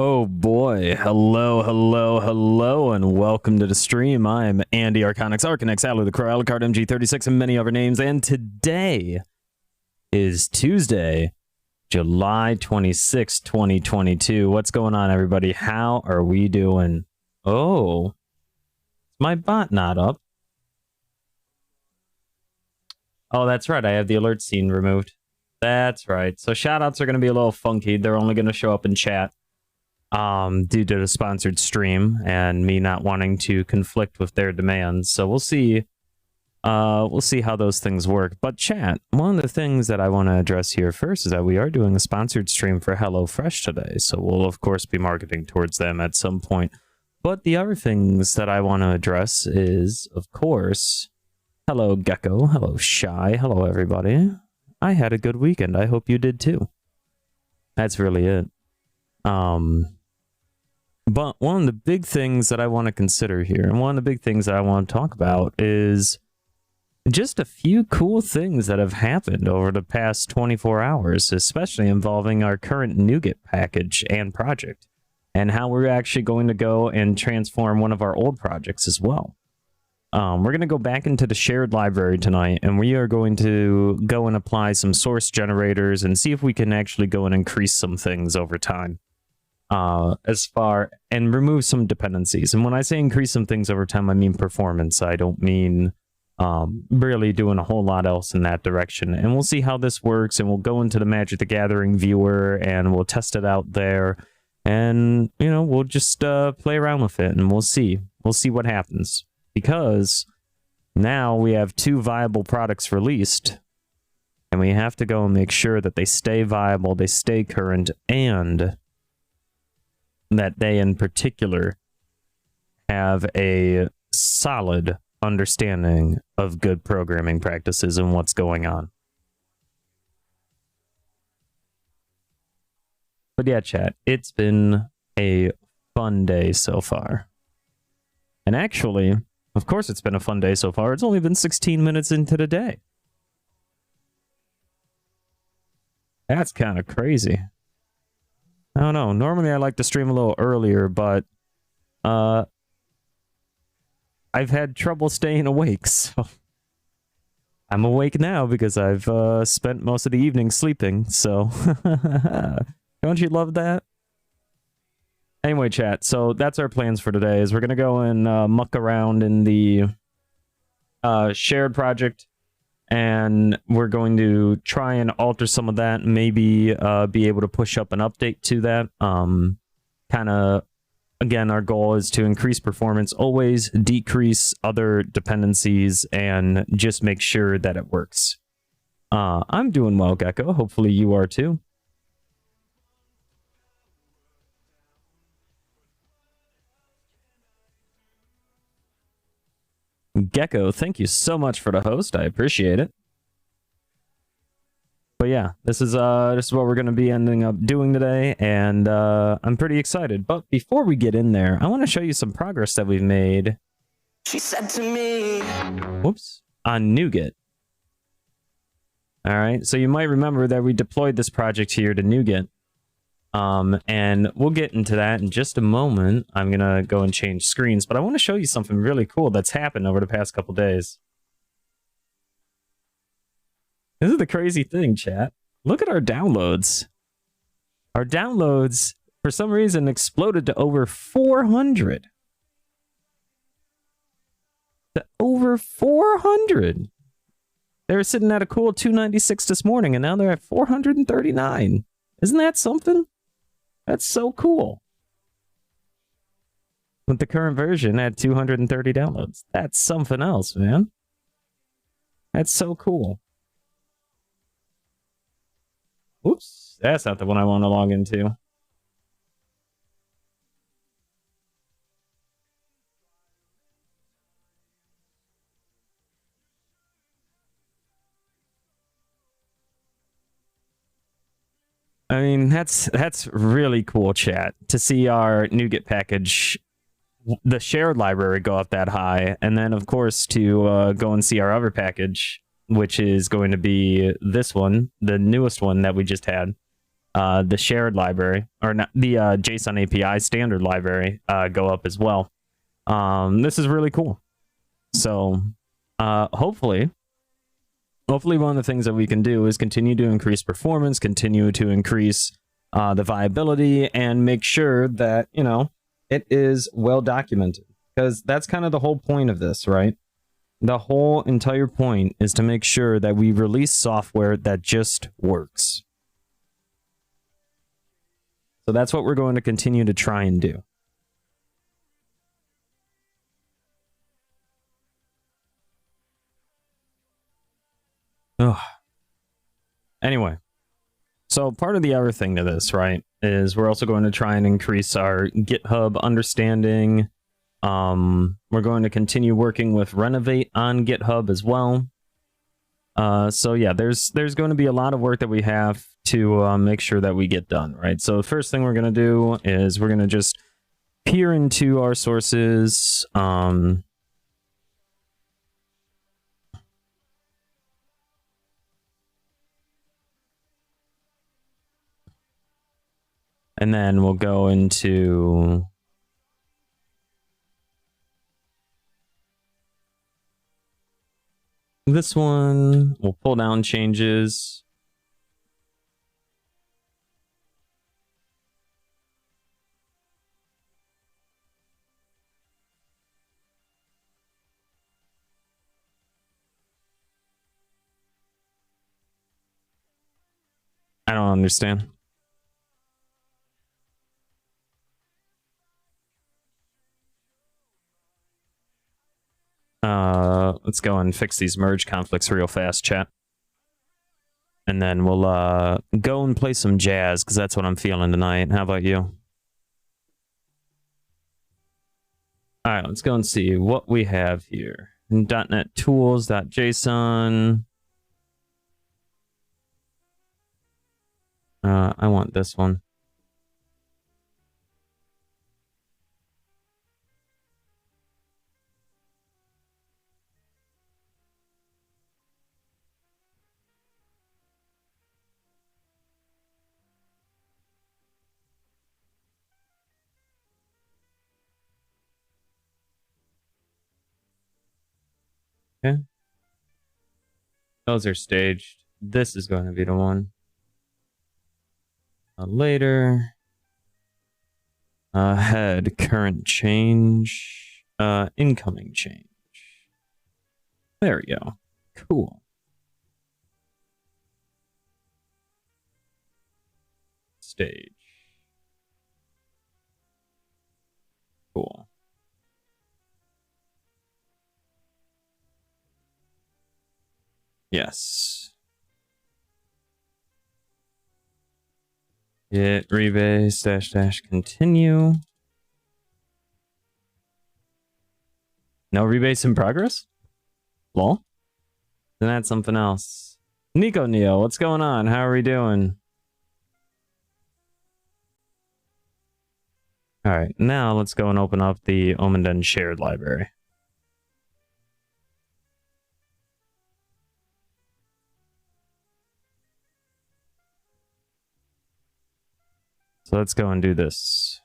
Oh boy, hello, and welcome to the stream. I'm Andy Arconix, Alu the Crow, Alucard MG36, and many other names, and today is Tuesday, July 26, 2022. What's going on, everybody? How are we doing? Oh, is my bot not up? Oh, that's right, I have the alert scene removed. That's right, so shoutouts are going to be a little funky. They're only going to show up in chat. Due to the sponsored stream and me not wanting to conflict with their demands. So we'll see how those things work. But chat, one of the things that I want to address here first is that we are doing a sponsored stream for HelloFresh today. So we'll of course be marketing towards them at some point. But the other things that I want to address is, of course, hello Gecko, hello Shy, hello everybody. I had a good weekend. I hope you did too. That's really it. But one of the big things that I want to consider here, and one of the big things that I want to talk about, is just a few cool things that have happened over the past 24 hours, especially involving our current NuGet package and project, and how we're actually going to go and transform one of our old projects as well. We're going to go back into the shared library tonight, and we are going to go and apply some source generators and see if we can actually go and increase some things over time. And remove some dependencies. And when I say increase some things over time, I mean performance. I don't mean really doing a whole lot else in that direction. And we'll see how this works, and we'll go into the Magic the Gathering viewer and we'll test it out there. And, you know, we'll just play around with it, and we'll see. We'll see what happens. Because now we have 2 viable products released, and we have to go and make sure that they stay viable, they stay current, and that they in particular have a solid understanding of good programming practices and what's going on. But yeah, chat, it's been a fun day so far. And actually, of course it's been a fun day so far. It's only been 16 minutes into the day. That's kind of crazy. I don't know. Normally I like to stream a little earlier, but I've had trouble staying awake, so I'm awake now because I've spent most of the evening sleeping, so don't you love that? Anyway, chat, so that's our plans for today, is we're going to go and muck around in the shared project, and we're going to try and alter some of that, maybe be able to push up an update to that. Kind of, again, our goal is to increase performance, always decrease other dependencies, and just make sure that it works. I'm doing well, Gecko. Hopefully you are too. Gecko, thank you so much for the host. I appreciate it. But yeah, this is what we're going to be ending up doing today, and I'm pretty excited. But before we get in there, I want to show you some progress that we've made. She said to me, whoops, on NuGet. All right, so you might remember that we deployed this project here to NuGet. And we'll get into that in just a moment. I'm gonna go and change screens, but I want to show you something really cool that's happened over the past couple days. This is the crazy thing, chat. Look at our downloads. Our downloads, for some reason, exploded to over 400. To over 400. They were sitting at a cool 296 this morning, and now they're at 439. Isn't that something? That's so cool. With the current version at 230 downloads. That's something else, man. That's so cool. Oops, that's not the one I want to log into. I mean, that's really cool, chat, to see our NuGet package, the shared library, go up that high, and then of course to go and see our other package, which is going to be this one, the newest one that we just had. the shared library, or not, the JSON API standard library go up as well. This is really cool. So hopefully one of the things that we can do is continue to increase performance, continue to increase the viability, and make sure that, you know, it is well documented. Because that's kind of the whole point of this, right? The whole entire point is to make sure that we release software that just works. So that's what we're going to continue to try and do. Ugh. Anyway, so part of the other thing to this, right, is we're also going to try and increase our GitHub understanding. We're going to continue working with Renovate on GitHub as well. So yeah, there's going to be a lot of work that we have to make sure that we get done, right? So the first thing we're going to do is we're going to just peer into our sources. And then we'll go into this one. We'll pull down changes. I don't understand. Let's go and fix these merge conflicts real fast, chat. And then we'll go and play some jazz, because that's what I'm feeling tonight. How about you? All right, let's go and see what we have here. .NET tools.json. I want this one. Okay. Those are staged. This is going to be the one. Later. Head, current change. Incoming change. There we go. Cool. Stage. Cool. Yes. Git rebase -- continue. No rebase in progress? Lol. Then that's something else. Nico Neo, what's going on? How are we doing? All right, now let's go and open up the Omenden shared library. So let's go and do this.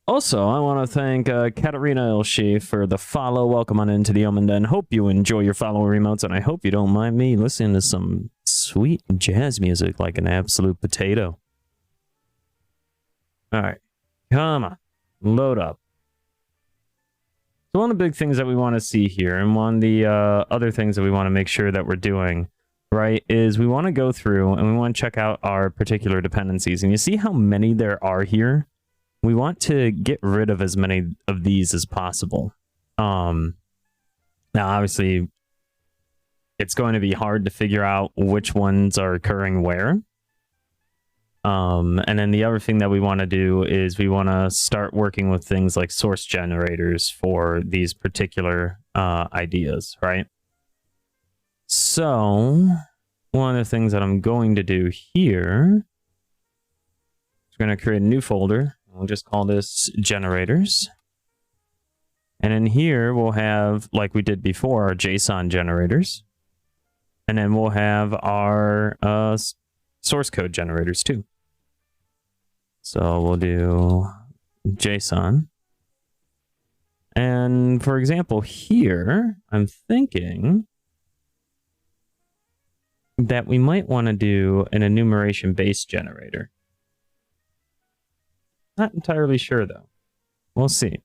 Also, I want to thank Katarina Ilshi for the follow. Welcome on into the Omenden. Hope you enjoy your follow remotes, and I hope you don't mind me listening to some sweet jazz music like an absolute potato. All right, come on, load up. So one of the big things that we want to see here, and one of the other things that we want to make sure that we're doing, right, is we want to go through and we want to check out our particular dependencies. And you see how many there are here? We want to get rid of as many of these as possible. Now, obviously, it's going to be hard to figure out which ones are occurring where. And then the other thing that we want to do is we want to start working with things like source generators for these particular ideas, right? So one of the things that I'm going to do here is we're going to create a new folder. We'll just call this generators. And in here, we'll have, like we did before, our JSON generators. And then we'll have our source code generators too. So we'll do JSON. And for example, here, I'm thinking that we might want to do an enumeration base generator. Not entirely sure, though. We'll see.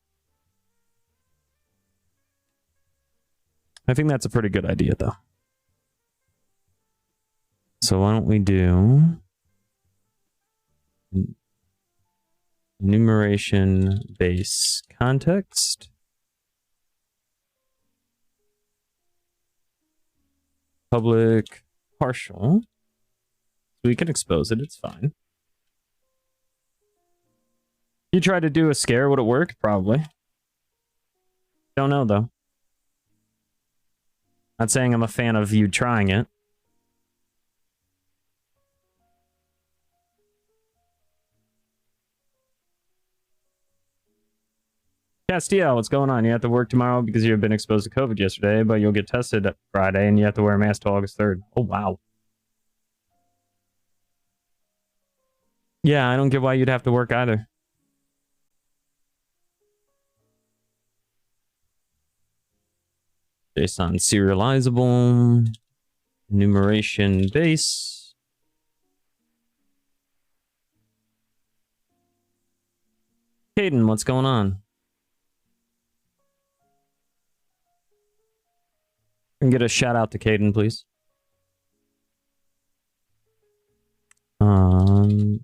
I think that's a pretty good idea, though. So why don't we do enumeration base context. Public partial. We can expose it, it's fine. You tried to do a scare, would it work? Probably. Don't know, though. Not saying I'm a fan of you trying it. Castiel, what's going on? You have to work tomorrow because you've been exposed to COVID yesterday, but you'll get tested Friday and you have to wear a mask till August 3rd. Oh, wow. Yeah, I don't get why you'd have to work either. JSON serializable. Enumeration base. Caden, what's going on? And get a shout out to Caden, please. And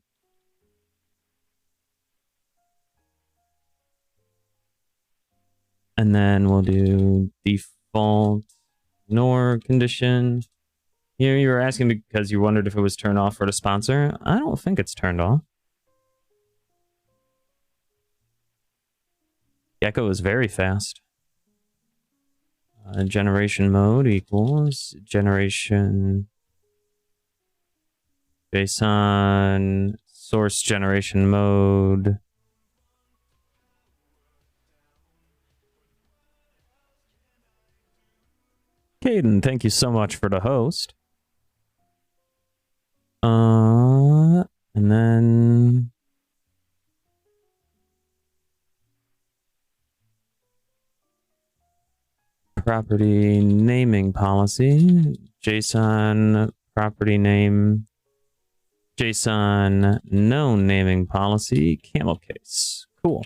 then we'll do default ignore condition. Here you were asking because you wondered if it was turned off for the sponsor. I don't think it's turned off. Gecko is very fast. Generation mode equals generation JSON source generation mode. Caden, thank you so much for the host. And then property naming policy, JSON property name, JSON known naming policy, camel case. Cool.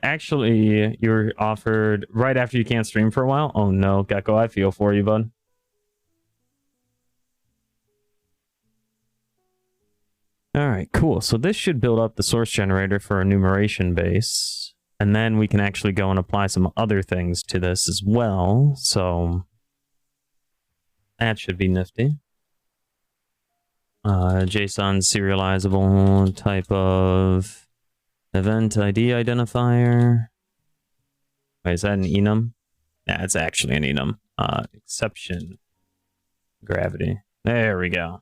Actually, you were offered right after you can't stream for a while. Oh no, Gecko, I feel for you, bud. All right, cool. So this should build up the source generator for enumeration base. And then we can actually go and apply some other things to this as well. So that should be nifty. JSON serializable type of event ID identifier. Wait, is that an enum? Yeah, it's actually an enum. Exception gravity. There we go.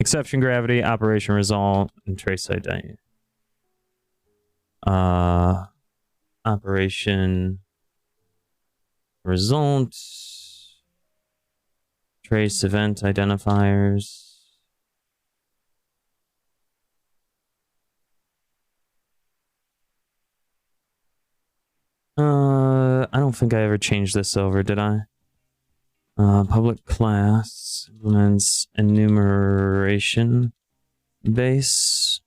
Exception gravity, operation result, and trace ID. Operation result, trace event identifiers. I don't think I ever changed this over, did I? Public class implements enumeration base.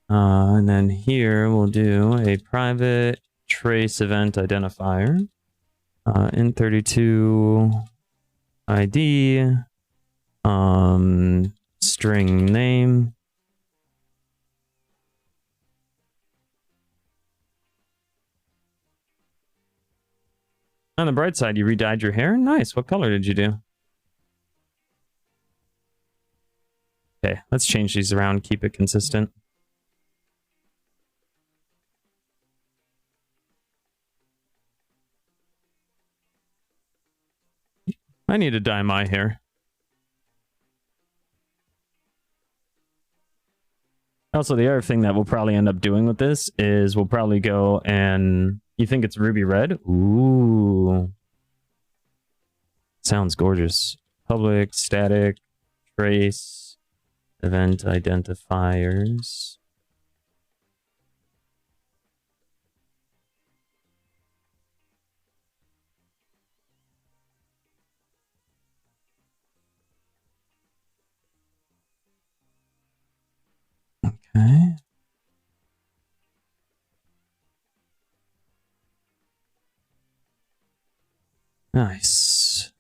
And then here we'll do a private trace event identifier. Int32 ID. String name. On the bright side, you re-dyed your hair? Nice. What color did you do? Okay, let's change these around, keep it consistent. I need to dye my hair. Also, the other thing that we'll probably end up doing with this is we'll probably go and... You think it's ruby red? Ooh. Sounds gorgeous. Public, static, trace, event identifiers. Okay. Nice.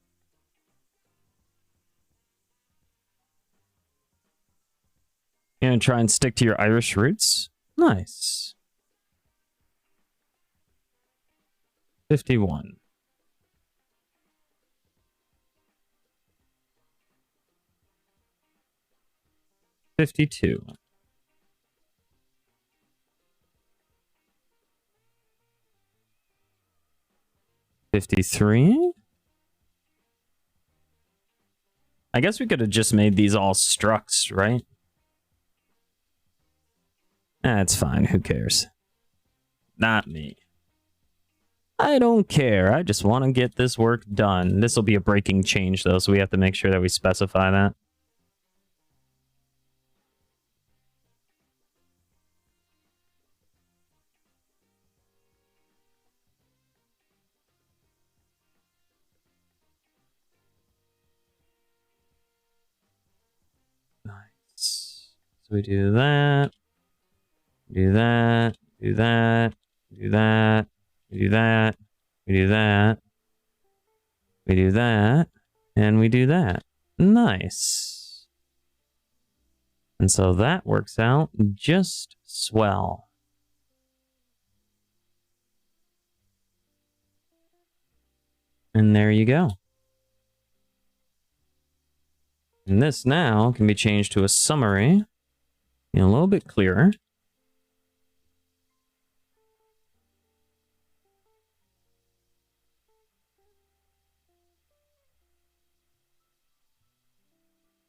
You're gonna try and stick to your Irish roots? Nice. 51. $52. 53. I guess we could have just made these all structs, right? That's fine. Who cares? Not me. I don't care. I just want to get this work done. This will be a breaking change, though, so we have to make sure that we specify that. Nice. So we do that. Do that. Do that. Do that. We do that. We do that. We do that. And we do that. Nice. And so that works out just swell. And there you go. And this now can be changed to a summary. A little bit clearer.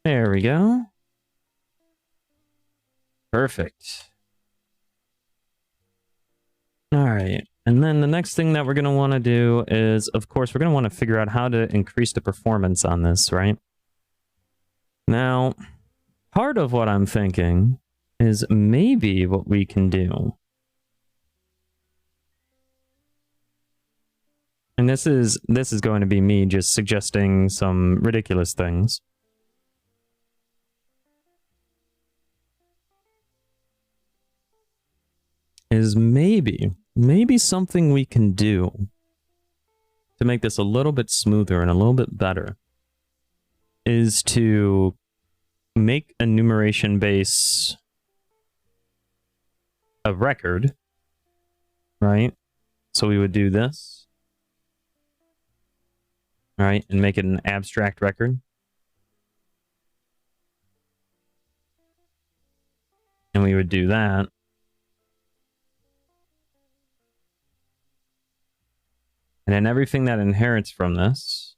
There we go. Perfect. All right. And then the next thing that we're going to want to do is, of course, we're going to want to figure out how to increase the performance on this, right? Now, part of what I'm thinking is maybe what we can do. And this is going to be me just suggesting some ridiculous things. Is maybe something we can do to make this a little bit smoother and a little bit better is to make enumeration base a record, right? So we would do this, right? And make it an abstract record. And we would do that. And then everything that inherits from this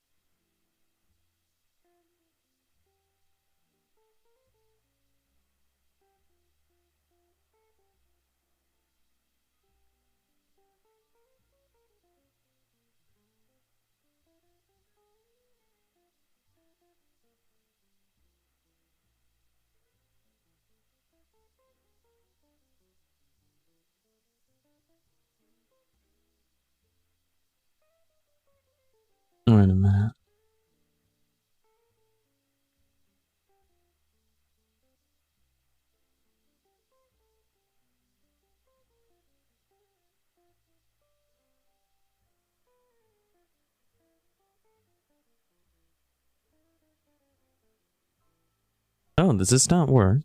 wait a minute. Oh, does this not work?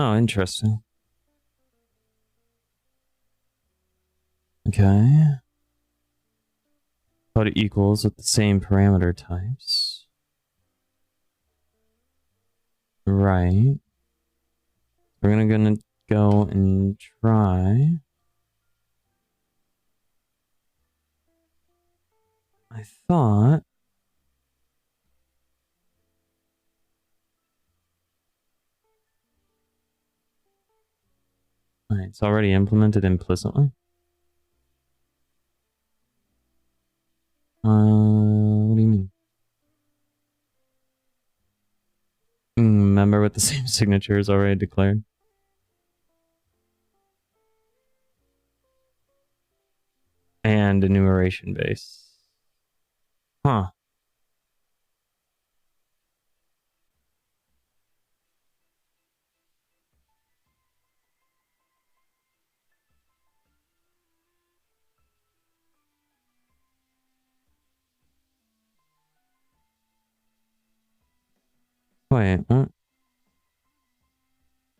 Oh, interesting. Okay. Put it equals with the same parameter types. Right. We're gonna go and try. I thought All right, it's already implemented implicitly. What do you mean? Member with the same signature is already declared. And enumeration base. Huh. Wait, what?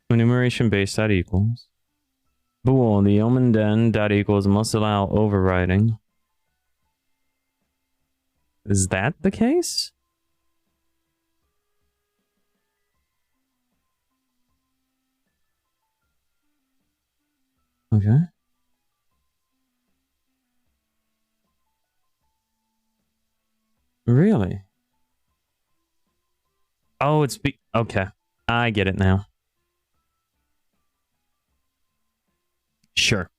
Enumeration base dot equals. Bool, the omen den dot equals must allow overriding. Is that the case? Okay. Really? Oh, it's okay. I get it now. Sure.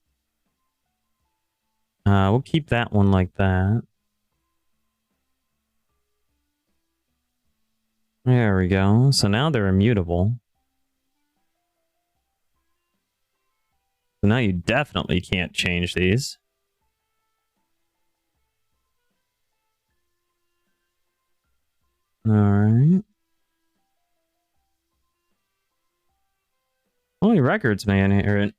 We'll keep that one like that. There we go. So now they're immutable. So now you definitely can't change these. All right. Only records may inherit.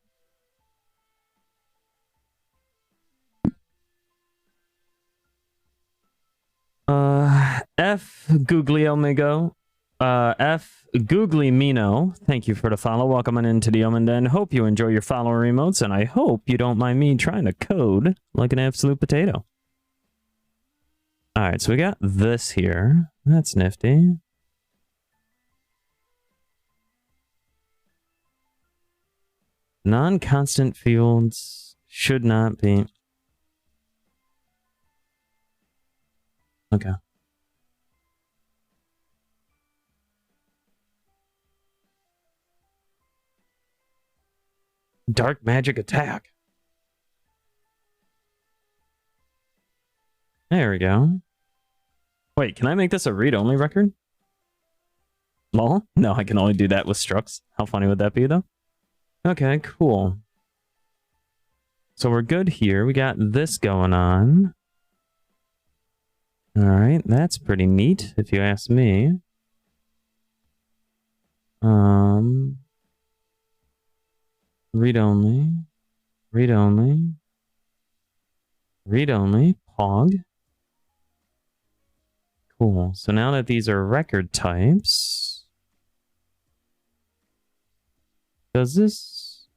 F Googly Omigo. F Googly Mino. Thank you for the follow. Welcome on into the Omenden. Hope you enjoy your follower emotes, and I hope you don't mind me trying to code like an absolute potato. Alright, so we got this here. That's nifty. Non-constant fields should not be. Okay. Dark magic attack. There we go. Wait, can I make this a read-only record? Lol? No, I can only do that with structs. How funny would that be, though? Okay, cool. So we're good here. We got this going on. Alright, that's pretty neat, if you ask me. Read-only. Read-only. Read-only. Pog. Cool. So now that these are record types, does this,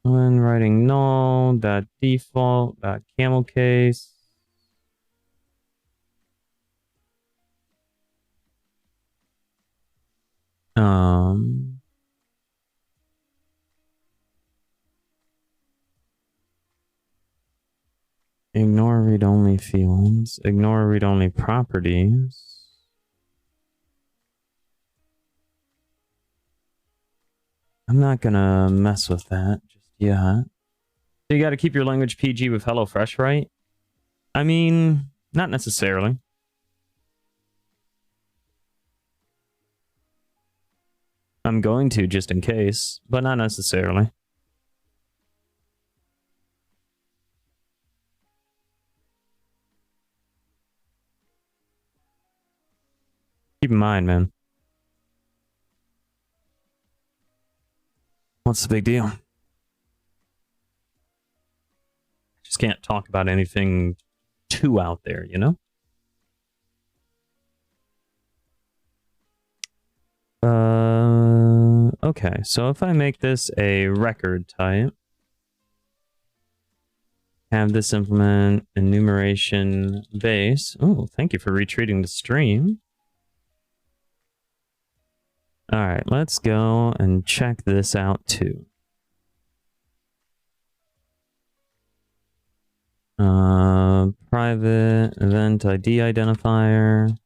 when writing null, dot default, dot camel case, ignore read-only fields, ignore read-only properties. I'm not gonna mess with that just yet. So you gotta keep your language PG with HelloFresh, right? I mean, not necessarily. I'm going to just in case, but not necessarily. Keep in mind, man. What's the big deal? Just can't talk about anything too out there, you know? Okay, so if I make this a record type, have this implement enumeration base. Oh, thank you for retweeting the stream. All right, let's go and check this out too. Private event ID identifier.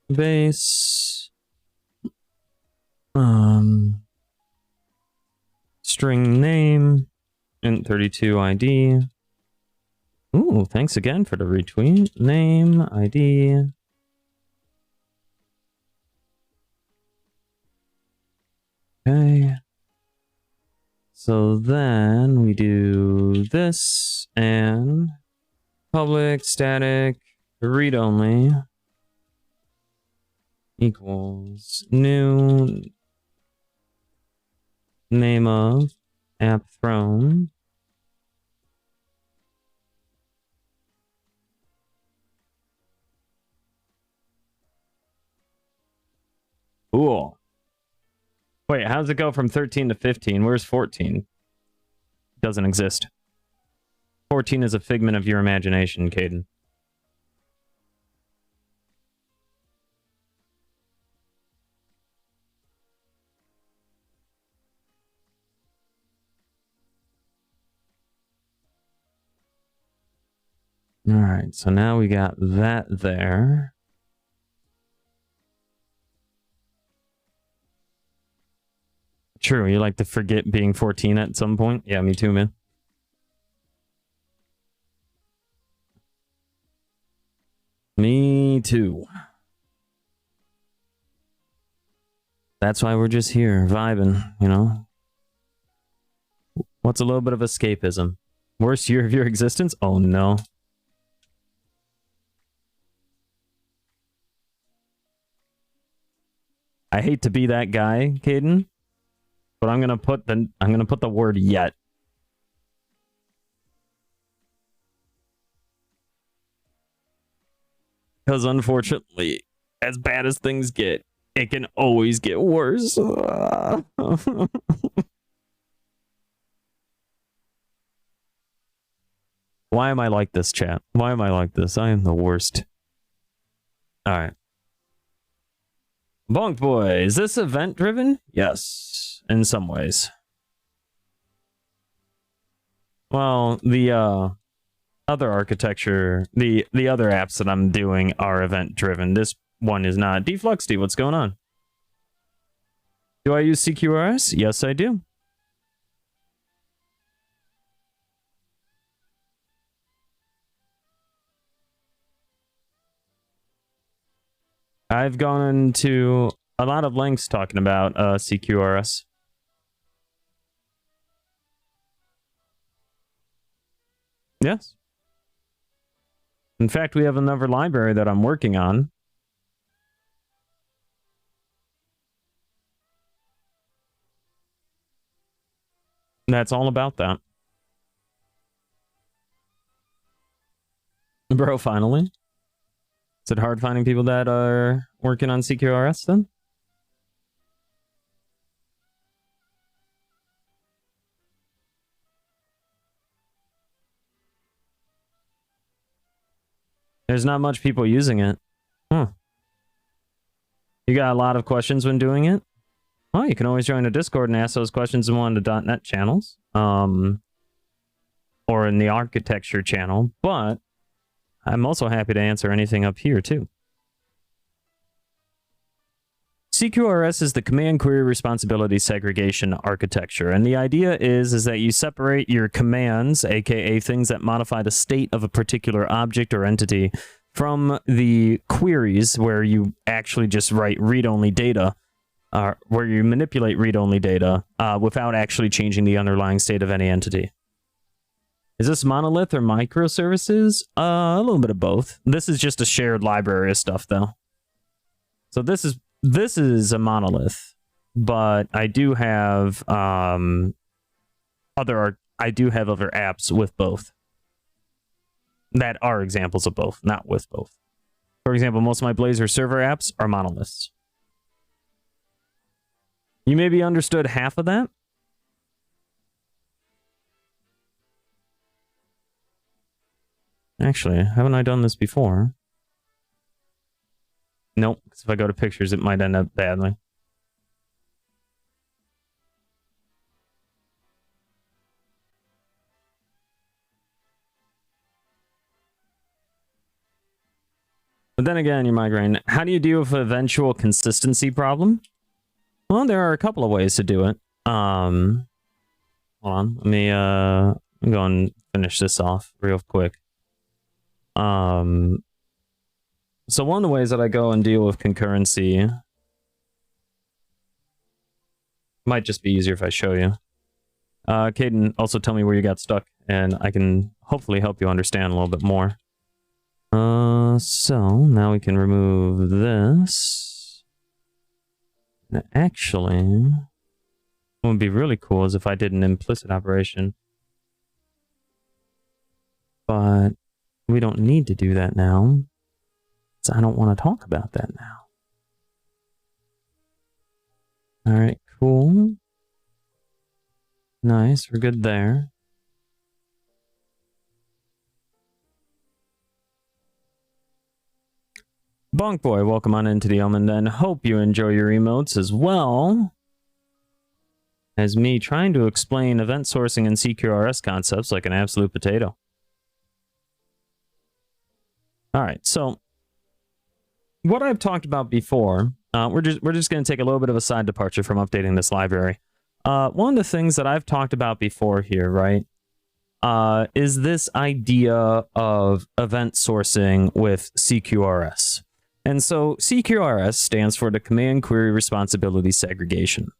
Base. String name, int32 ID. Ooh, thanks again for the retweet. Name, ID. Okay. So then we do this and public static read only equals new name of app thrown. Cool. Wait, how does it go from 13 to 15? Where's 14? Doesn't exist. 14 is a figment of your imagination, Caden. All right, so now we got that there. True, you like to forget being 14 at some point? Yeah, me too, man. Me too. That's why we're just here, vibing, you know? What's a little bit of escapism? Worst year of your existence? Oh, no. I hate to be that guy, Caden, but I'm gonna put the word yet. Because unfortunately, as bad as things get, it can always get worse. Why am I like this, chat? Why am I like this? I am the worst. Alright. Bonk Boy, is this event driven? Yes, in some ways. Well, the other architecture, the other apps that I'm doing are event driven. This one is not. Defluxty, what's going on? Do I use CQRS? Yes, I do. I've gone into a lot of lengths talking about CQRS. Yes. In fact, we have another library that I'm working on. That's all about that. Bro, finally. Is it hard finding people that are working on CQRS then? There's not much people using it. Huh. You got a lot of questions when doing it? Well, you can always join a Discord and ask those questions in one of the .NET channels. Or in the architecture channel. But I'm also happy to answer anything up here, too. CQRS is the command query responsibility segregation architecture. And the idea is that you separate your commands, aka things that modify the state of a particular object or entity, from the queries where you actually just write read-only data, where you manipulate read-only data without actually changing the underlying state of any entity. Is this monolith or microservices? A little bit of both. This is just a shared library of stuff, though. So this is a monolith, but I do have other apps with both that are examples of both, not with both. For example, most of my Blazor server apps are monoliths. You maybe understood half of that. Actually, haven't I done this before? Nope, because if I go to pictures, it might end up badly. But then again, you're migraine. How do you deal with an eventual consistency problem? Well, there are a couple of ways to do it. Hold on. Let me go and finish this off real quick. So one of the ways that I go and deal with concurrency might just be easier if I show you. Caden, also tell me where you got stuck, and I can hopefully help you understand a little bit more. So now we can remove this. And actually, what would be really cool is if I did an implicit operation. But we don't need to do that now, so I don't want to talk about that now. All right, cool. Nice, we're good there. Bonk Boy, welcome on into the Omen then. Hope you enjoy your emotes as well as me trying to explain event sourcing and CQRS concepts like an absolute potato. All right, so what I've talked about before, we're just going to take a little bit of a side departure from updating this library. One of the things that I've talked about before here, right, is this idea of event sourcing with CQRS. And so CQRS stands for the Command Query Responsibility Segregation.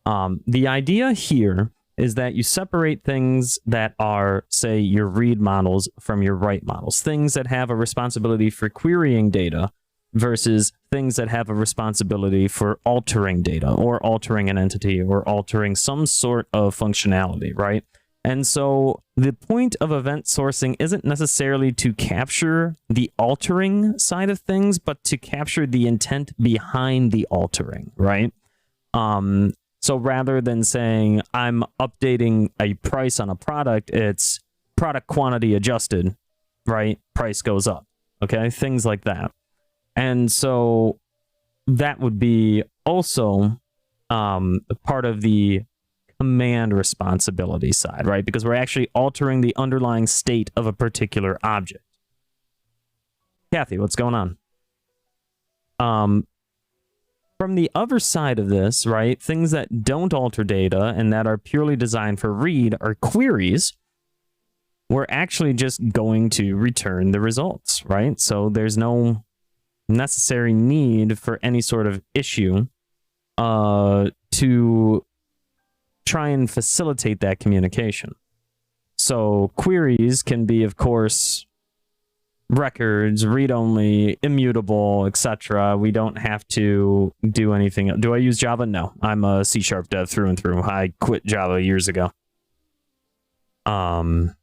The idea here is that you separate things that are, say, your read models from your write models. Things that have a responsibility for querying data versus things that have a responsibility for altering data or altering an entity or altering some sort of functionality, right? And so the point of event sourcing isn't necessarily to capture the altering side of things, but to capture the intent behind the altering, right? So rather than saying I'm updating a price on a product, it's product quantity adjusted, right? Price goes up, okay? Things like that. And so that would be also part of the command responsibility side, right? Because we're actually altering the underlying state of a particular object. Kathy, what's going on? From the other side of this, right, things that don't alter data and that are purely designed for read are queries. We're actually just going to return the results, right? So there's no necessary need for any sort of issue to try and facilitate that communication. So queries can be, of course, records, read-only, immutable, etc. We don't have to do anything. Do I use Java? No. I'm a C# dev through and through. I quit Java years ago. But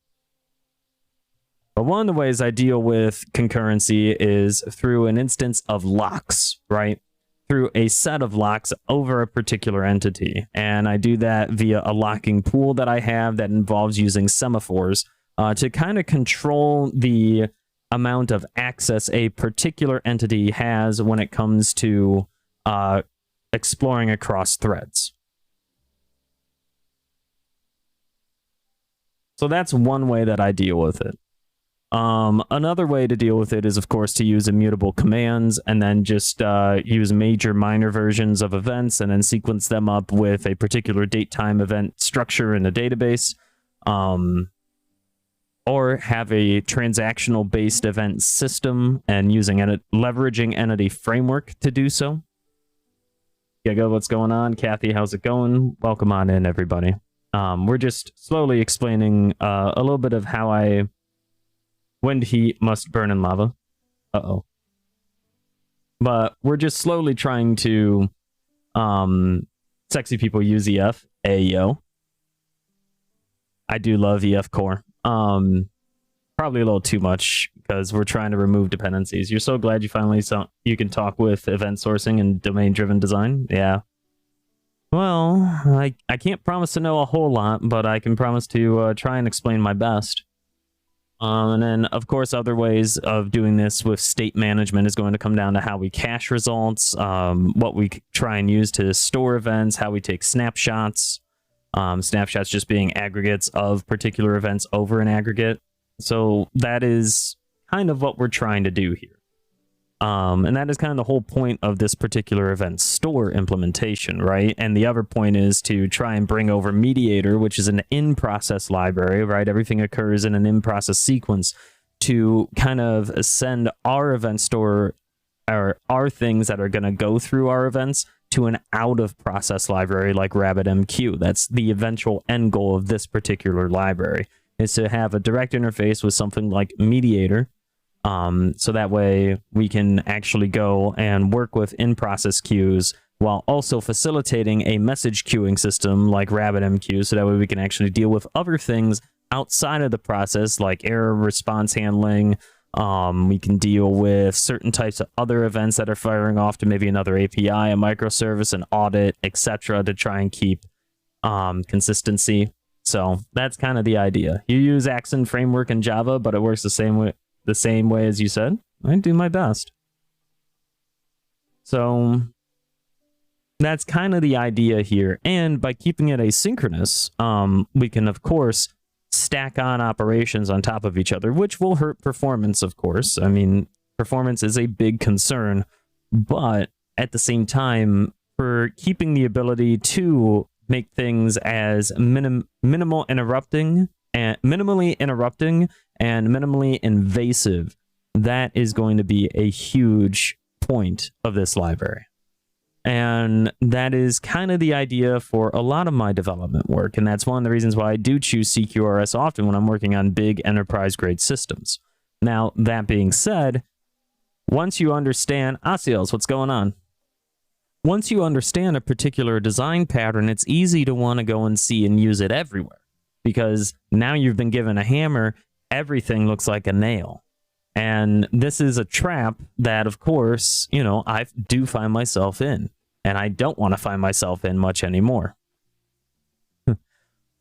one of the ways I deal with concurrency is through an instance of locks, right? Through a set of locks over a particular entity. And I do that via a locking pool that I have that involves using semaphores to kind of control the amount of access a particular entity has when it comes to exploring across threads. So that's one way that I deal with it. Another way to deal with it is, of course, to use immutable commands and then just use major minor versions of events and then sequence them up with a particular date-time event structure in a database. Or have a transactional-based event system and leveraging entity framework to do so. Giga, what's going on? Kathy, how's it going? Welcome on in, everybody. We're just slowly explaining a little bit of how wind heat must burn in lava. Uh-oh. But we're just slowly trying to sexy people use EF. Ayo. I do love EF core. Probably a little too much because we're trying to remove dependencies. You're so glad you finally you can talk with event sourcing and domain-driven design? Yeah. Well, I can't promise to know a whole lot, but I can promise to try and explain my best. And then, of course, other ways of doing this with state management is going to come down to how we cache results, what we try and use to store events, how we take snapshots. Snapshots just being aggregates of particular events over an aggregate. So that is kind of what we're trying to do here. And that is kind of the whole point of this particular event store implementation, right? And the other point is to try and bring over Mediator, which is an in-process library, right? Everything occurs in an in-process sequence, to kind of send our event store, or our things that are going to go through our events, to an out-of-process library like RabbitMQ. That's the eventual end goal of this particular library, is to have a direct interface with something like Mediator. So that way we can actually go and work with in-process queues while also facilitating a message queuing system like RabbitMQ, so that way we can actually deal with other things outside of the process, like error response handling. We can deal with certain types of other events that are firing off to maybe another API, a microservice, an audit, etc., to try and keep consistency. So that's kind of the idea. You use Axon framework in Java, but it works the same way as you said. I do my best. So that's kind of the idea here. And by keeping it asynchronous, we can, of course, stack on operations on top of each other, which will hurt performance, of course. I mean, performance is a big concern, but at the same time, for keeping the ability to make things as minimally interrupting and minimally invasive, that is going to be a huge point of this library. And that is kind of the idea for a lot of my development work. And that's one of the reasons why I do choose CQRS often when I'm working on big enterprise-grade systems. Now, that being said, once you understand... Asiels, what's going on? Once you understand a particular design pattern, it's easy to want to go and see and use it everywhere. Because now you've been given a hammer, everything looks like a nail. And this is a trap that, of course, you know, I do find myself in. And I don't want to find myself in much anymore.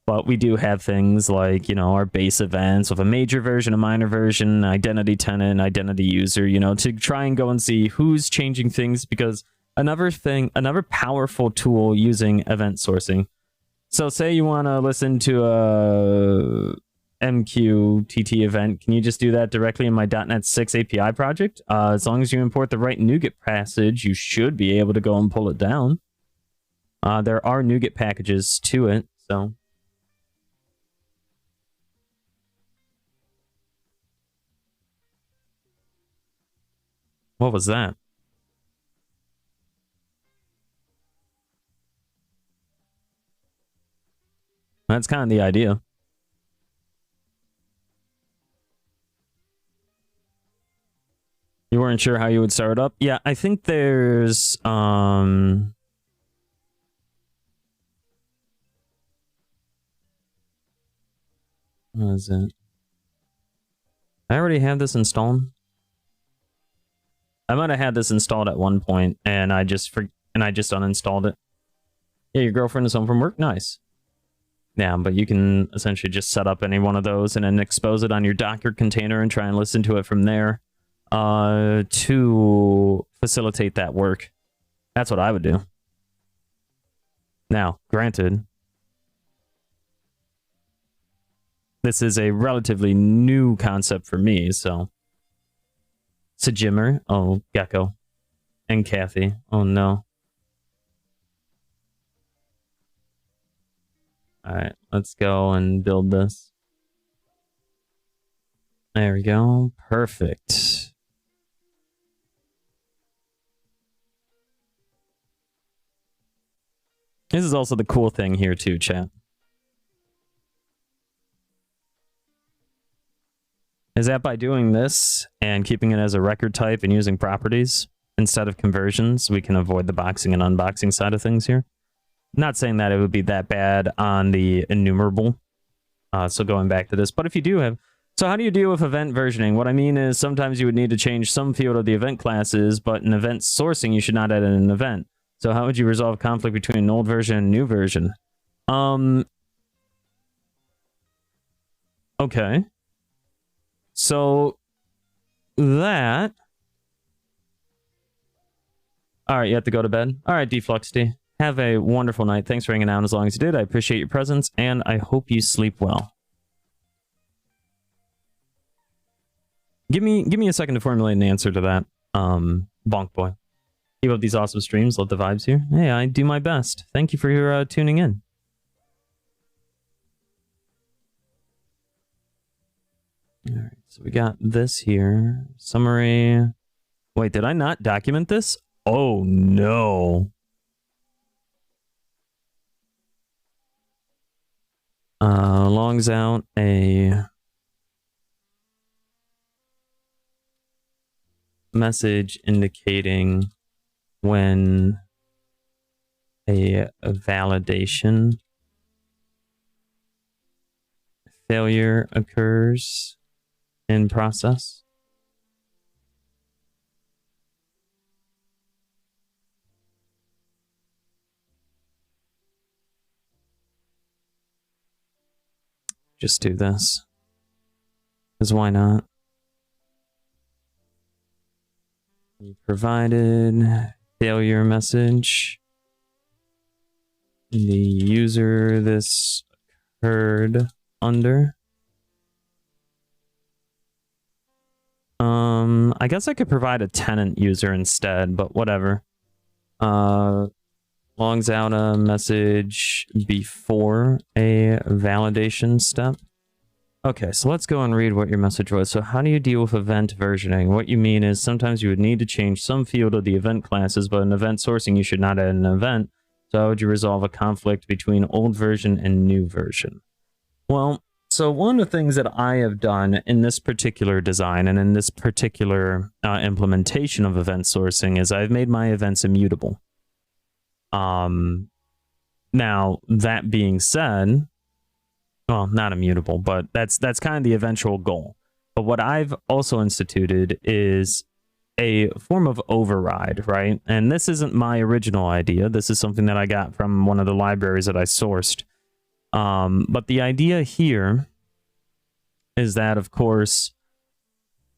But we do have things like, you know, our base events with a major version, a minor version, identity tenant, identity user, you know, to try and go and see who's changing things. Because another powerful tool using event sourcing. So say you want to listen to a MQTT event, can you just do that directly in my .NET 6 API project? As long as you import the right NuGet passage, you should be able to go and pull it down. There are NuGet packages to it, so... What was that? That's kind of the idea. You weren't sure how you would start it up? Yeah, I think there's what is it? I already have this installed. I might have had this installed at one point and I just uninstalled it. Yeah, your girlfriend is home from work? Nice. Yeah, but you can essentially just set up any one of those and then expose it on your Docker container and try and listen to it from there. To facilitate that work. That's what I would do. Now, granted, this is a relatively new concept for me, so... Sajimmer, oh, Gecko, and Kathy, oh no. Alright, let's go and build this. There we go, perfect. This is also the cool thing here too, chat. Is that by doing this and keeping it as a record type and using properties instead of conversions, we can avoid the boxing and unboxing side of things here. Not saying that it would be that bad on the enumerable. So going back to this, but if you do have... So how do you deal with event versioning? What I mean is sometimes you would need to change some field of the event classes, but in event sourcing, you should not add an event. So how would you resolve conflict between an old version and a new version? Okay. So that... Alright, you have to go to bed? Alright, Defluxd. Have a wonderful night. Thanks for hanging out as long as you did. I appreciate your presence, and I hope you sleep well. Give me a second to formulate an answer to that. Bonk Boy. Keep up these awesome streams. Love the vibes here. Hey, I do my best. Thank you for your tuning in. All right, so we got this here. Summary. Wait, did I not document this? Oh, no. Longs out a message indicating when a validation failure occurs in process. Just do this. Because why not? We provided failure message. The user this occurred under. I guess I could provide a tenant user instead, but whatever. Longs out a message before a validation step. Okay, so let's go and read what your message was. So how do you deal with event versioning? What you mean is sometimes you would need to change some field of the event classes, but in event sourcing, you should not add an event. So how would you resolve a conflict between old version and new version? Well, so one of the things that I have done in this particular design and in this particular implementation of event sourcing is I've made my events immutable. Now, that being said, well, not immutable, but that's kind of the eventual goal. But what I've also instituted is a form of override, right? And this isn't my original idea. This is something that I got from one of the libraries that I sourced. But the idea here is that, of course,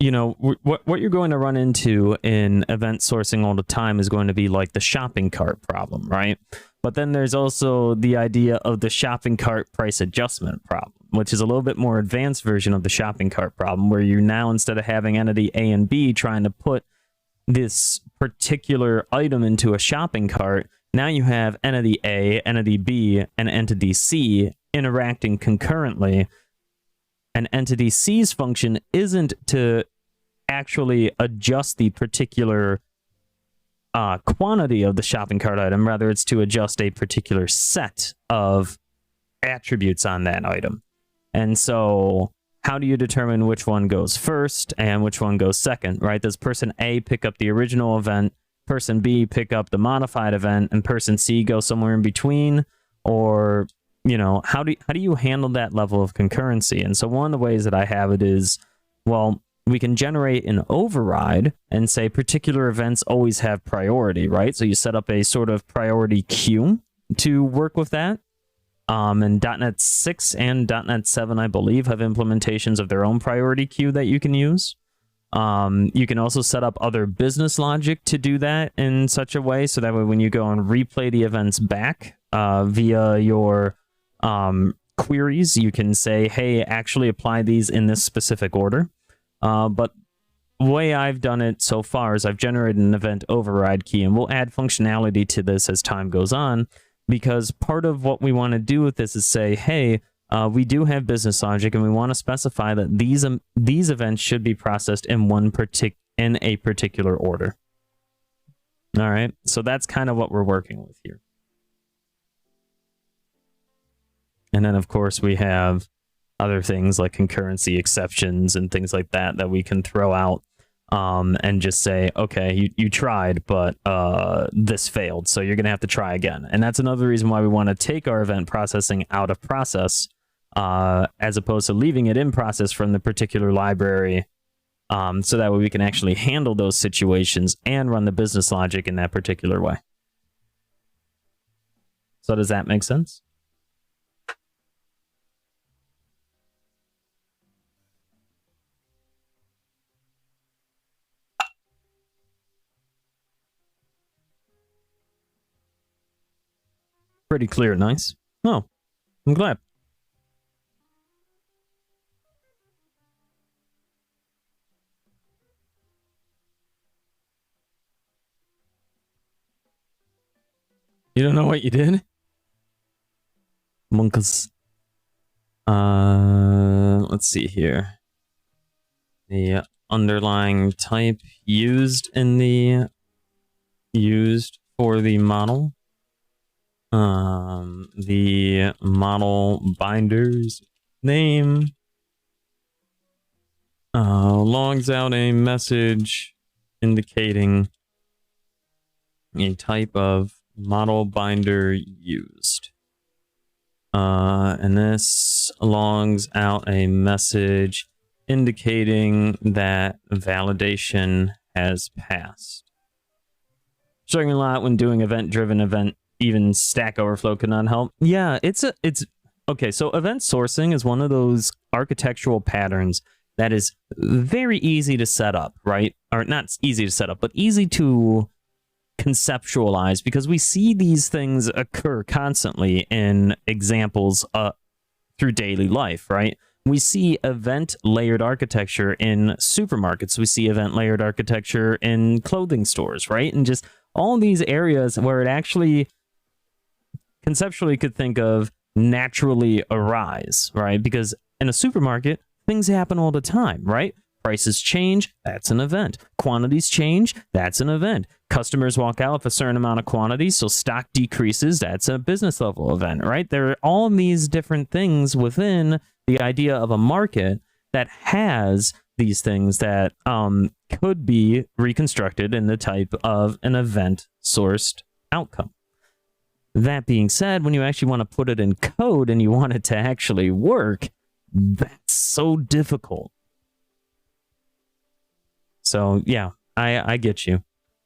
you know, what you're going to run into in event sourcing all the time is going to be like the shopping cart problem, right? But then there's also the idea of the shopping cart price adjustment problem, which is a little bit more advanced version of the shopping cart problem, where you now, instead of having entity A and B trying to put this particular item into a shopping cart, now you have entity A, entity B, and entity C interacting concurrently. And entity C's function isn't to actually adjust the particular quantity of the shopping cart item. Rather, it's to adjust a particular set of attributes on that item. And so how do you determine which one goes first and which one goes second, right? Does person A pick up the original event, person B pick up the modified event, and person C go somewhere in between? Or, you know, how do you handle that level of concurrency? And so one of the ways that I have it is, well, we can generate an override and say particular events always have priority, right? So you set up a sort of priority queue to work with that. And .NET 6 and .NET 7, I believe, have implementations of their own priority queue that you can use. You can also set up other business logic to do that in such a way so that way when you go and replay the events back via your queries, you can say, hey, actually apply these in this specific order. But the way I've done it so far is I've generated an event override key, and we'll add functionality to this as time goes on, because part of what we want to do with this is say, hey, we do have business logic, and we want to specify that these events should be processed in in a particular order. All right, so that's kind of what we're working with here. And then, of course, we have other things like concurrency exceptions and things like that that we can throw out and just say, okay, you tried, but this failed, so you're going to have to try again. And that's another reason why we want to take our event processing out of process as opposed to leaving it in process from the particular library, so that way we can actually handle those situations and run the business logic in that particular way. So does that make sense? Pretty clear, nice. Oh, I'm glad. You don't know what you did? Monkus. Let's see here. The underlying type used for the model. The model binder's name logs out a message indicating a type of model binder used. And this logs out a message indicating that validation has passed. Showing a lot when doing event-driven event, even Stack Overflow could not help. Yeah, it's okay. So event sourcing is one of those architectural patterns that is very easy to set up, right? Or not easy to set up, but easy to conceptualize, because we see these things occur constantly in examples through daily life, right? We see event layered architecture in supermarkets. We see event layered architecture in clothing stores, right? And just all these areas where it actually conceptually could think of naturally arise, right? Because in a supermarket, things happen all the time, right? Prices change, that's an event. Quantities change, that's an event. Customers walk out with a certain amount of quantity, so stock decreases, that's a business level event, right? There are all these different things within the idea of a market that has these things that could be reconstructed in the type of an event-sourced outcome. That being said, when you actually want to put it in code and you want it to actually work, that's so difficult. So, yeah, I get you.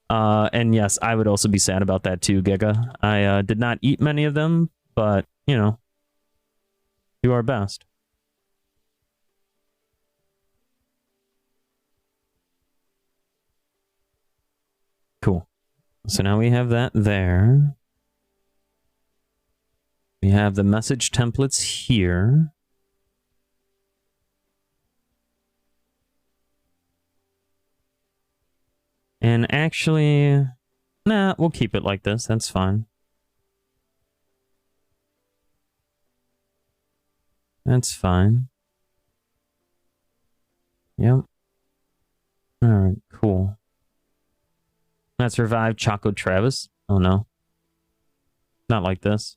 And yes, I would also be sad about that too, Giga. I did not eat many of them, but, you know, do our best. Cool. So now we have that there. We have the message templates here. And actually, nah, we'll keep it like this. That's fine. That's fine. Yep. All right, cool. Let's revive Choco Travis. Oh, no. Not like this.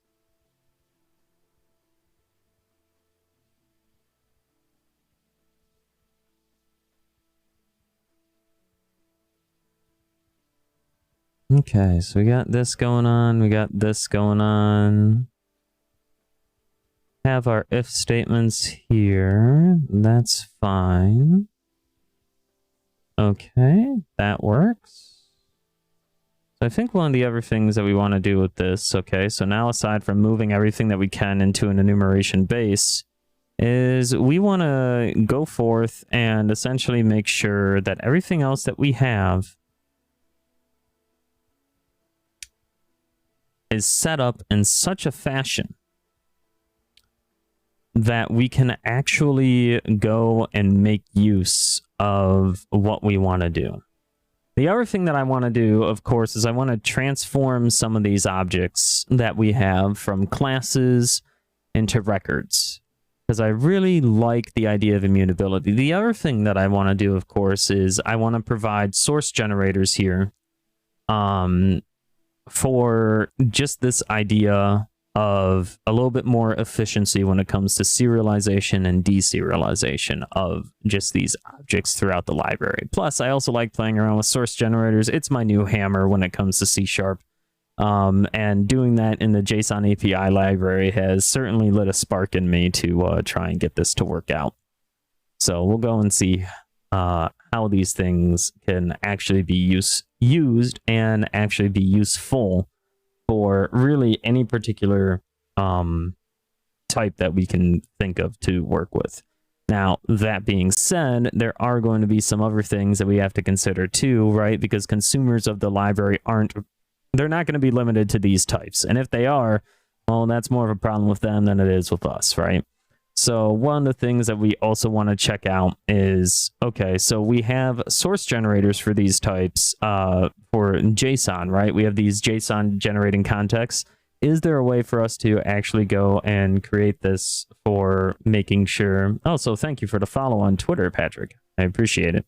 Okay, so we got this going on. We got this going on. Have our if statements here. That's fine. Okay, that works. So I think one of the other things that we want to do with this, okay, so now aside from moving everything that we can into an enumeration base, is we want to go forth and essentially make sure that everything else that we have is set up in such a fashion that we can actually go and make use of what we want to do. The other thing that I want to do, of course, is I want to transform some of these objects that we have from classes into records, because I really like the idea of immutability. The other thing that I want to do, of course, is I want to provide source generators here for just this idea of a little bit more efficiency when it comes to serialization and deserialization of just these objects throughout the library. Plus, I also like playing around with source generators. It's my new hammer when it comes to C#. And doing that in the JSON API library has certainly lit a spark in me to try and get this to work out. So we'll go and see how these things can actually be used and actually be useful for really any particular type that we can think of to work with. Now, that being said, there are going to be some other things that we have to consider too, right? Because consumers of the library they're not going to be limited to these types. And if they are, well, that's more of a problem with them than it is with us, right? So one of the things that we also want to check out is, okay, so we have source generators for these types for JSON, right? We have these JSON generating contexts. Is there a way for us to actually go and create this for making sure? Oh, so thank you for the follow on Twitter, Patrick. I appreciate it.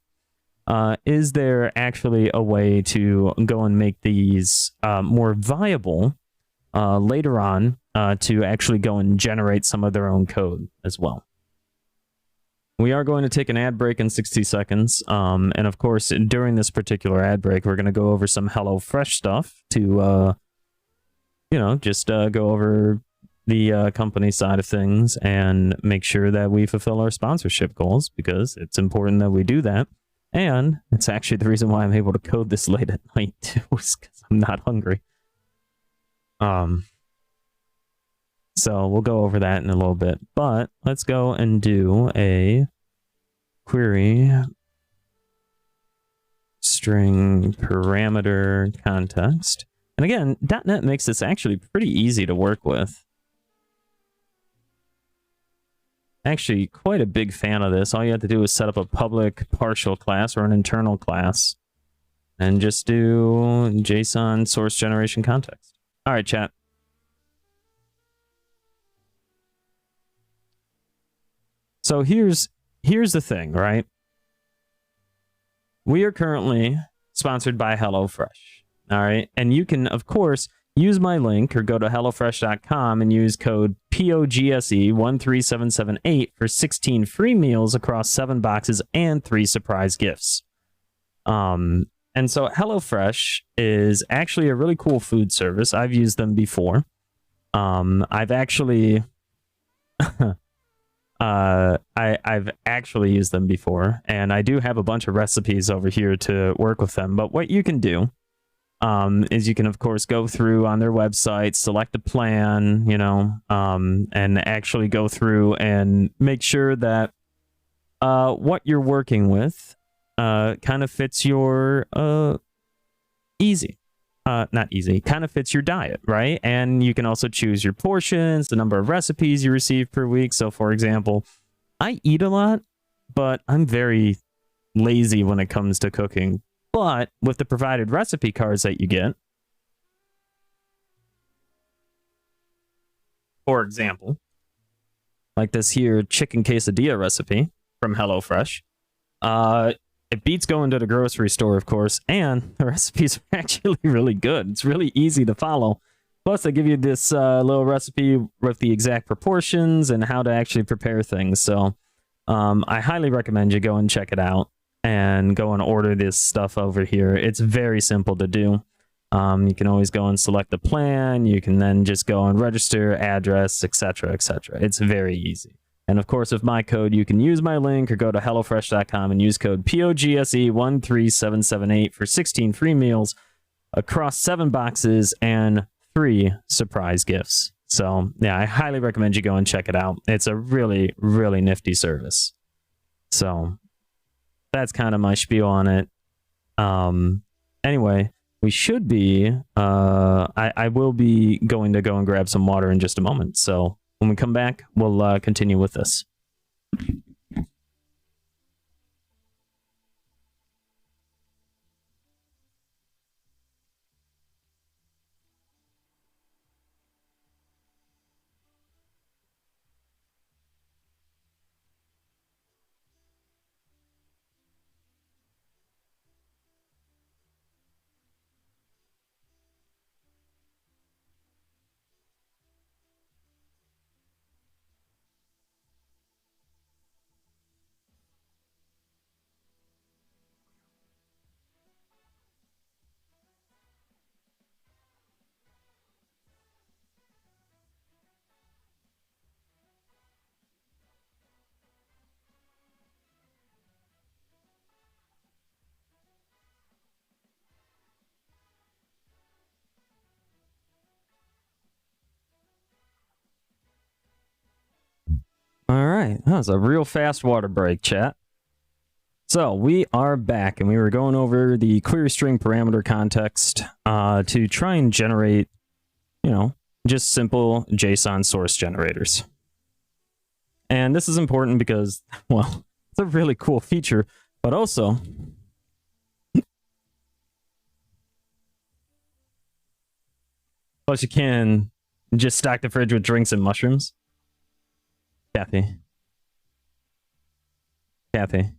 Is there actually a way to go and make these more viable later on to actually go and generate some of their own code as well? We are going to take an ad break in 60 seconds. And of course, during this particular ad break, we're going to go over some HelloFresh stuff to, just go over the company side of things and make sure that we fulfill our sponsorship goals, because it's important that we do that. And it's actually the reason why I'm able to code this late at night too, is because I'm not hungry. So we'll go over that in a little bit, but let's go and do a query string parameter context. And again, .NET makes this actually pretty easy to work with. Actually, quite a big fan of this. All you have to do is set up a public partial class or an internal class and just do JSON source generation context. All right, chat. So here's the thing, right? We are currently sponsored by HelloFresh. All right. And you can, of course, use my link or go to hellofresh.com and use code POGSE13778 for 16 free meals across 7 boxes and 3 surprise gifts. And so HelloFresh is actually a really cool food service. I've used them before. I've actually I've actually used them before, and I do have a bunch of recipes over here to work with them. But what you can do is you can, of course, go through on their website, select a plan, and actually go through and make sure that what you're working with kind of fits your kind of fits your diet, right? And you can also choose your portions, the number of recipes you receive per week. So, for example, I eat a lot, but I'm very lazy when it comes to cooking. But with the provided recipe cards that you get, for example, like this here chicken quesadilla recipe from HelloFresh, it beats going to the grocery store, of course, and the recipes are actually really good. It's really easy to follow. Plus, they give you this little recipe with the exact proportions and how to actually prepare things. So I highly recommend you go and check it out and go and order this stuff over here. It's very simple to do. You can always go and select the plan. You can then just go and register, address, etc., etc. It's very easy. And of course, with my code, you can use my link or go to hellofresh.com and use code POGSE13778 for 16 free meals across 7 boxes and 3 surprise gifts. So yeah, I highly recommend you go and check it out. It's a really, really nifty service. So that's kind of my spiel on it. Anyway, we should be, I will be going to go and grab some water in just a moment. So when we come back, we'll continue with this. All right, that was a real fast water break, chat. So we are back, and we were going over the query string parameter context to try and generate, just simple JSON source generators. And this is important because, well, it's a really cool feature, but also plus you can just stock the fridge with drinks and mushrooms. Kathy. Kathy.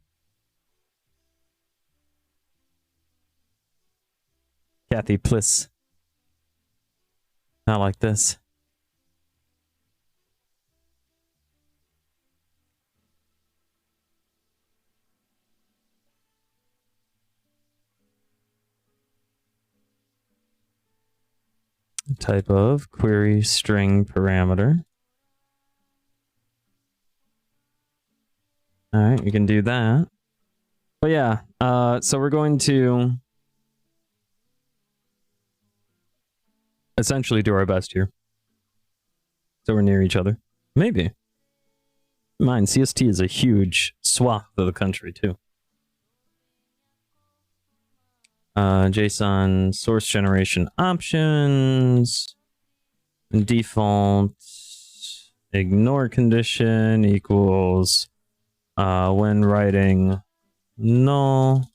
Kathy, please. Not like this. Type of query string parameter. All right, you can do that. But yeah, so we're going to essentially do our best here. So we're near each other. Maybe. Mine, CST is a huge swath of the country, too. JSON source generation options. Default ignore condition equals when writing null.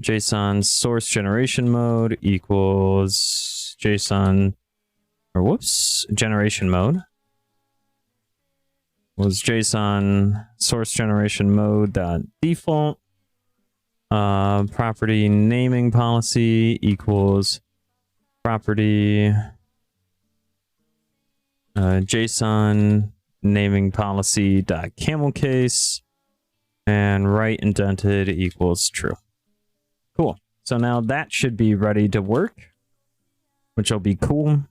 JSON source generation mode equals JSON, or whoops, generation mode was JSON source generation mode dot default. Property naming policy equals property JSON naming policy dot camel case, and right indented equals true. Cool. So now that should be ready to work, which will be cool.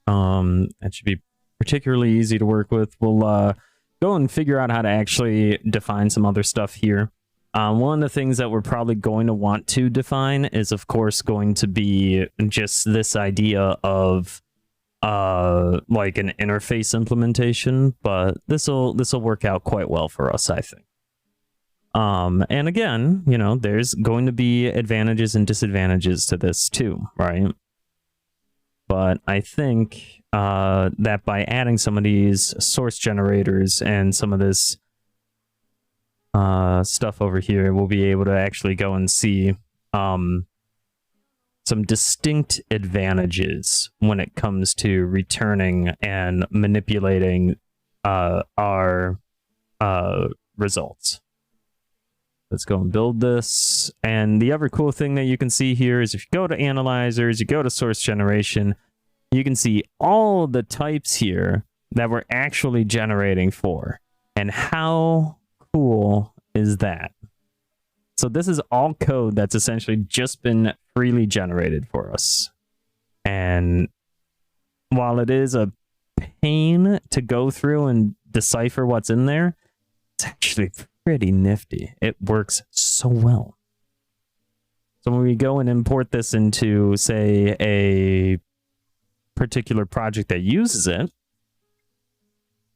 That should be particularly easy to work with. We'll go and figure out how to actually define some other stuff here. One of the things that we're probably going to want to define is, of course, going to be just this idea of like an interface implementation, but this'll work out quite well for us, I think. And again, you know, there's going to be advantages and disadvantages to this too, right? But I think that by adding some of these source generators and some of this stuff over here, we'll be able to actually go and see some distinct advantages when it comes to returning and manipulating our results. Let's go and build this. And the other cool thing that you can see here is if you go to analyzers, you go to source generation, you can see all the types here that we're actually generating for. And how cool is that? So this is all code that's essentially just been freely generated for us. And while it is a pain to go through and decipher what's in there, it's actually pretty nifty. It works so well. So when we go and import this into, say, a particular project that uses it,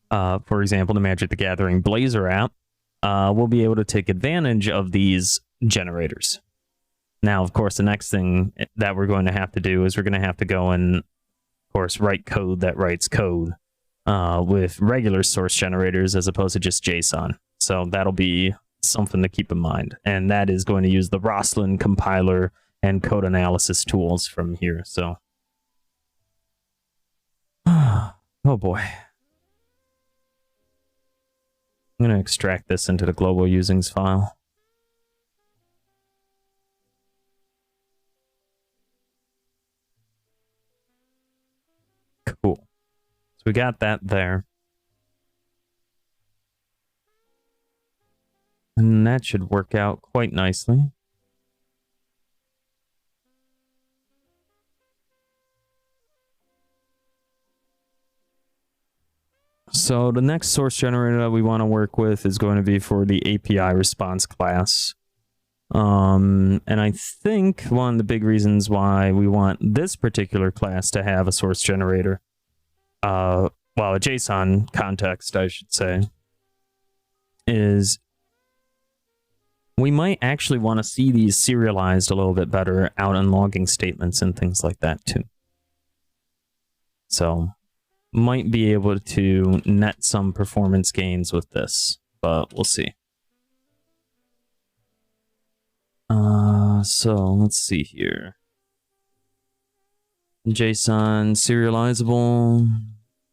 for example, the Magic the Gathering Blazor app, we'll be able to take advantage of these generators. Now, of course, the next thing that we're going to have to do is we're going to have to go and, of course, write code that writes code with regular source generators as opposed to just JSON. So that'll be something to keep in mind. And that is going to use the Roslyn compiler and code analysis tools from here. So, oh boy. I'm going to extract this into the global usings file. Cool. So we got that there. And that should work out quite nicely. So the next source generator that we want to work with is going to be for the API response class. And I think one of the big reasons why we want this particular class to have a source generator, well, a JSON context, I should say, is we might actually want to see these serialized a little bit better out in logging statements and things like that too. So might be able to net some performance gains with this, but we'll see. So let's see here. JSON serializable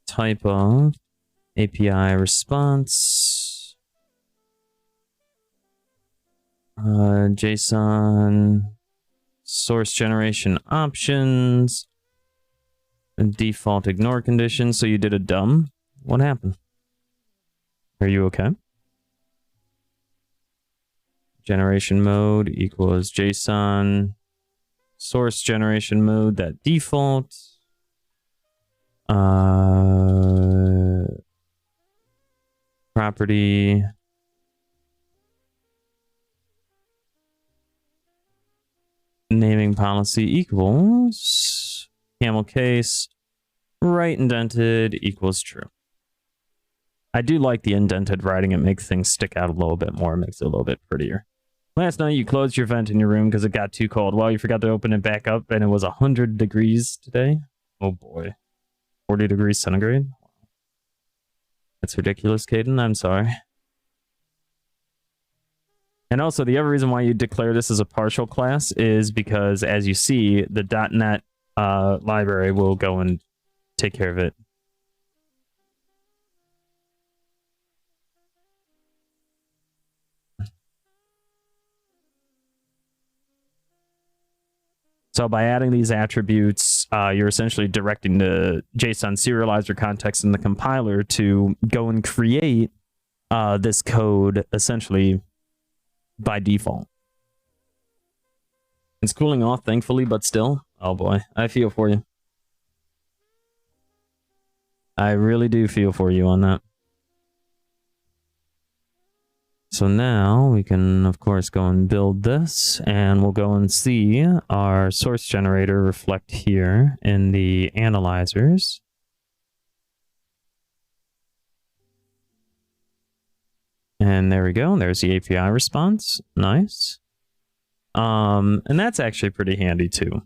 type of API response. JSON source generation options. Default ignore condition. So you did a dumb. What happened? Are you okay? Generation mode equals JSON source generation mode, that default. Property. Naming policy equals camel case right indented equals true. I do like the indented writing. It makes things stick out a little bit more. It makes it a little bit prettier. Last night you closed your vent in your room because it got too cold. Well, you forgot to open it back up and it was 100 degrees today. Oh boy. 40 degrees centigrade? That's ridiculous, Caden. I'm sorry. And also, the other reason why you declare this as a partial class is because, as you see, the .NET library will go and take care of it. So by adding these attributes, you're essentially directing the JSON serializer context in the compiler to go and create this code essentially by default. It's cooling off, thankfully, but still. Oh boy, I feel for you. I really do feel for you on that. So now we can, of course, go and build this, and we'll go and see our source generator reflect here in the analyzers. And there we go. There's the API response. Nice. And that's actually pretty handy too.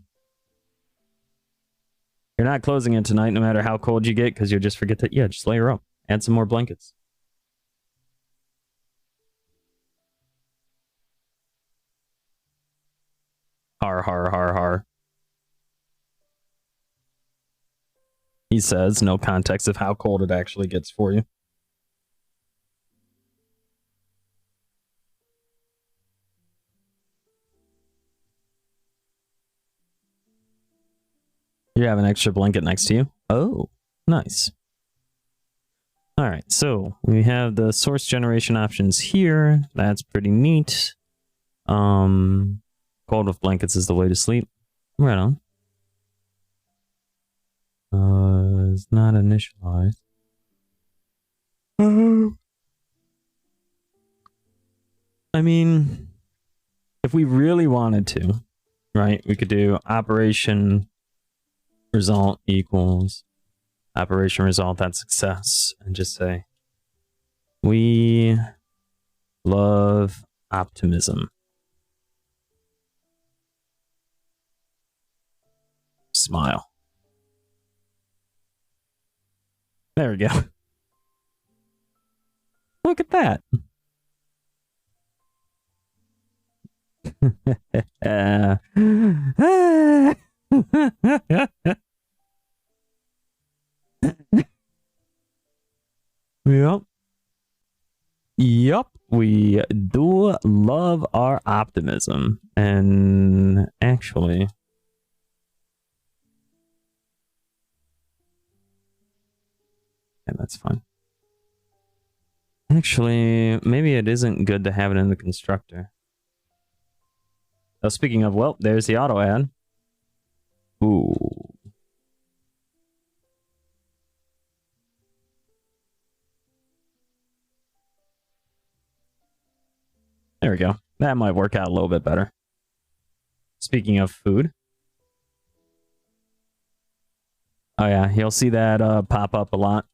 You're not closing it tonight, no matter how cold you get, because you'll just forget that. Yeah, just layer up. Add some more blankets. Har, har, har, har. He says, no context of how cold it actually gets for you. You have an extra blanket next to you? Oh, nice. All right, so we have the source generation options here. That's pretty neat. Cold with blankets is the way to sleep. Right on. It's not initialized. I mean, if we really wanted to, right, we could do operation result equals operation result at success and just say, we love optimism. Smile. There we go. Look at that. Yep. Yep. We do love our optimism. And actually, yeah, that's fine. Actually, maybe it isn't good to have it in the constructor. Oh, speaking of, well, there's the auto add. Ooh. There we go. That might work out a little bit better. Speaking of food. Oh yeah, you'll see that pop up a lot.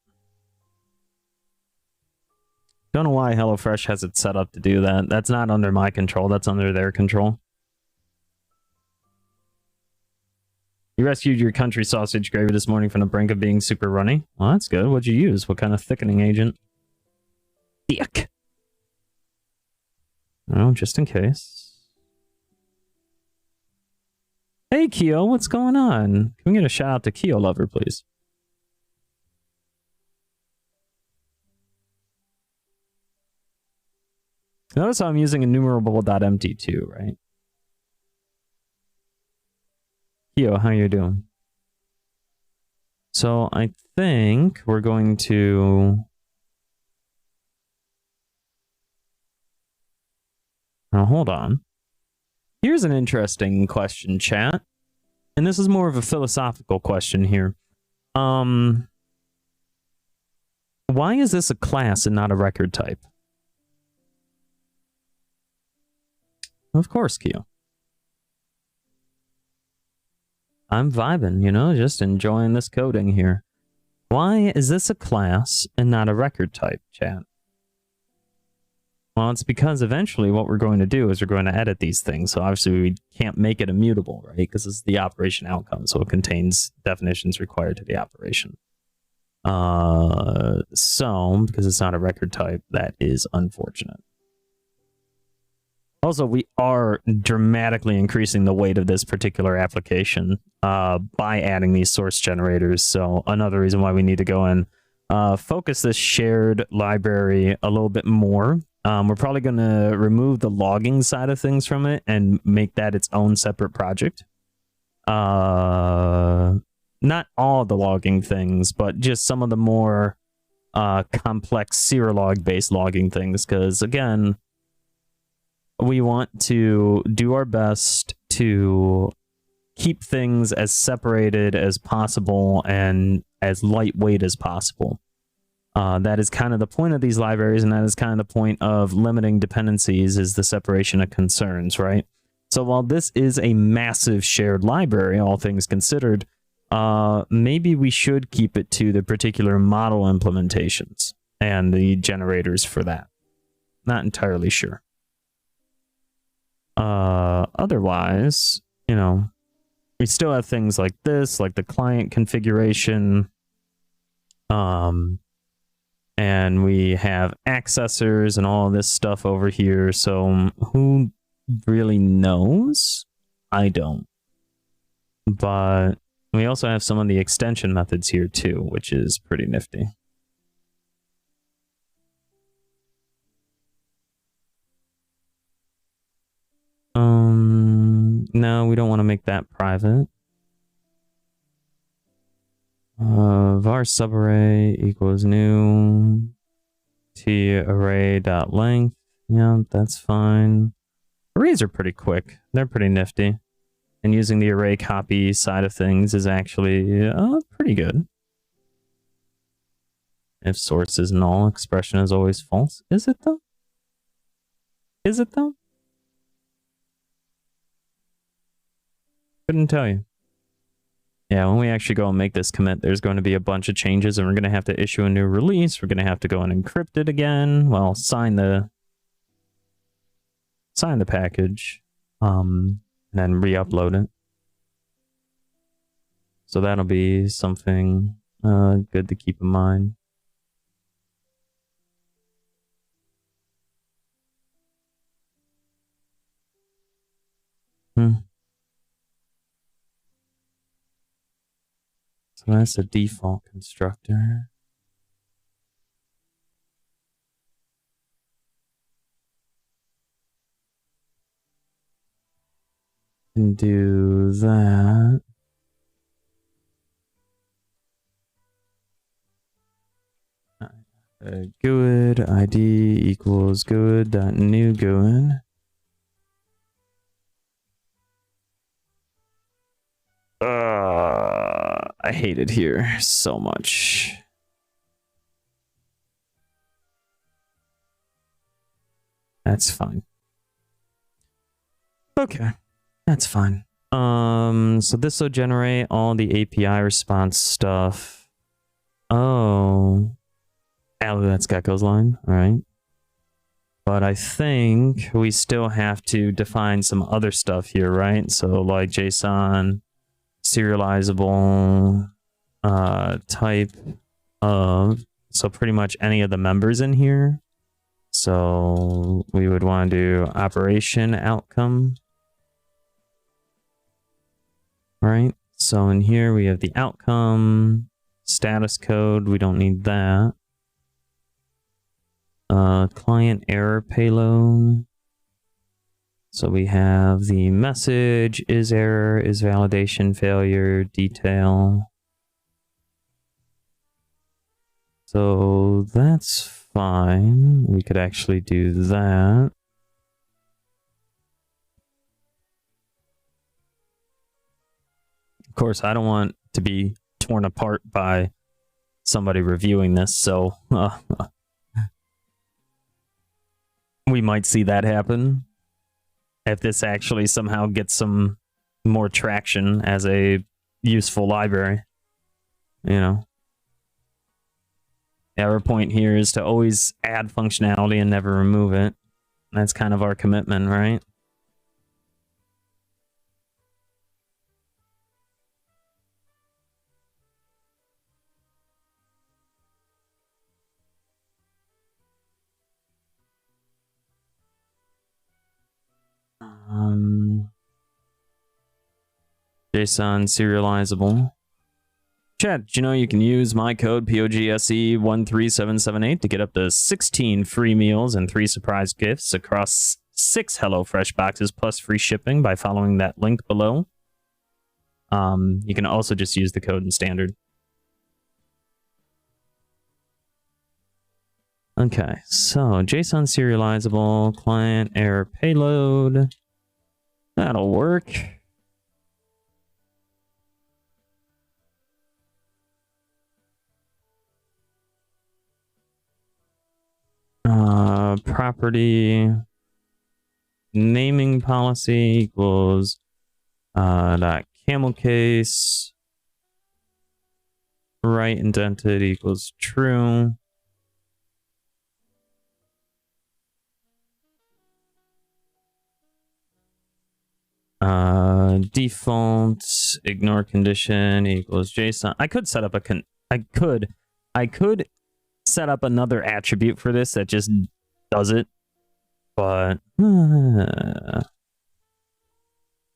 Don't know why HelloFresh has it set up to do that. That's not under my control. That's under their control. You rescued your country sausage gravy this morning from the brink of being super runny. Well, that's good. What'd you use? What kind of thickening agent? Yuck. Oh, just in case. Hey, Keo, what's going on? Can we get a shout out to Keo Lover, please? Notice how I'm using enumerable.empty too, right? Keo, how you doing? So I think we're going to... Now, hold on. Here's an interesting question, chat. And this is more of a philosophical question here. Why is this a class and not a record type? Of course, Keo. I'm vibing, you know, just enjoying this coding here. Why is this a class and not a record type, chat? Well, it's because eventually what we're going to do is we're going to edit these things. So obviously we can't make it immutable, right? Because it's the operation outcome. So it contains definitions required to the operation. So, because it's not a record type, that is unfortunate. Also, we are dramatically increasing the weight of this particular application by adding these source generators. So another reason why we need to go and focus this shared library a little bit more. We're probably going to remove the logging side of things from it and make that its own separate project. Not all the logging things, but just some of the more complex Serolog-based logging things. Because, again, we want to do our best to keep things as separated as possible and as lightweight as possible. That is kind of the point of these libraries, and that is kind of the point of limiting dependencies, is the separation of concerns, right? So while this is a massive shared library, all things considered, maybe we should keep it to the particular model implementations and the generators for that. Not entirely sure. Otherwise, you know, we still have things like this, like the client configuration, and we have accessors and all this stuff over here. So who really knows? I don't. But we also have some of the extension methods here too, which is pretty nifty. No, we don't want to make that private. Var subarray equals new t array dot length. Yeah, that's fine. Arrays are pretty quick. They're pretty nifty. And using the array copy side of things is actually pretty good. If source is null, expression is always false. Is it though? Is it though? Couldn't tell you. Yeah, when we actually go and make this commit, there's going to be a bunch of changes, and we're going to have to issue a new release. We're going to have to go and encrypt it again. Well, sign the package, and then re-upload it. So that'll be something good to keep in mind. So that's the default constructor. And do that. GUID ID equals GUID.new GUID. I hate it here so much. That's fine. Okay, that's fine. So this will generate all the API response stuff. Oh, that's Gecko's line. All right. But I think we still have to define some other stuff here, right? So like JSON serializable type of, so pretty much any of the members in here. So we would want to do operation outcome, right? So in here we have the outcome, status code, we don't need that. Client error payload. So we have the message, is error, is validation failure, detail. So that's fine. We could actually do that. Of course, I don't want to be torn apart by somebody reviewing this, so we might see that happen if this actually somehow gets some more traction as a useful library. You know, our point here is to always add functionality and never remove it. That's kind of our commitment, right? JSON serializable. Chat, did you know you can use my code POGSE13778 to get up to 16 free meals and 3 surprise gifts across 6 HelloFresh boxes plus free shipping by following that link below. You can also just use the code in standard. Okay, so JSON serializable, client error payload. That'll work. Property naming policy equals dot camel case right indented equals true. Default ignore condition equals JSON. I could set up I could set up another attribute for this that just does it, but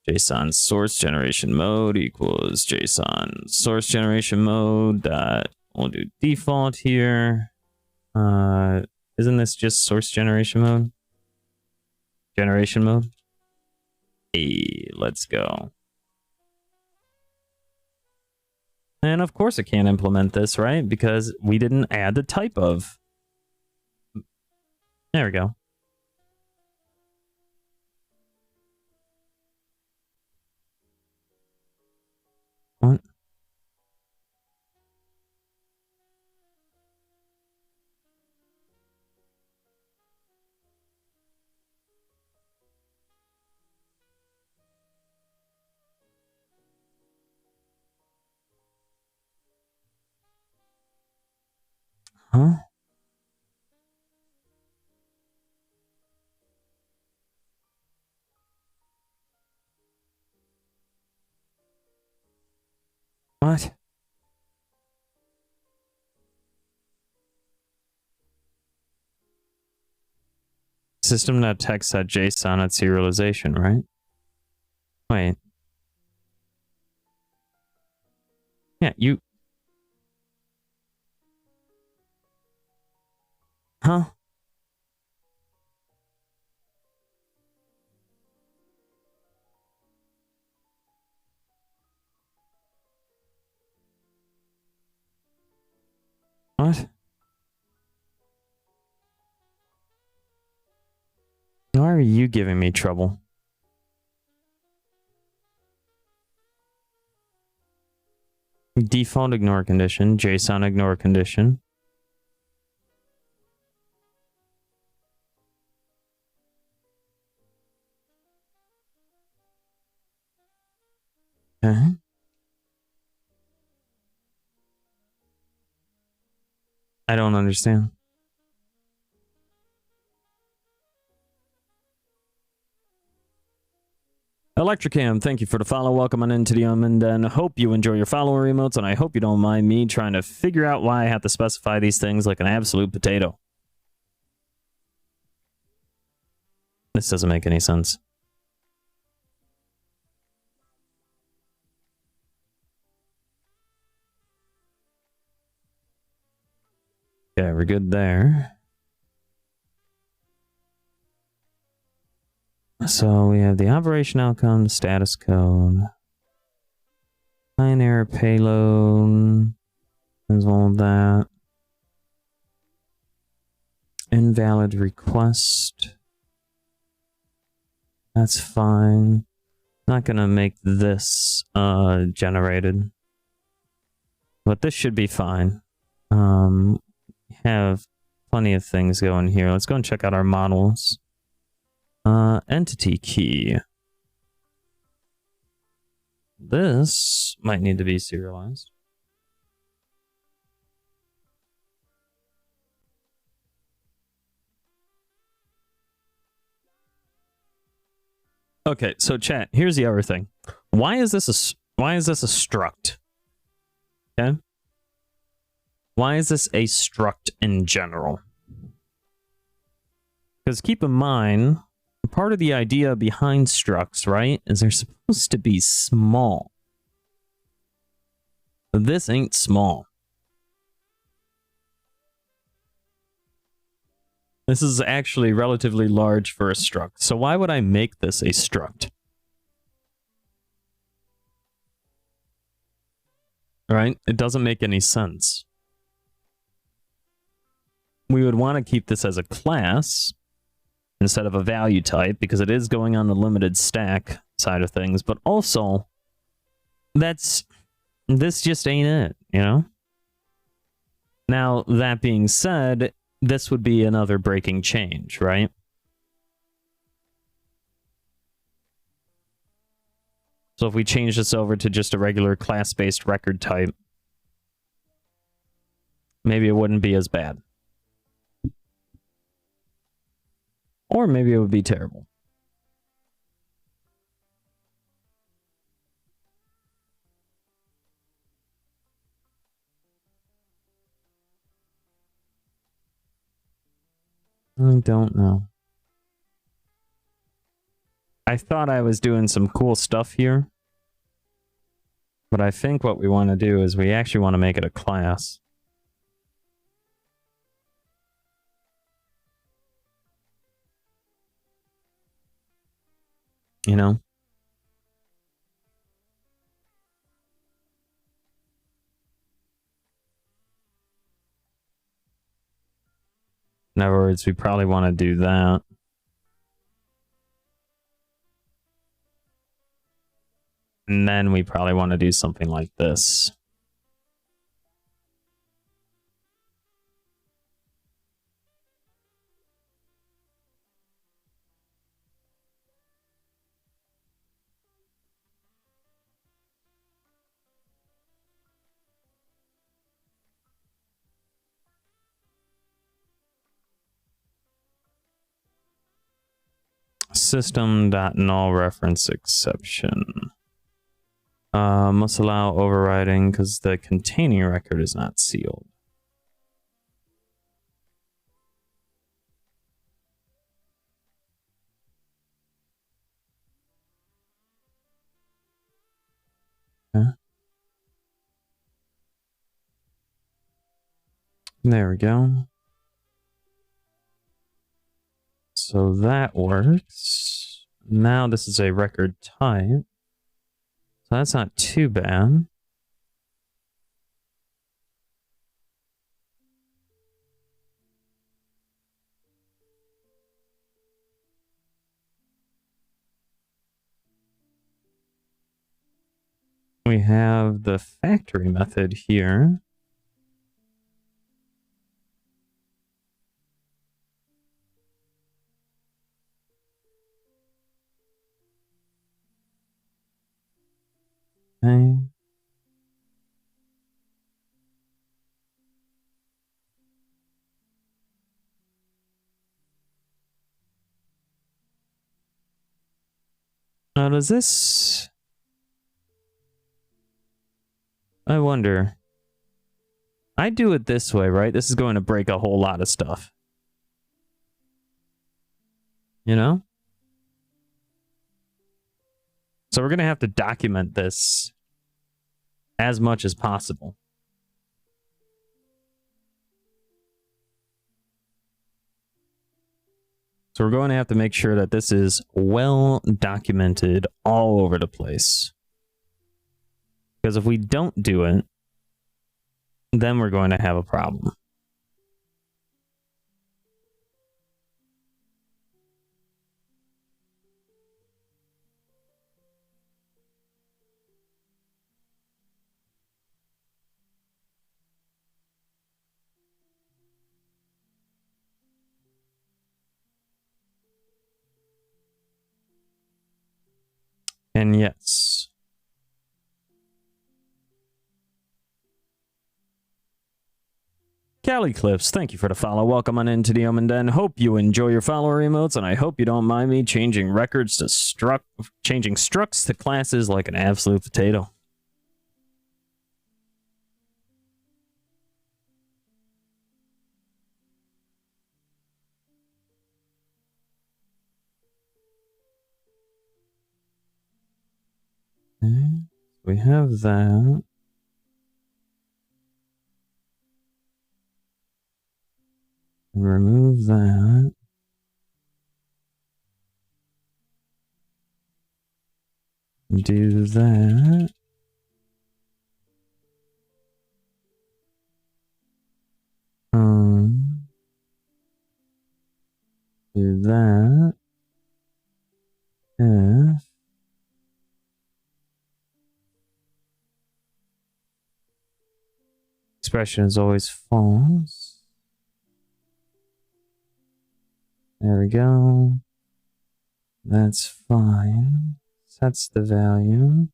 JSON source generation mode equals JSON source generation mode dot, we'll do default here. Isn't this just source generation mode? Generation mode? Hey, let's go. And of course it can't implement this, right? Because we didn't add the type of. There we go. What? Huh? What? System.text.json at serialization, right? Wait. Yeah, you... Huh? What? Why are you giving me trouble? Default ignore condition, JSON ignore condition. Okay. I don't understand. Electricam, thank you for the follow. Welcome on into the and then hope you enjoy your follower emotes, and I hope you don't mind me trying to figure out why I have to specify these things like an absolute potato. This doesn't make any sense. Okay, we're good there. So we have the operation outcome, status code, binary payload, there's all that. Invalid request. That's fine. Not gonna make this generated. But this should be fine. Have plenty of things going here. Let's go and check out our models. Entity key. This might need to be serialized. Okay, so chat, here's the other thing. Why is this a struct? Okay? Why is this a struct in general? Because keep in mind, part of the idea behind structs, right, is they're supposed to be small. But this ain't small. This is actually relatively large for a struct. So why would I make this a struct? Right? It doesn't make any sense. We would want to keep this as a class instead of a value type because it is going on the limited stack side of things, but also this just ain't it, you know? Now, that being said, this would be another breaking change, right? So if we change this over to just a regular class-based record type, maybe it wouldn't be as bad. Or maybe it would be terrible. I don't know. I thought I was doing some cool stuff here. But I think what we want to do is we actually want to make it a class. You know? In other words, we probably want to do that. And then we probably want to do something like this. System.null reference exception. Must allow overriding because the containing record is not sealed. Okay. There we go. So that works. Now this is a record type. So that's not too bad. We have the factory method here. Okay. Now, does this... I wonder. I do it this way, right? This is going to break a whole lot of stuff. You know? So we're going to have to document this as much as possible. So we're going to have to make sure that this is well documented all over the place. Because if we don't do it, then we're going to have a problem. And yes. Cali Clips, thank you for the follow. Welcome on into the Den. Hope you enjoy your follower emotes, and I hope you don't mind me changing records to changing structs to classes like an absolute potato. Okay, we have that. And remove that. Do that. Do that. If expression is always false. There we go. That's fine. Sets the value.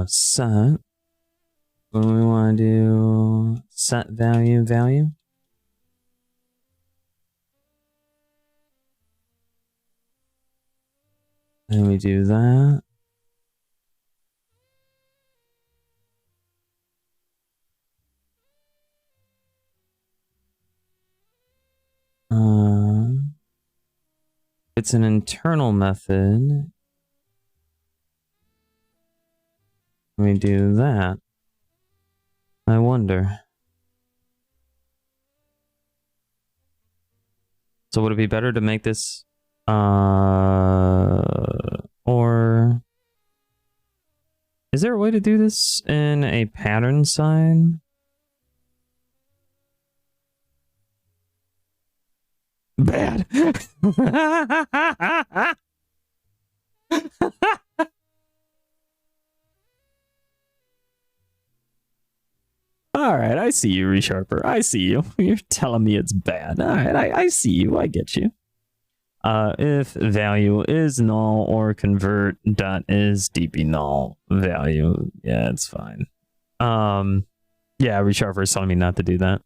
Set. When we want to do set value. And we do that. It's an internal method. We do that. I wonder. So would it be better to make this or is there a way to do this in a pattern sign? Bad. All right, I see you, Resharper. I see you. You're telling me it's bad. All right, I see you. I get you. If value is null or convert dot is db null value. Yeah, it's fine. Yeah, Resharper is telling me not to do that.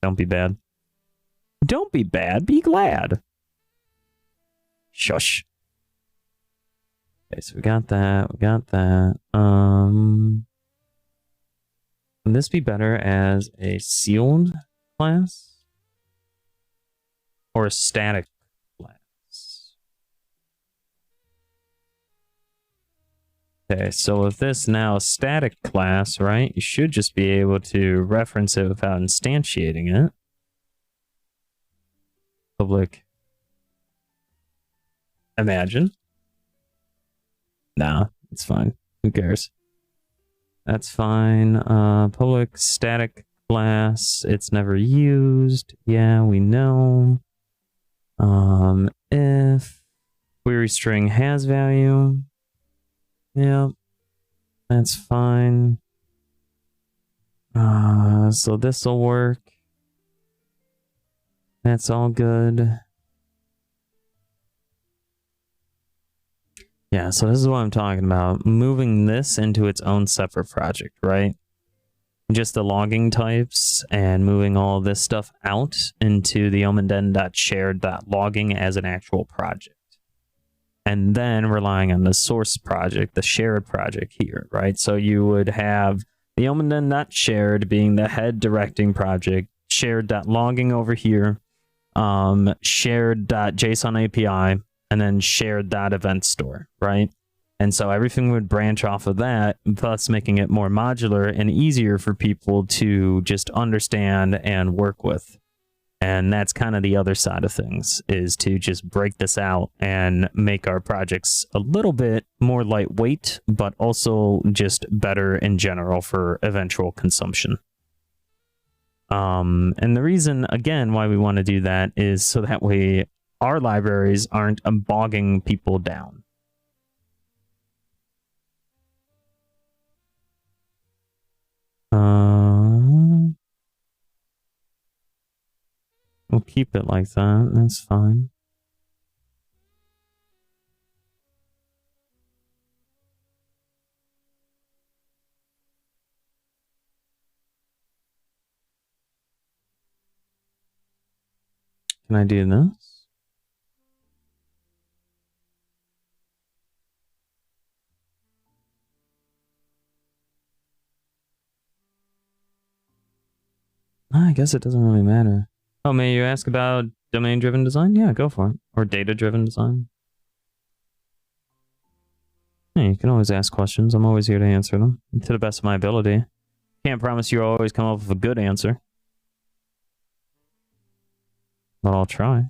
Don't be bad. Don't be bad. Be glad. Shush. Okay, so we got that. We got that. Would this be better as a sealed class or a static class? Okay, so with this now a static class, right? You should just be able to reference it without instantiating it. Public imagine. Nah, it's fine. Who cares? That's fine. Public static class. It's never used. Yeah, we know. If query string has value. Yep. That's fine. So this will work. That's all good. Yeah, so this is what I'm talking about. Moving this into its own separate project, right? Just the logging types and moving all this stuff out into the omenden.shared.logging as an actual project. And then relying on the source project, the shared project here, right? So you would have the omenden.shared being the head directing project, shared.logging over here, shared.json API, and then shared.event store, right? And so everything would branch off of that, thus making it more modular and easier for people to just understand and work with. And that's kind of the other side of things, is to just break this out and make our projects a little bit more lightweight, but also just better in general for eventual consumption. And the reason, again, why we want to do that is so that way our libraries aren't bogging people down. We'll keep it like that. That's fine. Can I do this? I guess it doesn't really matter. Oh, may you ask about domain-driven design? Yeah, go for it. Or data-driven design. Yeah, you can always ask questions. I'm always here to answer them to the best of my ability. Can't promise you'll always come up with a good answer, but I'll try.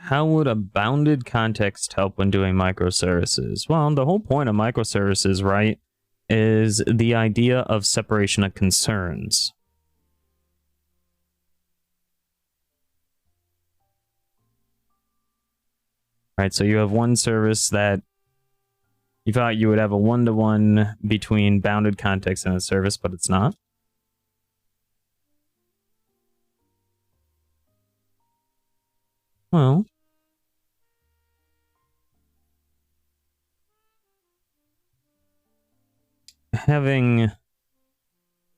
How would a bounded context help when doing microservices? Well, the whole point of microservices, right, is the idea of separation of concerns. Right, so you have one service that you thought you would have a one-to-one between bounded context and a service, but it's not. Well, having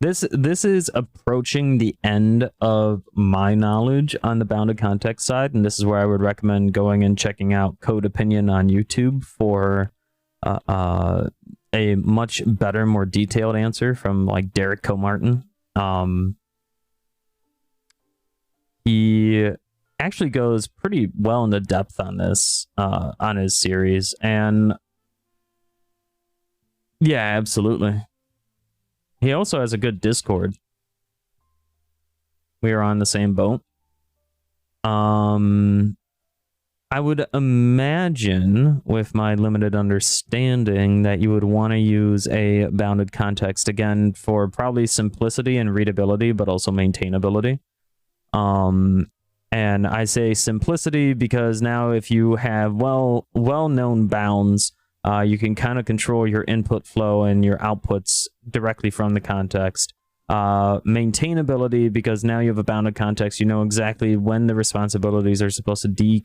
this is approaching the end of my knowledge on the bounded context side, and this is where I would recommend going and checking out Code Opinion on YouTube for a much better, more detailed answer from like Derek Comartin. He actually goes pretty well into depth on this on his series, and yeah, absolutely. He also has a good Discord. We are on the same boat. I would imagine, with my limited understanding, that you would want to use a bounded context, again, for probably simplicity and readability, but also maintainability. And I say simplicity because now if you have well-known bounds, you can kind of control your input flow and your outputs directly from the context. Maintainability, because now you have a bounded context, you know exactly when the responsibilities are supposed to be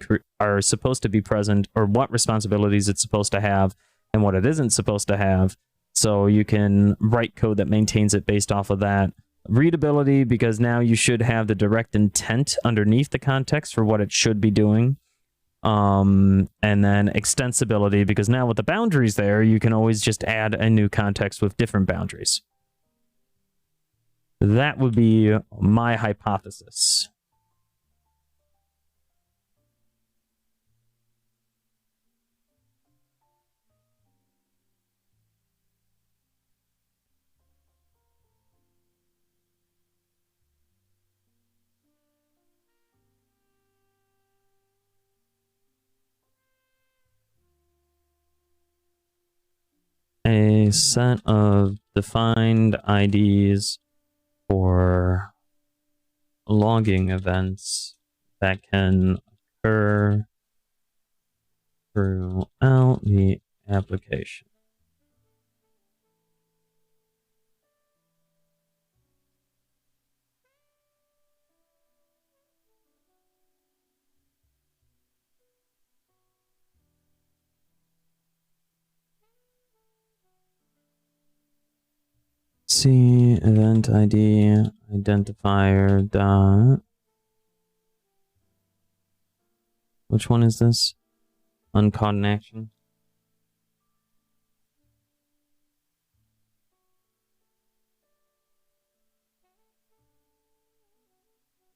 present, or what responsibilities it's supposed to have and what it isn't supposed to have, so you can write code that maintains it based off of that. Readability, because now you should have the direct intent underneath the context for what it should be doing. And then extensibility, because now with the boundaries there, you can always just add a new context with different boundaries. That would be my hypothesis. A set of defined IDs for logging events that can occur throughout the application. See event ID identifier dot. Which one is this? Uncaught in action.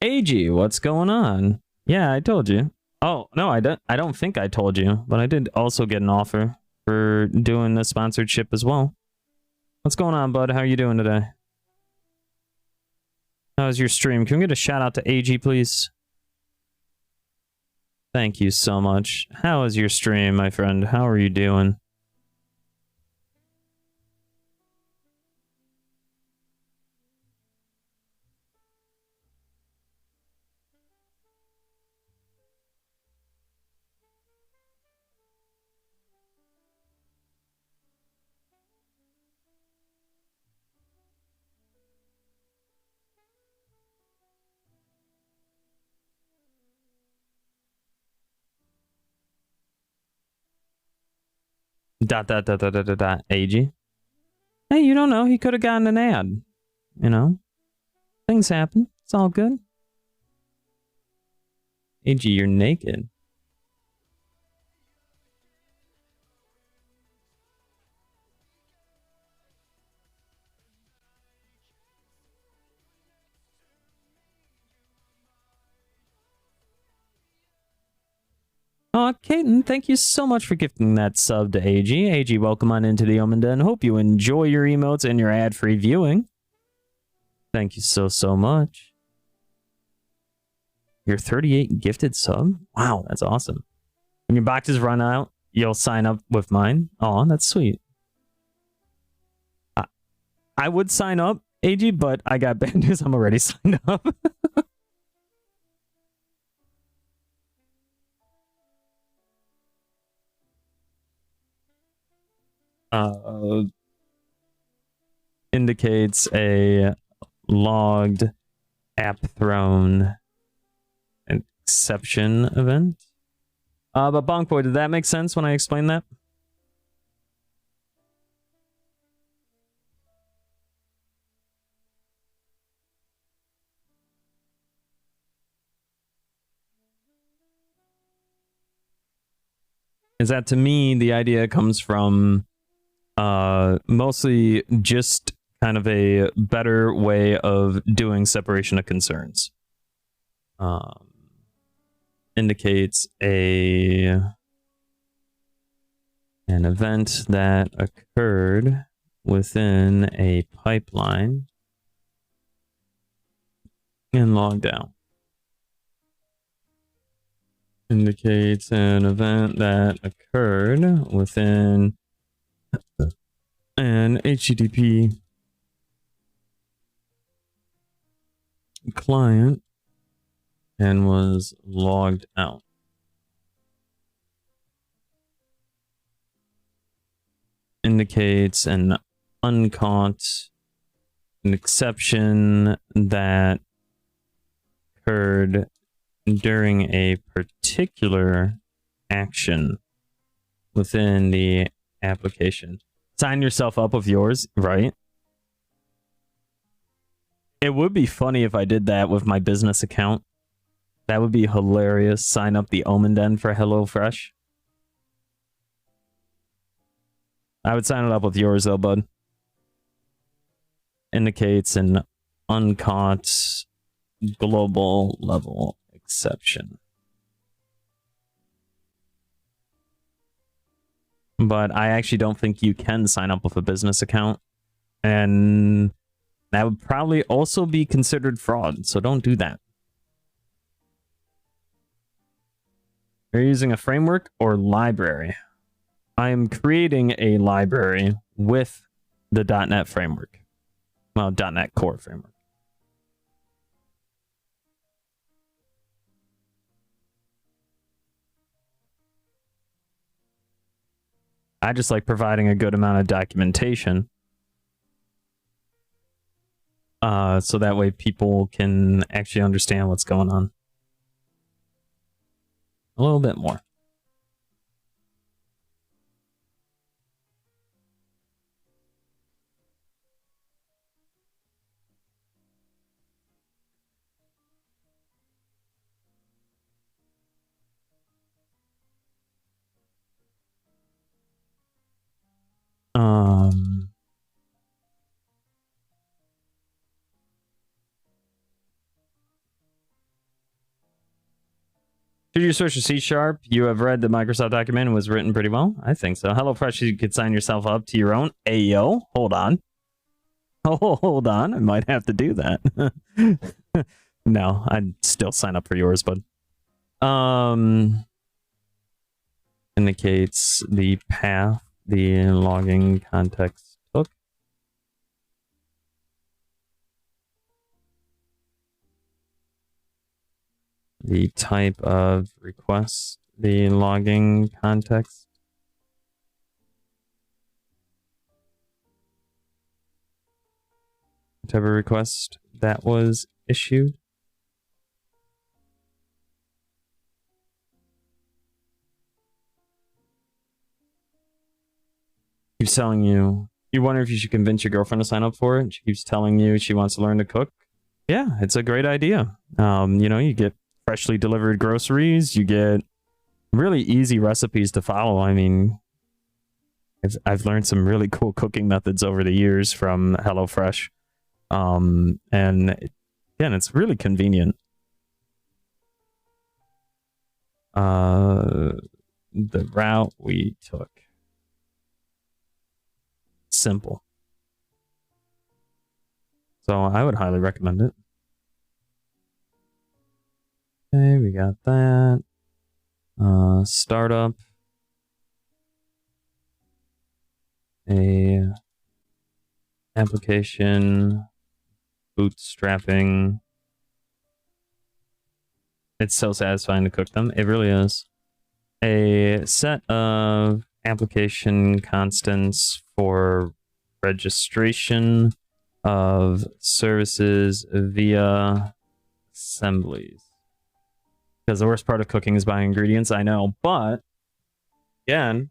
AG, what's going on? Yeah, I told you. Oh, no, I don't think I told you, but I did also get an offer for doing the sponsorship as well. What's going on, bud? How are you doing today? How's your stream? Can we get a shout out to AG, please? Thank you so much. How is your stream, my friend? How are you doing? AG. Hey, you don't know. He could have gotten an ad. You know? Things happen. It's all good. AG, you're naked. Oh, Kaiten, thank you so much for gifting that sub to AG. AG, welcome on into the Omen Den. Hope you enjoy your emotes and your ad-free viewing. Thank you so much. Your 38 gifted sub? Wow, that's awesome. When your boxes run out, you'll sign up with mine. Oh, that's sweet. I would sign up, AG, but I got bad news. I'm already signed up. Indicates a logged app thrown exception event. But Bonkboy, did that make sense when I explained that? Is that, to me, the idea comes from mostly just kind of a better way of doing separation of concerns. Indicates an event that occurred within a pipeline and logged out. Indicates an event that occurred within an HTTP client and was logged out. Indicates an uncaught, an exception that occurred during a particular action within the application. Sign yourself up with yours, right? It would be funny if I did that with my business account. That would be hilarious. Sign up the Omen Den for HelloFresh. I would sign it up with yours though, bud. Indicates an uncaught global level exception. But I actually don't think you can sign up with a business account. And that would probably also be considered fraud, so don't do that. Are you using a framework or library? I am creating a library with the .NET framework. Well, .NET Core framework. I just like providing a good amount of documentation. So that way people can actually understand what's going on. A little bit more. Should you switch to C#? You have read the Microsoft document and was written pretty well? I think so. HelloFresh, you could sign yourself up to your own. Ayo, hold on. Oh, hold on. I might have to do that. No, I'd still sign up for yours, but indicates the path the logging context took. The type of request, the logging context. Type of request that was issued. Keeps telling you, you wonder if you should convince your girlfriend to sign up for it. She keeps telling you she wants to learn to cook. Yeah, it's a great idea. You know, you get freshly delivered groceries. You get really easy recipes to follow. I mean, I've learned some really cool cooking methods over the years from HelloFresh. And again, it's really convenient. The route we took. Simple. So I would highly recommend it. Okay, we got that. Startup. A application. Bootstrapping. It's so satisfying to cook them. It really is. A set of application constants for registration of services via assemblies. Because the worst part of cooking is buying ingredients, I know, but again,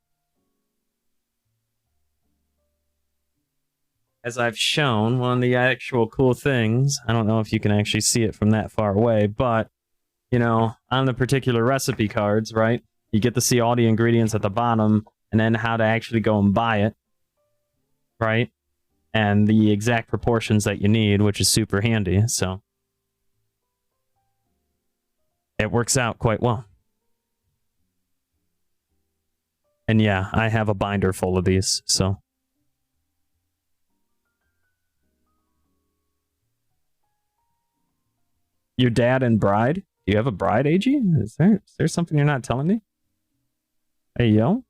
as I've shown, one of the actual cool things, I don't know if you can actually see it from that far away, but, you know, on the particular recipe cards, right, you get to see all the ingredients at the bottom and then how to actually go and buy it, right, and the exact proportions that you need, which is super handy, so it works out quite well. And yeah, I have a binder full of these, so. Your dad and bride? Do you have a bride, AG? Is there something you're not telling me? Hey, yo.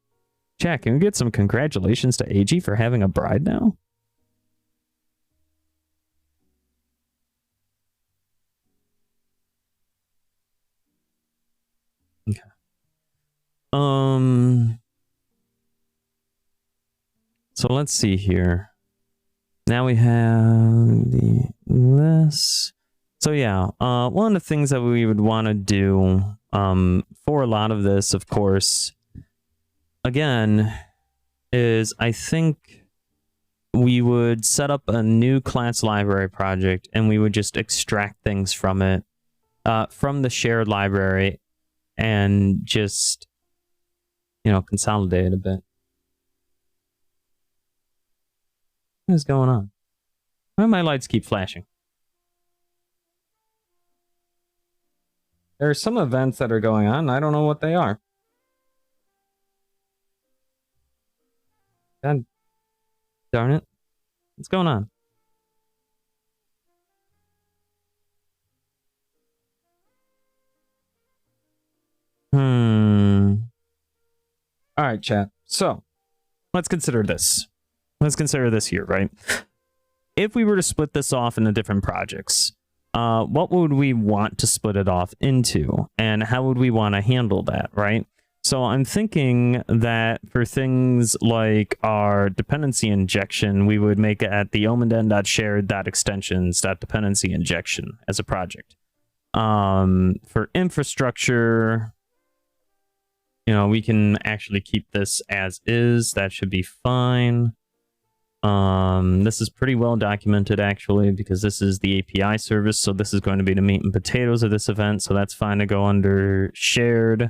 Chat, can we get some congratulations to AG for having a bride now? Okay. So let's see here. Now we have this. So yeah, one of the things that we would want to do for a lot of this, of course, again, is I think we would set up a new class library project and we would just extract things from it, from the shared library, and just, you know, consolidate it a bit. What is going on? Why do my lights keep flashing? There are some events that are going on. I don't know what they are. God darn it. What's going on? All right, chat. So let's consider this. Let's consider this here, right? If we were to split this off into different projects, what would we want to split it off into? And how would we want to handle that, right? So I'm thinking that for things like our dependency injection, we would make it at the omenden.shared.extensions.dependency injection as a project. For infrastructure, you know, we can actually keep this as is. That should be fine. This is pretty well documented, actually, because this is the API service. So this is going to be the meat and potatoes of this event. So that's fine to go under shared.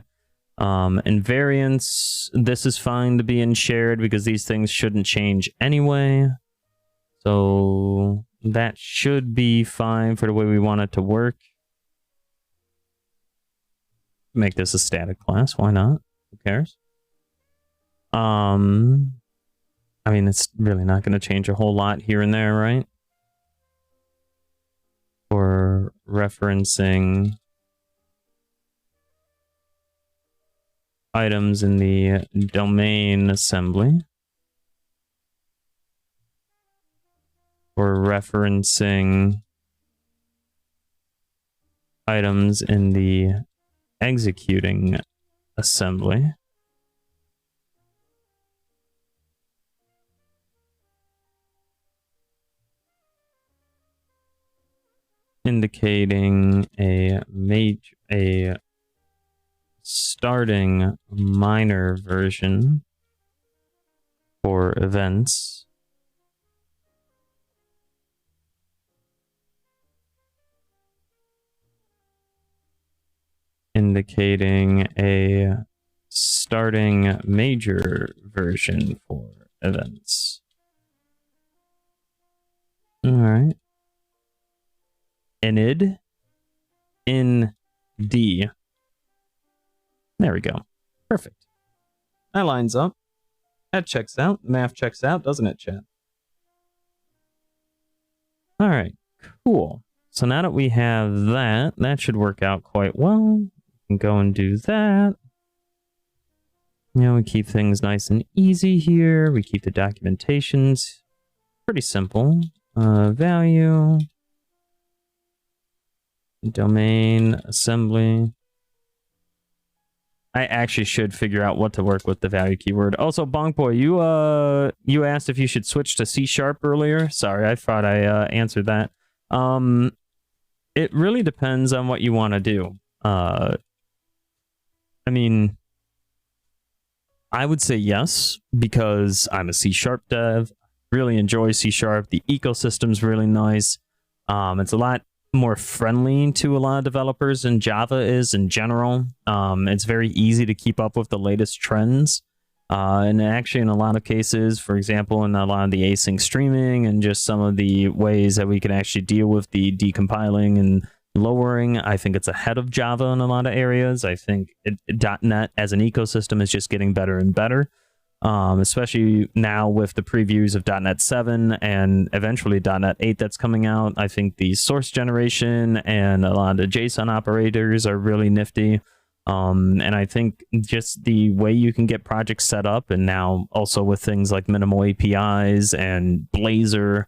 Invariants, this is fine to be in shared because these things shouldn't change anyway. So that should be fine for the way we want it to work. Make this a static class, why not? Who cares? I mean, it's really not going to change a whole lot here and there, right? For referencing items in the domain assembly. For referencing items in the executing assembly. Indicating a starting minor version for events. Indicating a starting major version for events. All right. Inid in D. There we go. Perfect. That lines up. That checks out. Math checks out, doesn't it, chat? All right. Cool. So now that we have that, that should work out quite well. We can go and do that. You know, we keep things nice and easy here. We keep the documentations pretty simple. Value. Domain assembly. I actually should figure out what to work with the value keyword. Also, Bonk Boy, you asked if you should switch to C# earlier. Sorry, I thought I answered that. It really depends on what you want to do. I mean, I would say yes, because I'm a C# dev. Really enjoy C#. The ecosystem's really nice. It's a lot more friendly to a lot of developers than Java is in general. It's very easy to keep up with the latest trends. And actually, in a lot of cases, for example, in a lot of the async streaming and just some of the ways that we can actually deal with the decompiling and lowering, I think it's ahead of Java in a lot of areas. I think .NET as an ecosystem is just getting better and better. Especially now with the previews of .NET 7 and eventually .NET 8 that's coming out. I think the source generation and a lot of the JSON operators are really nifty. And I think just the way you can get projects set up, and now also with things like minimal APIs and Blazor,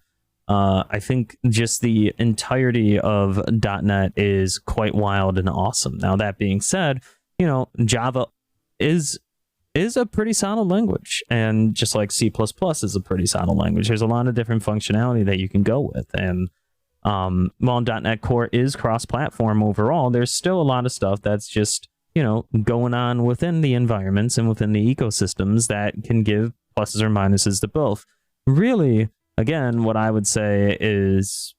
I think just the entirety of .NET is quite wild and awesome. Now, that being said, you know, Java is a pretty solid language, and just like C++ is a pretty solid language. There's a lot of different functionality that you can go with, and while .NET Core is cross-platform overall, there's still a lot of stuff that's just, you know, going on within the environments and within the ecosystems that can give pluses or minuses to both. Really, again, what I would say is,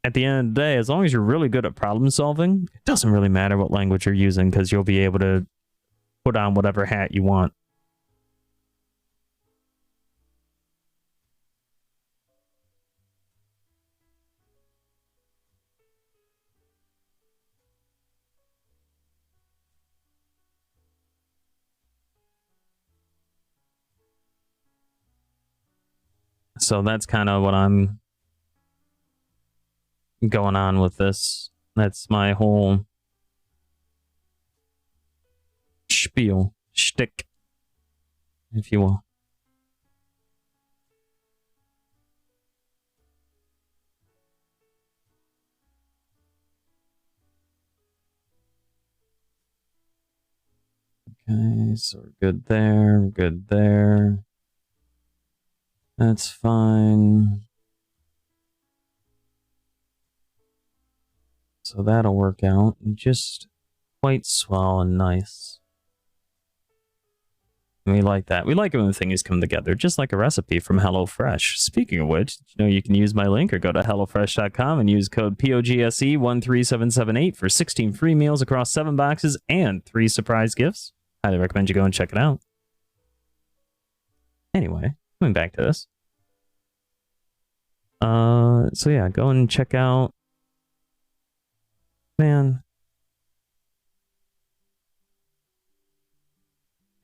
at the end of the day, as long as you're really good at problem solving, it doesn't really matter what language you're using, because you'll be able to put on whatever hat you want. So that's kind of what I'm going on with this. That's my whole shtick, if you will. Okay, so we're good there, good there. That's fine. So that'll work out. Just quite swell and nice. We like that. We like it when things come together, just like a recipe from HelloFresh. Speaking of which, you can use my link or go to hellofresh.com and use code POGSE13778 for 16 free meals across 7 boxes and 3 surprise gifts. Highly recommend you go and check it out. Anyway, coming back to this. So yeah, go and check out. Man.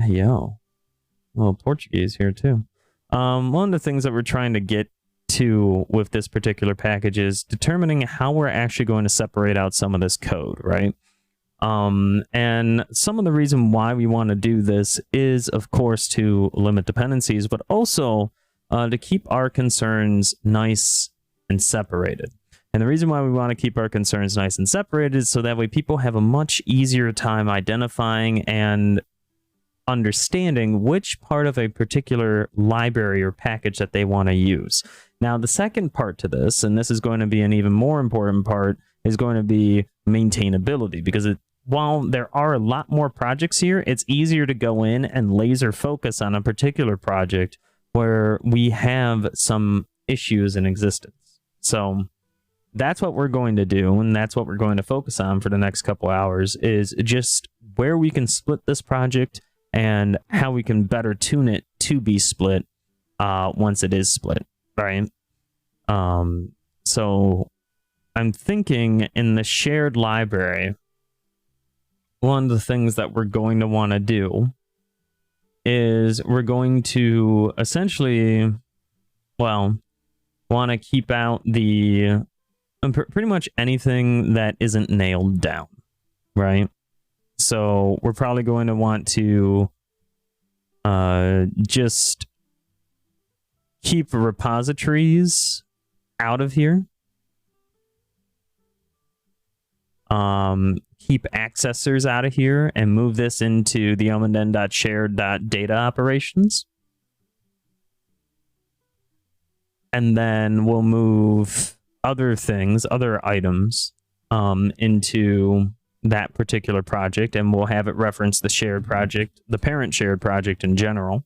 Yo. Well, Portuguese here too. One of the things that we're trying to get to with this particular package is determining how we're actually going to separate out some of this code, right? And some of the reason why we want to do this is, of course, to limit dependencies, but also to keep our concerns nice and separated. And the reason why we want to keep our concerns nice and separated is so that way people have a much easier time identifying and understanding which part of a particular library or package that they want to use. Now, the second part to this, and this is going to be an even more important part, is going to be maintainability, because while there are a lot more projects here, it's easier to go in and laser focus on a particular project where we have some issues in existence. So that's what we're going to do, and that's what we're going to focus on for the next couple hours, is just where we can split this project and how we can better tune it to be split once it is split, right? So I'm thinking in the shared library, one of the things that we're going to want to do is we're going to essentially, well, want to keep out the pretty much anything that isn't nailed down, right? So we're probably going to want to just keep repositories out of here. Keep accessors out of here and move this into the omnden.shared.data operations. And then we'll move other things, other items, into that particular project, and we'll have it reference the shared project, the parent shared project in general.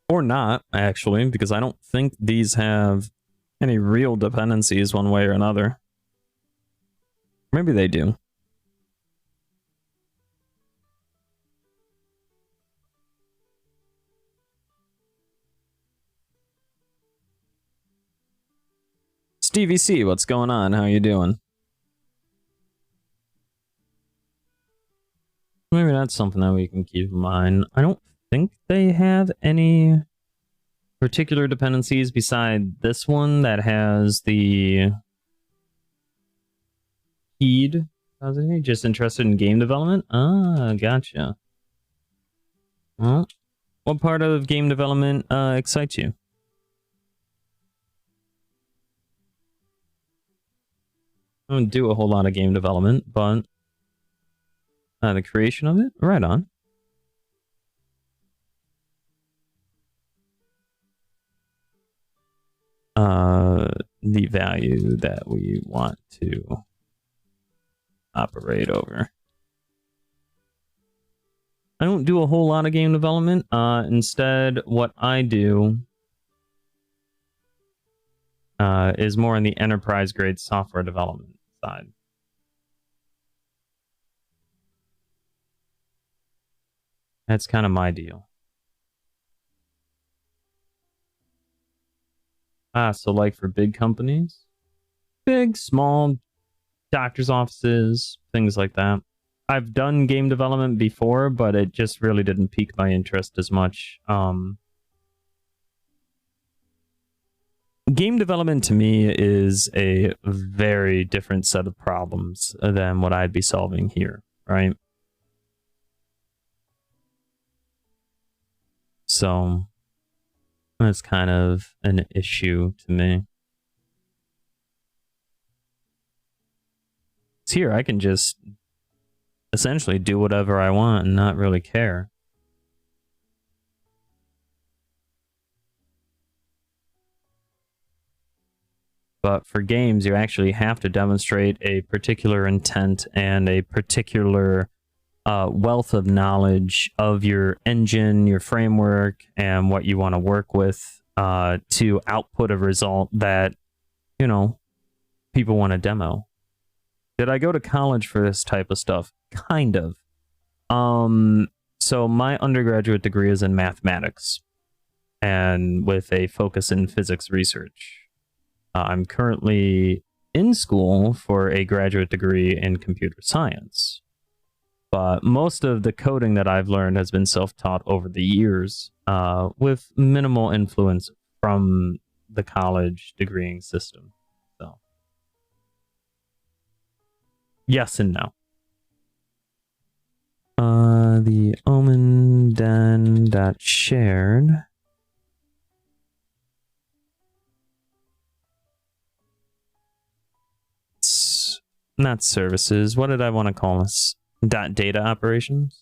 Or not, actually, because I don't think these have any real dependencies one way or another. Maybe they do. Stevie C, what's going on? How you doing? Maybe that's something that we can keep in mind. I don't think they have any particular dependencies beside this one that has the heed. Just interested in game development? Ah, gotcha. Well, what part of game development excites you? I don't do a whole lot of game development, but the creation of it? Right on. The value that we want to operate over. I don't do a whole lot of game development. Instead, what I do is more on the enterprise grade software development side. That's kind of my deal. So like for big companies, big, small, doctor's offices, things like that. I've done game development before, but it just really didn't pique my interest as much. Game development to me is a very different set of problems than what I'd be solving here, right? So that's kind of an issue to me. here I can just essentially do whatever I want and not really care. But for games, you actually have to demonstrate a particular intent and a particular wealth of knowledge of your engine, your framework, and what you want to work with to output a result that, you know, people want to demo. Did I go to college for this type of stuff? Kind of. So my undergraduate degree is in mathematics and with a focus in physics research. I'm currently in school for a graduate degree in computer science. But most of the coding that I've learned has been self-taught over the years, with minimal influence from the college degreeing system. So, yes and no. The omen den shared. It's not services. What did I want to call this? Data operations.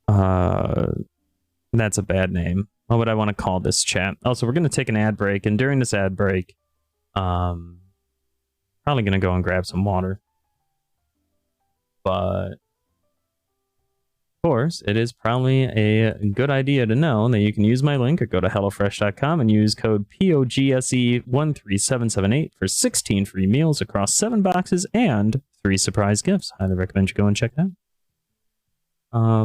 That's a bad name. What would I want to call this, chat? Also, we're going to take an ad break, and during this ad break, probably going to go and grab some water. But, of course, it is probably a good idea to know that you can use my link or go to hellofresh.com and use code POGSE13778 for 16 free meals across 7 boxes and 3 surprise gifts. Highly recommend you go and check it out.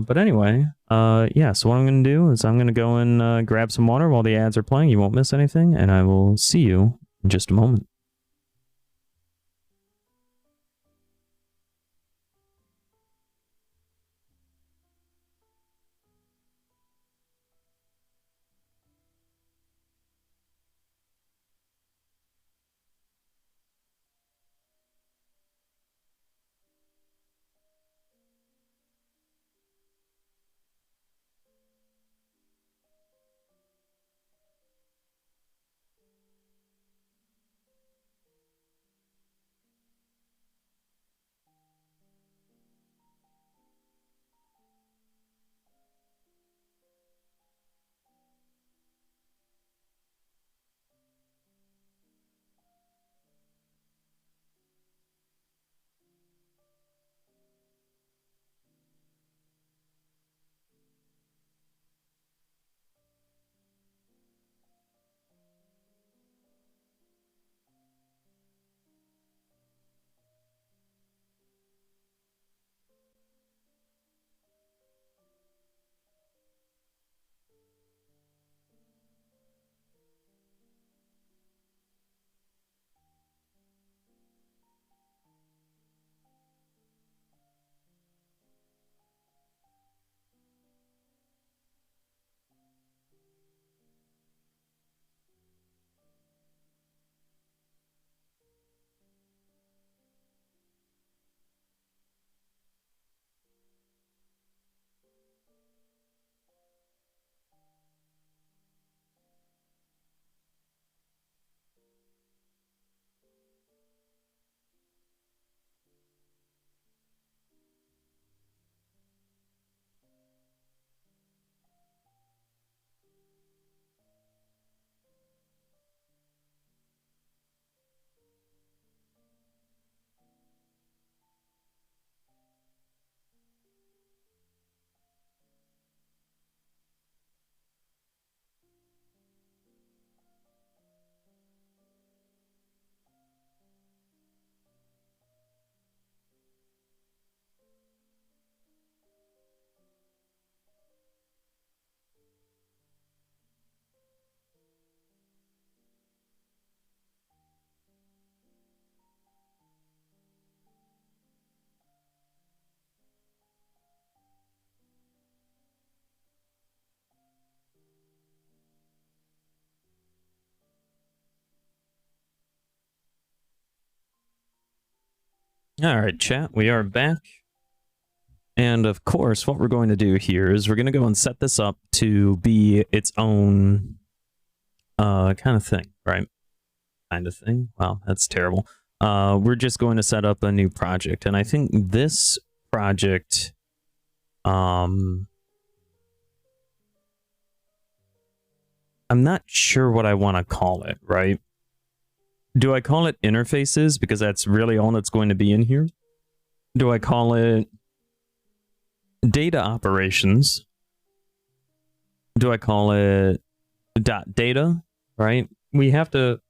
But anyway, yeah, so what I'm going to do is I'm going to go and grab some water while the ads are playing. You won't miss anything, and I will see you in just a moment. All right, chat, we are back. And of course, what we're going to do here is we're going to go and set this up to be its own kind of thing, right? Kind of thing. Wow, that's terrible. we're just going to set up a new project. And I think this project, I'm not sure what I want to call it, right? Do I call it interfaces because that's really all that's going to be in here? Do I call it data operations? Do I call it .data, right? We have to,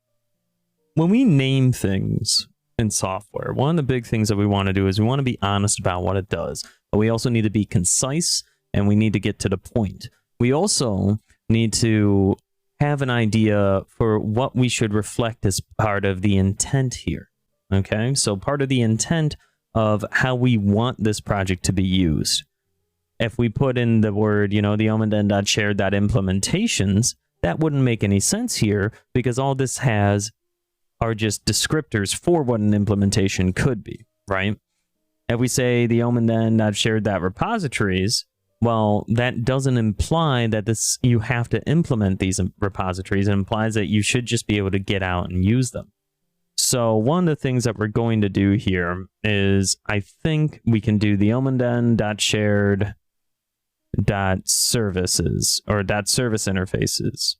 when we name things in software, one of the big things that we want to do is we want to be honest about what it does, but we also need to be concise and we need to get to the point. We also need to have an idea for what we should reflect as part of the intent here. Okay, so part of the intent of how we want this project to be used. If we put in the word, the omnden.shared.implementations, that wouldn't make any sense here because all this has are just descriptors for what an implementation could be, right? If we say the omnden.shared.repositories, well, that doesn't imply that you have to implement these repositories. It implies that you should just be able to get out and use them. So one of the things that we're going to do here is I think we can do the omnden.shared.services or .service interfaces.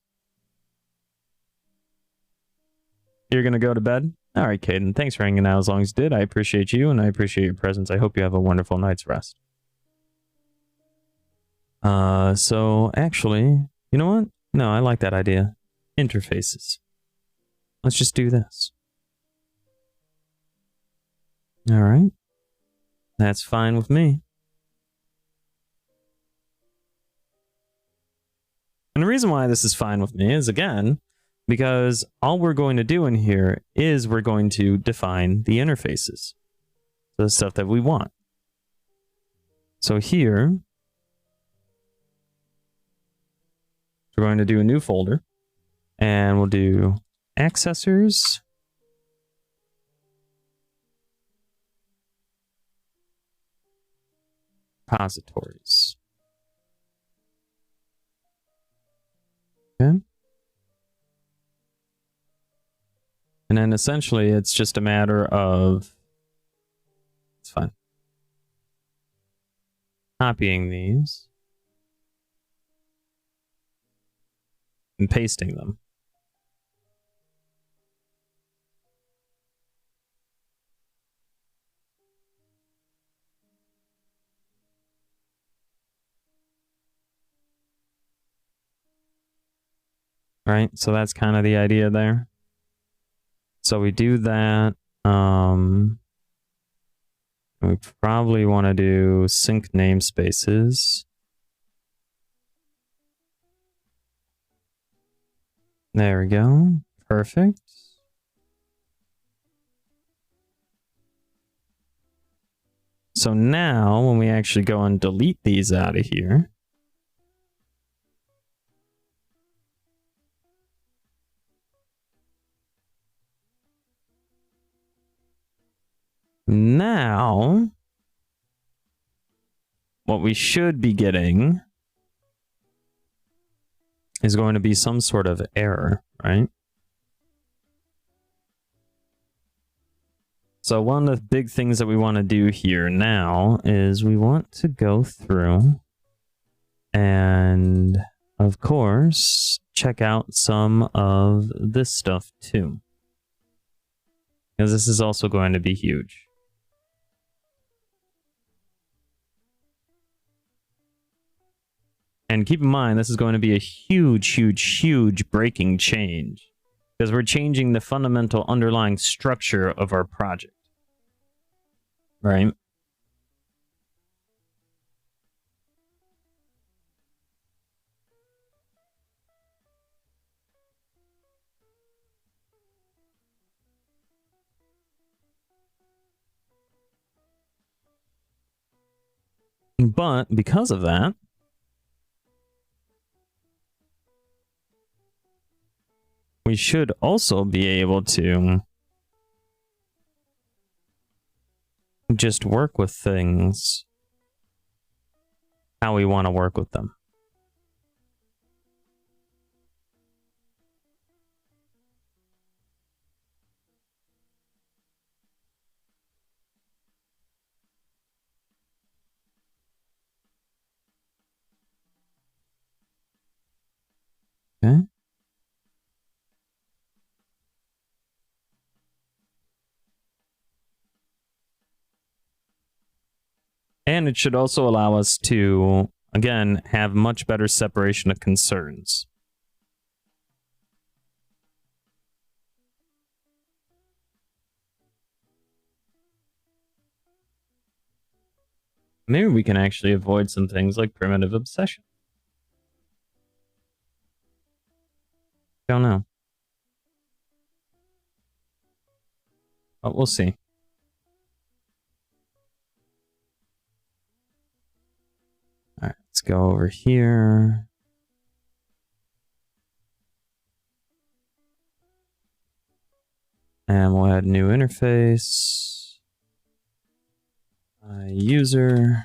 You're going to go to bed? All right, Caden. Thanks for hanging out as long as you did. I appreciate you and I appreciate your presence. I hope you have a wonderful night's rest. So actually, you know what? No, I like that idea. Interfaces. Let's just do this. All right. That's fine with me. And the reason why this is fine with me is, again, because all we're going to do in here is we're going to define the interfaces. So the stuff that we want. So here, we're going to do a new folder and we'll do accessors. Repositories. Okay. And then essentially it's just a matter of, it's fine, copying these and pasting them. Right, so that's kind of the idea there. So we do that. We probably want to do sync namespaces. There we go. Perfect. So now when we actually go and delete these out of here, now what we should be getting is going to be some sort of error, right? So one of the big things that we want to do here now is we want to go through and, of course, check out some of this stuff too. Because this is also going to be huge. And keep in mind, this is going to be a huge, huge, huge breaking change. Because we're changing the fundamental underlying structure of our project. Right? But because of that, we should also be able to just work with things how we want to work with them. And it should also allow us to, again, have much better separation of concerns. Maybe we can actually avoid some things like primitive obsession. Don't know. But we'll see. All right, let's go over here. And we'll add new interface. User.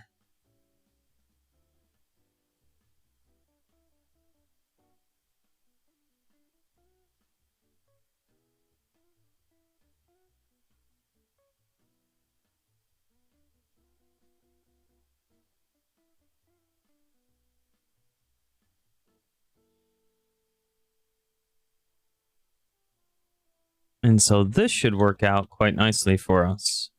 And so this should work out quite nicely for us.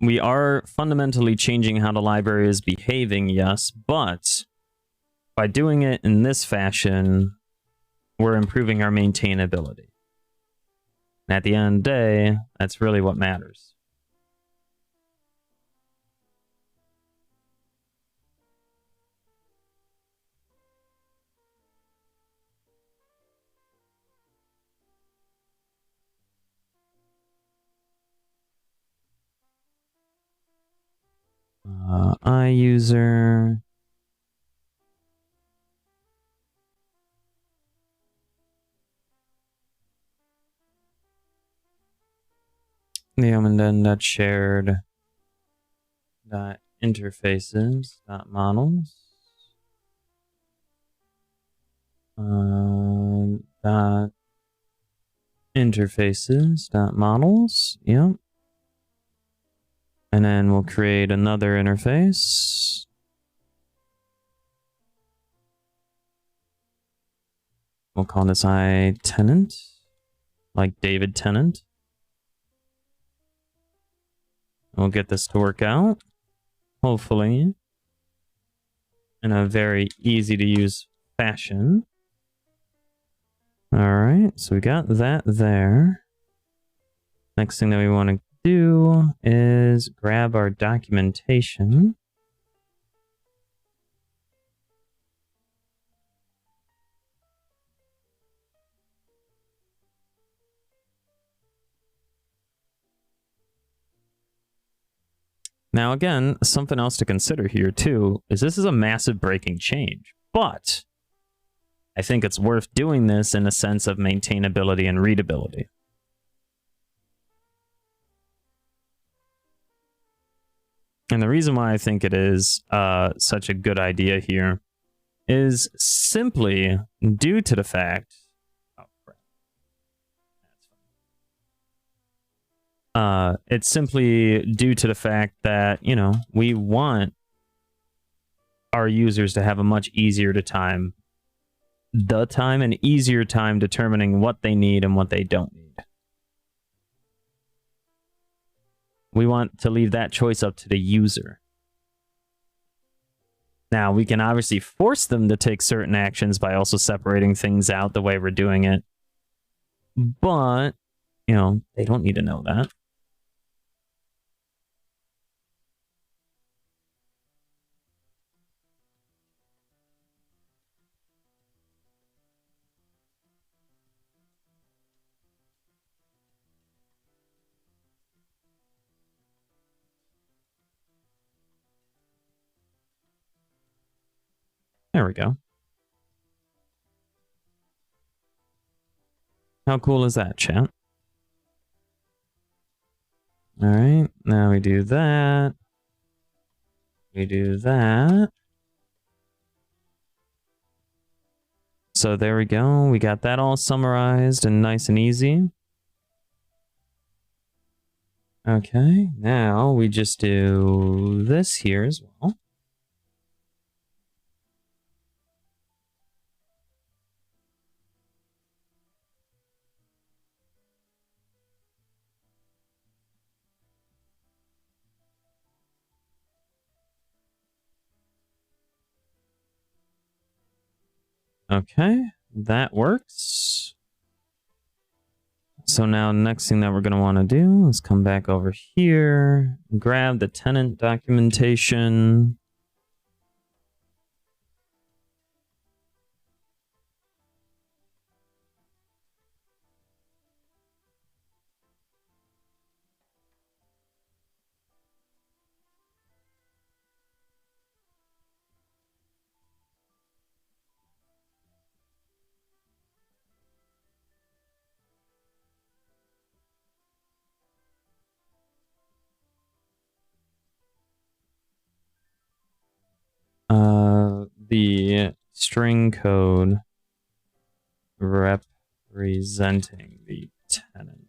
We are fundamentally changing how the library is behaving, yes, but by doing it in this fashion, we're improving our maintainability. And at the end of the day, that's really what matters. iUser. And then that shared dot interfaces dot models dot interfaces dot models. Yep. And then we'll create another interface. We'll call this iTenant, like David Tennant. We'll get this to work out, hopefully, in a very easy to use fashion. All right, so we got that there. Next thing that we want to do is grab our documentation. Now, again, something else to consider here, too, is this is a massive breaking change, but I think it's worth doing this in a sense of maintainability and readability. And the reason why I think it is such a good idea here is simply due to the fact... it's simply due to the fact that, you know, we want our users to have a much easier time determining what they need and what they don't need. We want to leave that choice up to the user. Now, we can obviously force them to take certain actions by also separating things out the way we're doing it. But, you know, they don't need to know that. There we go. How cool is that, chat? All right, now we do that. We do that. So there we go. We got that all summarized and nice and easy. Okay, now we just do this here as well. Okay, that works. So now next thing that we're going to want to do is come back over here, grab the tenant documentation. The string code representing the tenant.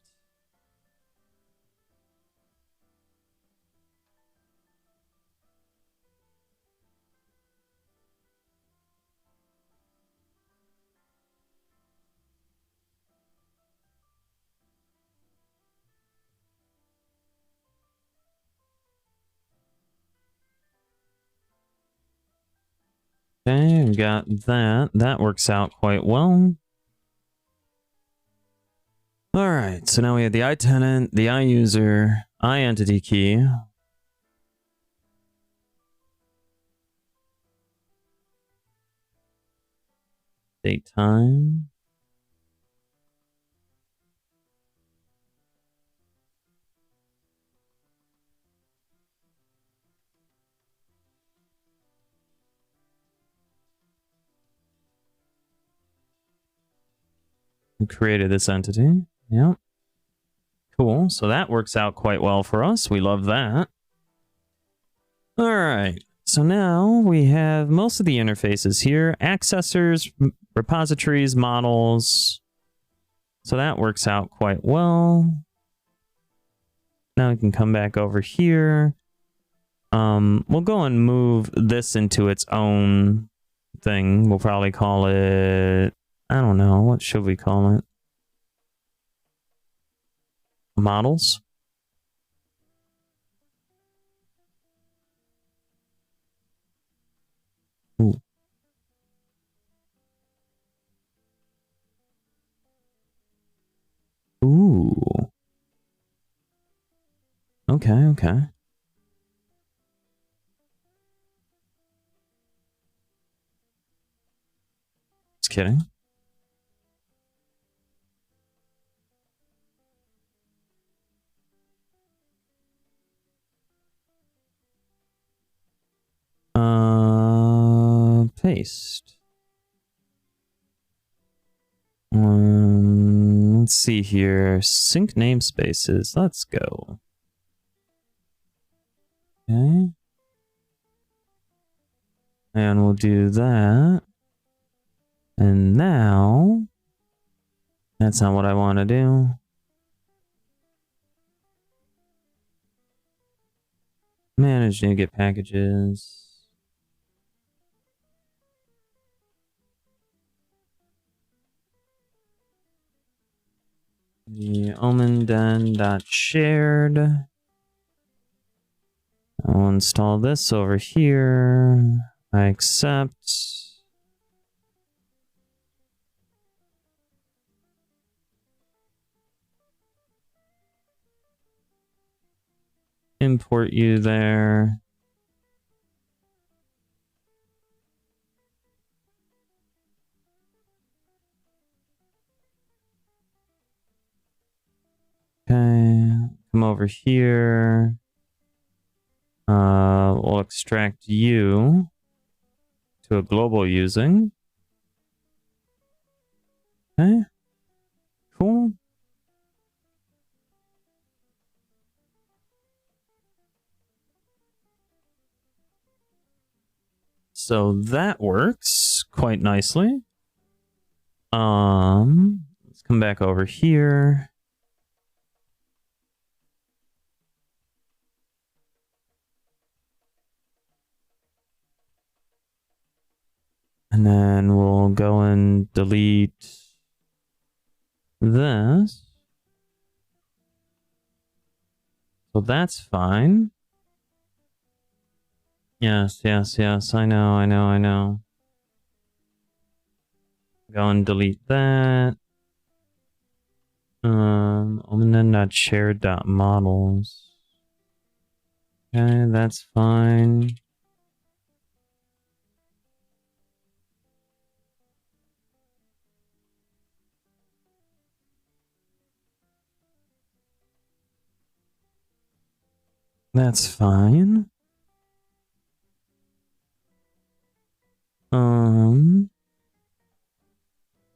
Okay, got that. That works out quite well. All right, so now we have the iTenant, the iUser, iEntity key. Date time. Who created this entity? Yep. Cool. So that works out quite well for us. We love that. All right. So now we have most of the interfaces here. Accessors, repositories, models. So that works out quite well. Now we can come back over here. We'll go and move this into its own thing. We'll probably call it, I don't know, what should we call it? Models? Ooh. Ooh. Okay, okay. Just kidding. Paste. Let's see here. Sync namespaces. Let's go. Okay. And we'll do that. And now, that's not what I want to do. Manage NuGet packages. The omen.shared. I'll install this over here. I accept. Import you there. Okay, come over here. We'll extract you to a global using. Okay, cool. So that works quite nicely. Let's come back over here. And then we'll go and delete this. So that's fine. Yes, yes, yes. I know. Go and delete that. Ominen.shared.models. Okay, that's fine. That's fine.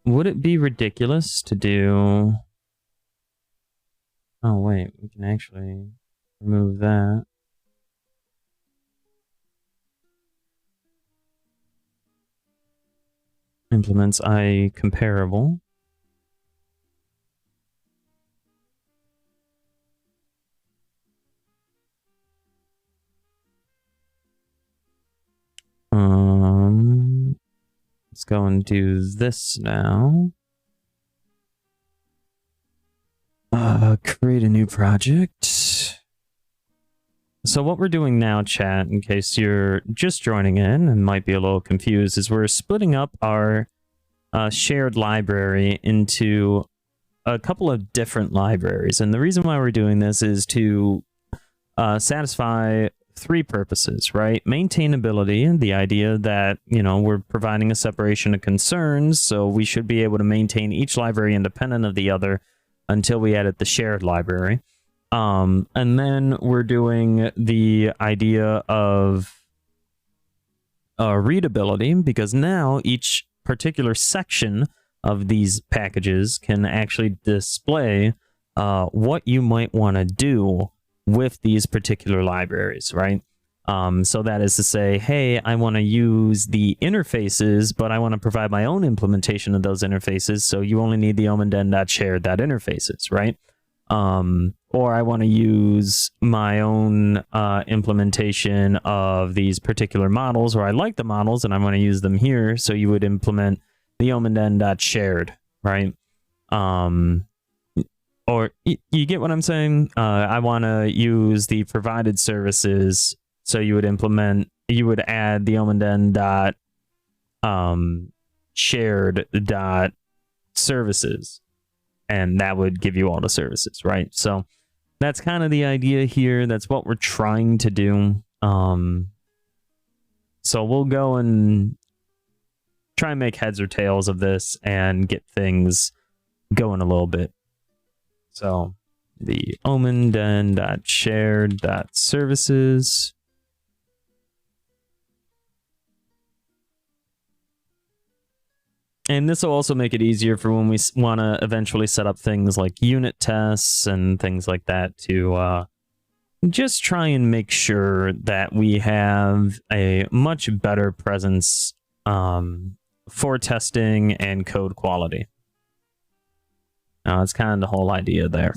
Would it be ridiculous to do... Oh, wait, we can actually remove that. Implements I comparable. Let's go and do this now. Create a new project. So what we're doing now, chat, in case you're just joining in and might be a little confused, is we're splitting up our shared library into a couple of different libraries. And the reason why we're doing this is to satisfy three purposes, right? Maintainability, the idea that, you know, we're providing a separation of concerns, so we should be able to maintain each library independent of the other until we edit the shared library. And then we're doing the idea of readability, because now each particular section of these packages can actually display what you might want to do with these particular libraries, right? So that is to say, hey, I want to use the interfaces, but I want to provide my own implementation of those interfaces, so you only need the omenden.shared.interfaces, right? Or I want to use my own implementation of these particular models, or I like the models and I want to use them here, so you would implement the omenden.shared, right? Or you get what I'm saying? I want to use the provided services, so you would add the omenden.shared.services, and that would give you all the services, right? So that's kind of the idea here. That's what we're trying to do. So we'll go and try and make heads or tails of this and get things going a little bit. So the omenden.shared.services. And this will also make it easier for when we want to eventually set up things like unit tests and things like that to just try and make sure that we have a much better presence for testing and code quality. That's kind of the whole idea there.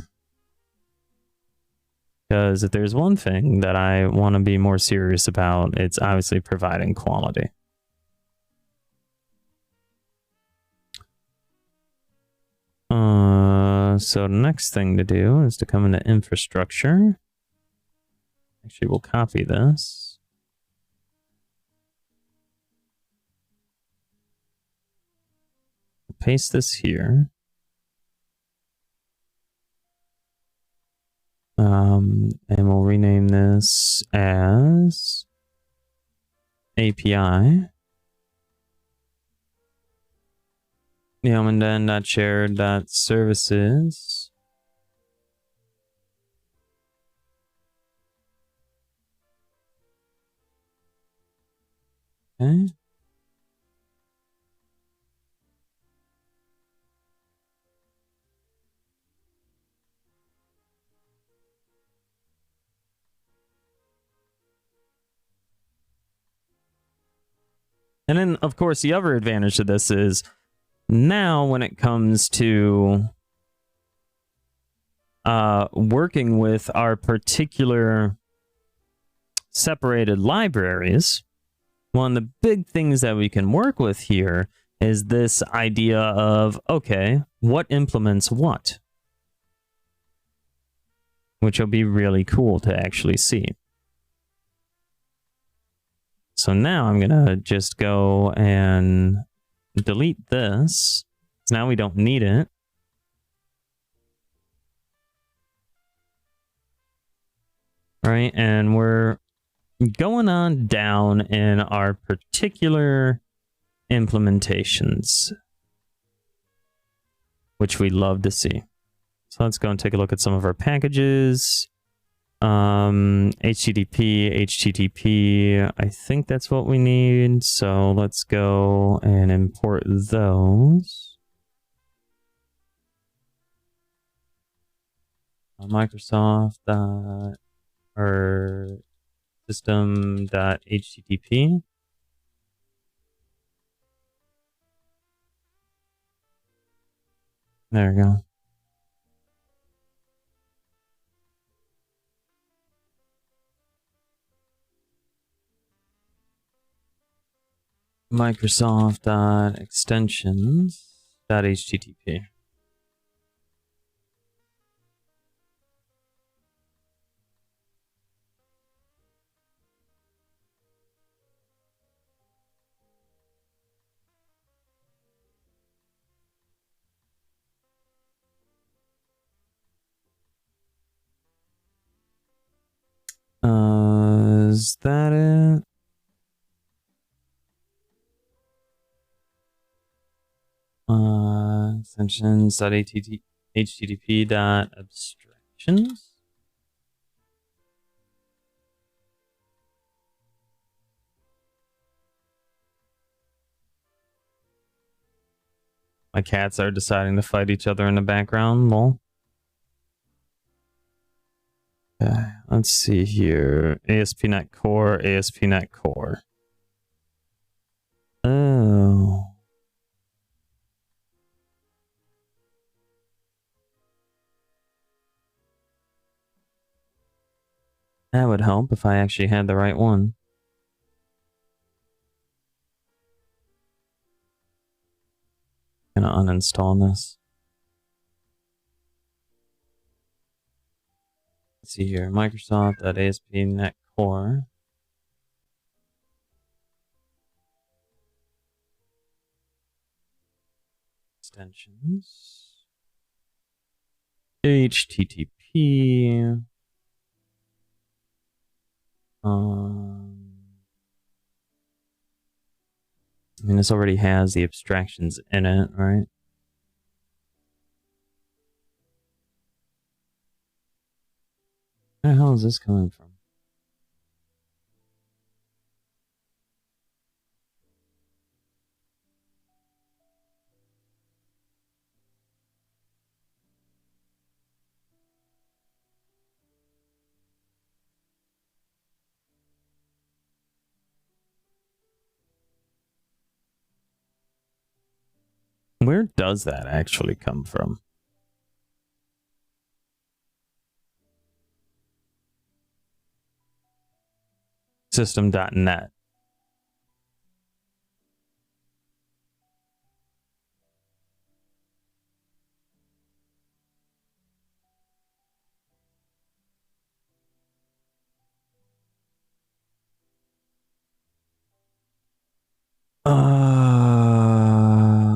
Because if there's one thing that I want to be more serious about, it's obviously providing quality. So the next thing to do is to come into infrastructure. Actually, we'll copy this. Paste this here. And we'll rename this as API. omenden.shared.services. Okay. And then, of course, the other advantage to this is now when it comes to working with our particular separated libraries, one of the big things that we can work with here is this idea of, okay, what implements what? Which will be really cool to actually see. So now I'm going to just go and delete this. Now we don't need it. All right, and we're going on down in our particular implementations, which we love to see. So let's go and take a look at some of our packages. HTTP, I think that's what we need. So let's go and import those. Microsoft or system.http. There we go. Microsoft.extensions.http. Is that it? Extensions.http.abstractions. My cats are deciding to fight each other in the background. Lol. Okay, let's see here. ASP.NET Core, ASP.NET Core. Oh. That would help if I actually had the right one. I'm gonna uninstall this. Let's see here. Microsoft.ASP.NET Core. Extensions. HTTP. I mean, this already has the abstractions in it, right? Where the hell is this coming from? Where does that actually come from? System.net.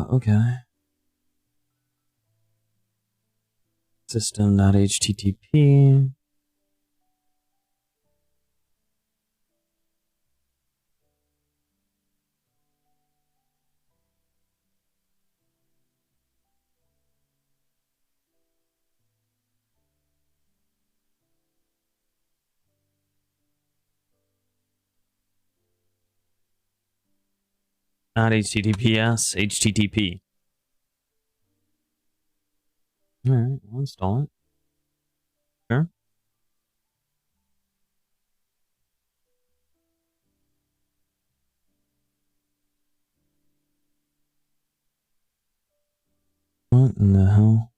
Okay. System.http. Not HTTPS, HTTP. All right, I'll install it. Sure. What in the hell?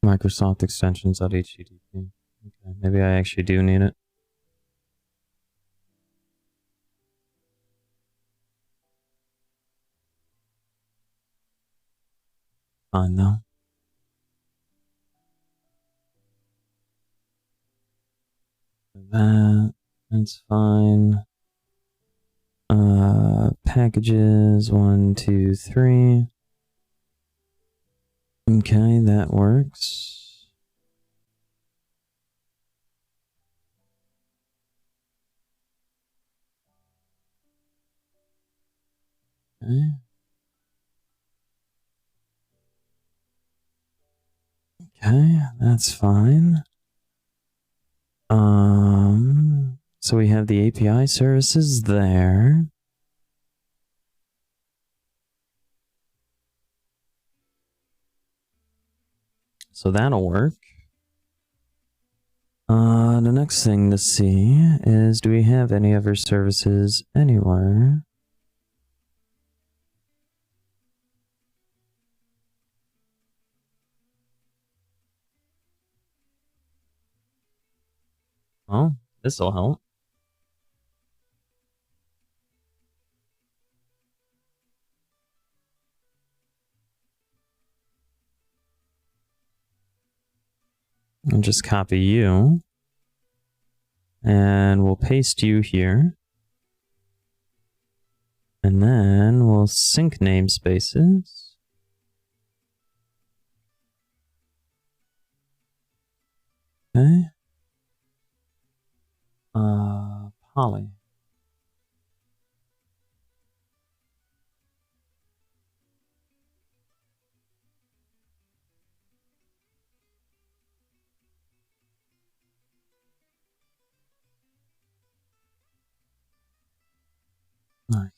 Microsoft extensions.http. Okay, maybe I actually do need it. Fine though. that. That's fine. Packages 1, 2, 3. Okay, that works. Okay. Okay, that's fine. So we have the API services there. So that'll work. The next thing to see is, do we have any other services anywhere? Oh, this'll help. I'll just copy you. And we'll paste you here. And then we'll sync namespaces. Okay. Poly. Nice.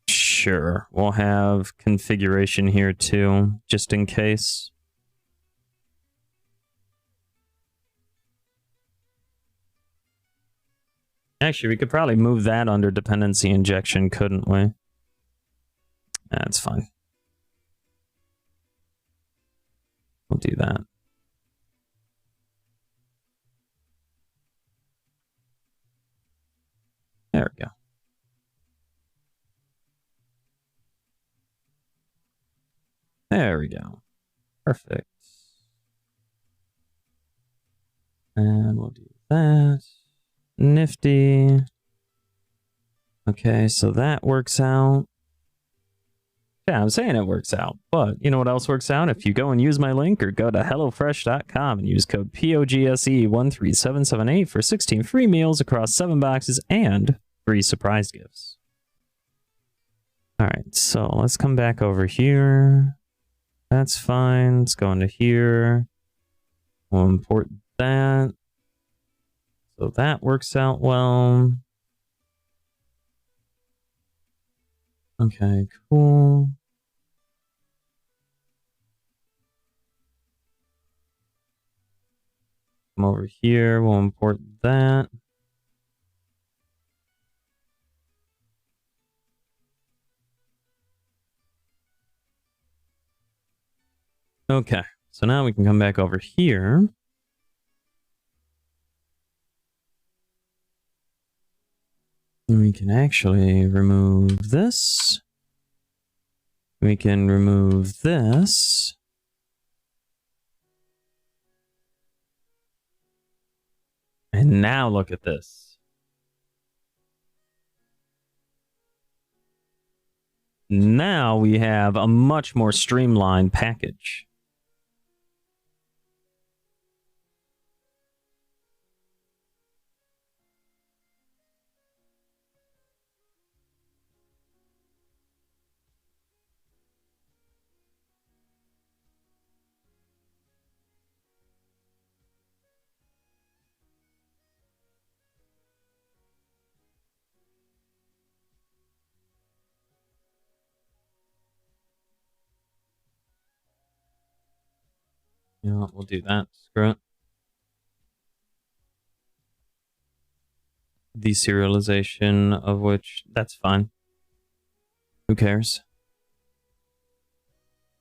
Sure. We'll have configuration here too, just in case. Actually, we could probably move that under dependency injection, couldn't we? That's fine. We'll do that. There we go. There we go. Perfect. And we'll do that. Nifty. Okay, so that works out. Yeah, I'm saying it works out, but you know what else works out? If you go and use my link or go to hellofresh.com and use code POGSE13778 for 16 free meals across 7 boxes and 3 surprise gifts. All right, so let's come back over here. That's fine. Let's go into here. We'll import that. So that works out well. Okay, cool. Come over here, we'll import that. Okay, so now we can come back over here. And we can actually remove this. We can remove this. And now look at this. Now we have a much more streamlined package. You know what, we'll do that. Screw it. Deserialization of which, that's fine. Who cares?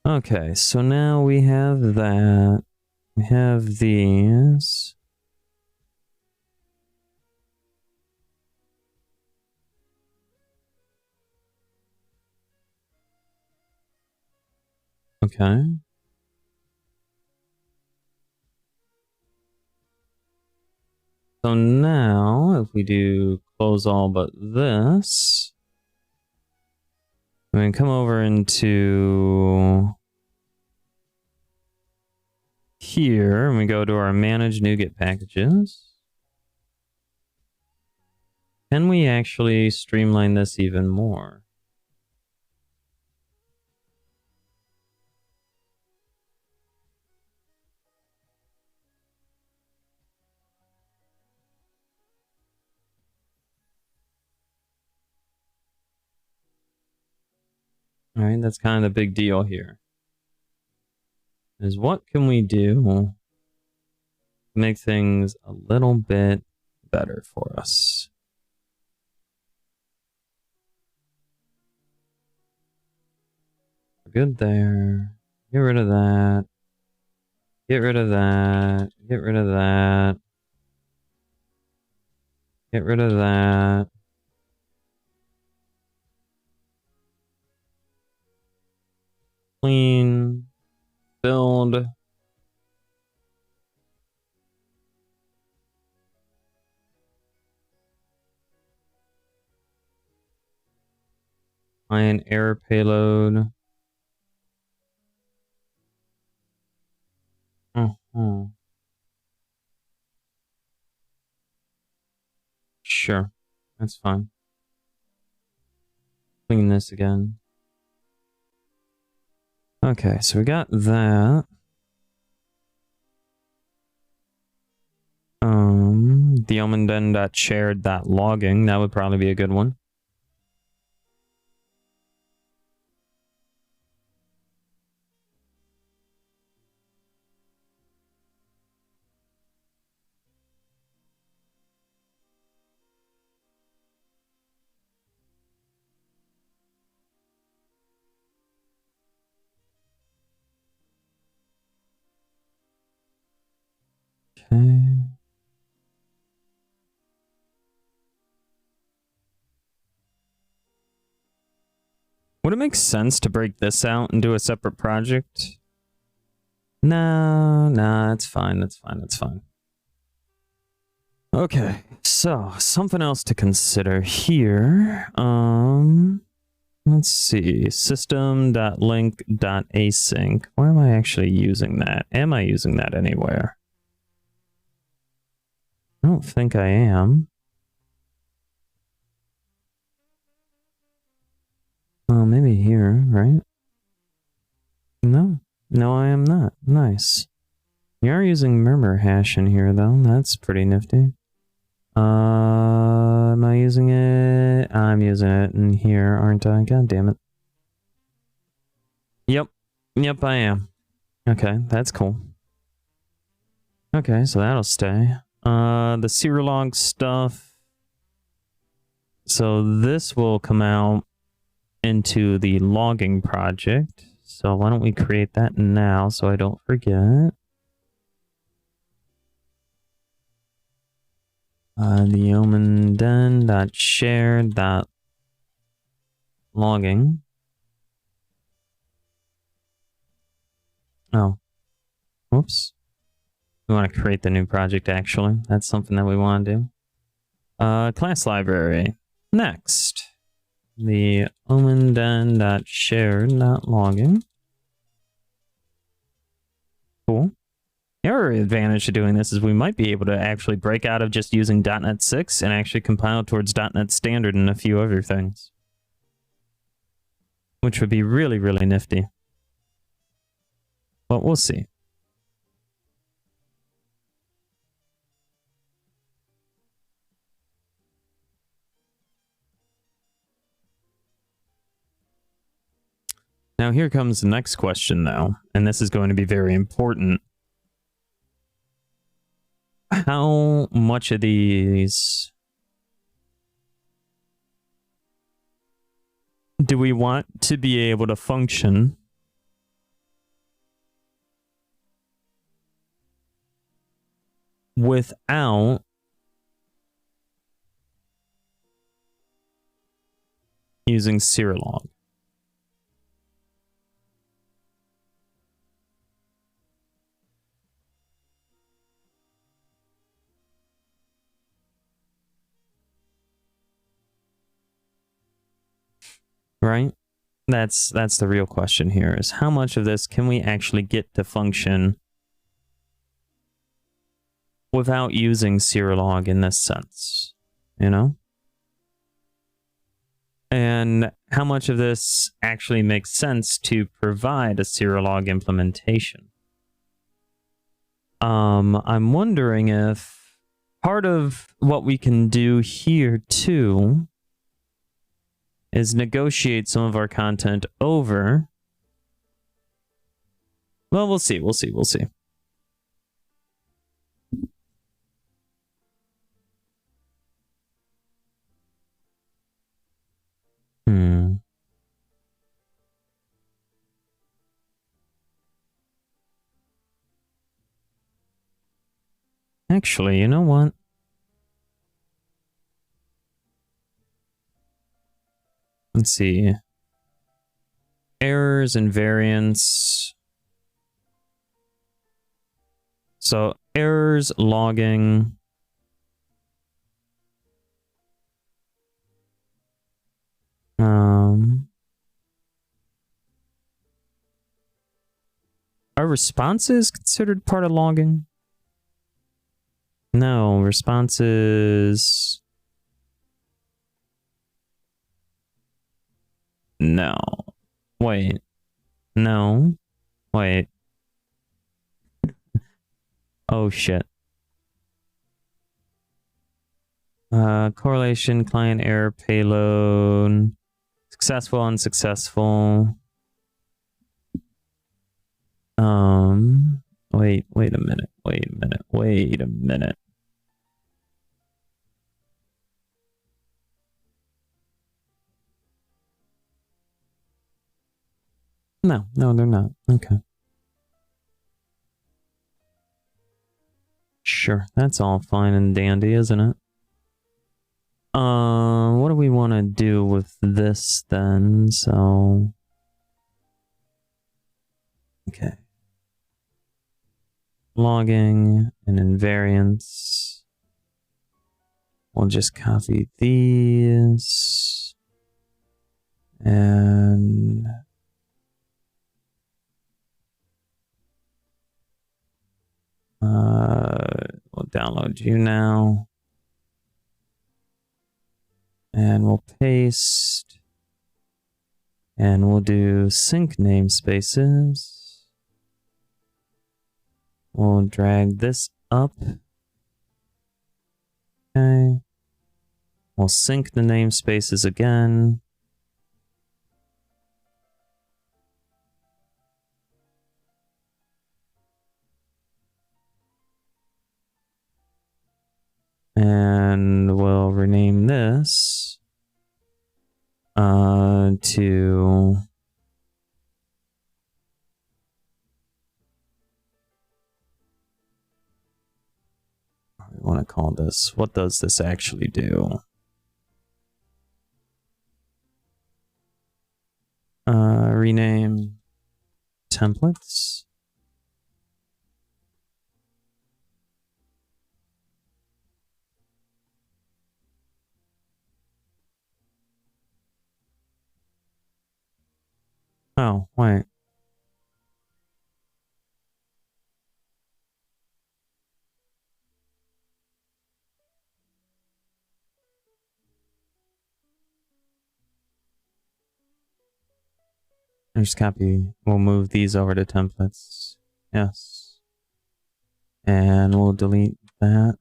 Okay, so now we have that. We have these. Okay. So now, if we do close all but this, we can come over into here, and we go to our manage NuGet packages. Can we actually streamline this even more? All right, that's kind of the big deal here. Is what can we do to make things a little bit better for us? Good there. Get rid of that. Get rid of that. Get rid of that. Get rid of that. Clean. Build. Ion error payload. Sure. That's fine. Clean this again. Okay, so we got that. The omen.shared.logging, that would probably be a good one. Okay. Would it make sense to break this out and do a separate project? No, it's fine. That's fine. That's fine. Okay, so something else to consider here. Let's see. System.link.async. Where am I actually using that? Am I using that anywhere? I don't think I am. Oh, maybe here, right? No, I am not. Nice. You are using murmur hash in here, though. That's pretty nifty. Am I using it? I'm using it in here, aren't I? God damn it. Yep, I am. Okay, that's cool. Okay, so that'll stay. The Serolog stuff. So this will come out into the logging project. So why don't we create that now so I don't forget. The omen.share.logging. Oh. Whoops. We want to create the new project, actually. That's something that we want to do. Class library. Next. The omen.share.logging. Cool. The other advantage to doing this is we might be able to actually break out of just using .NET 6 and actually compile towards .NET Standard and a few other things. Which would be really, really nifty. But we'll see. Now here comes the next question, though, and this is going to be very important. How much of these do we want to be able to function without using Serolog? right? That's the real question here, is how much of this can we actually get to function without using Serolog in this sense, you know? And how much of this actually makes sense to provide a Serolog implementation? I'm wondering if part of what we can do here too is negotiate some of our content over. Well, we'll see. Actually, you know what? Let's see. Errors and variants. So errors, logging. Are responses considered part of logging? No, responses. No. Wait. No. Wait. Oh shit. Correlation, client error, payload. Successful, unsuccessful. Wait a minute. No, they're not. Okay. Sure, that's all fine and dandy, isn't it? What do we want to do with this then? So, okay. Logging and invariants. We'll just copy these. And we'll download you now. And we'll paste. And we'll do sync namespaces. We'll drag this up. Okay. We'll sync the namespaces again. And we'll rename this to we want to call this. What does this actually do? Rename templates. Oh, wait. Just copy. We'll move these over to templates. Yes. And we'll delete that.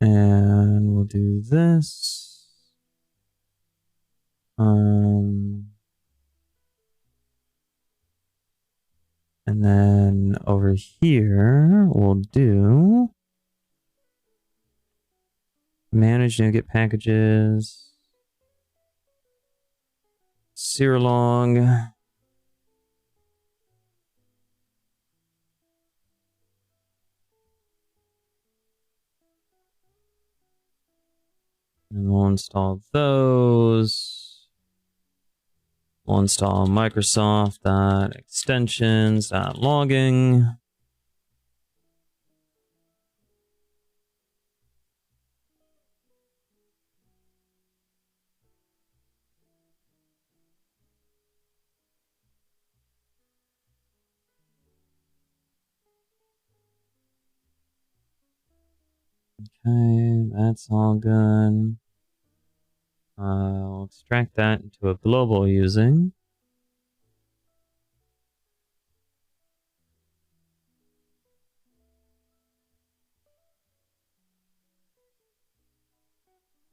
And we'll do this. And then over here, we'll do manage NuGet packages, Serolog, and we'll install those. We'll install Microsoft.extensions.logging. Okay, that's all good. I'll extract that into a global using.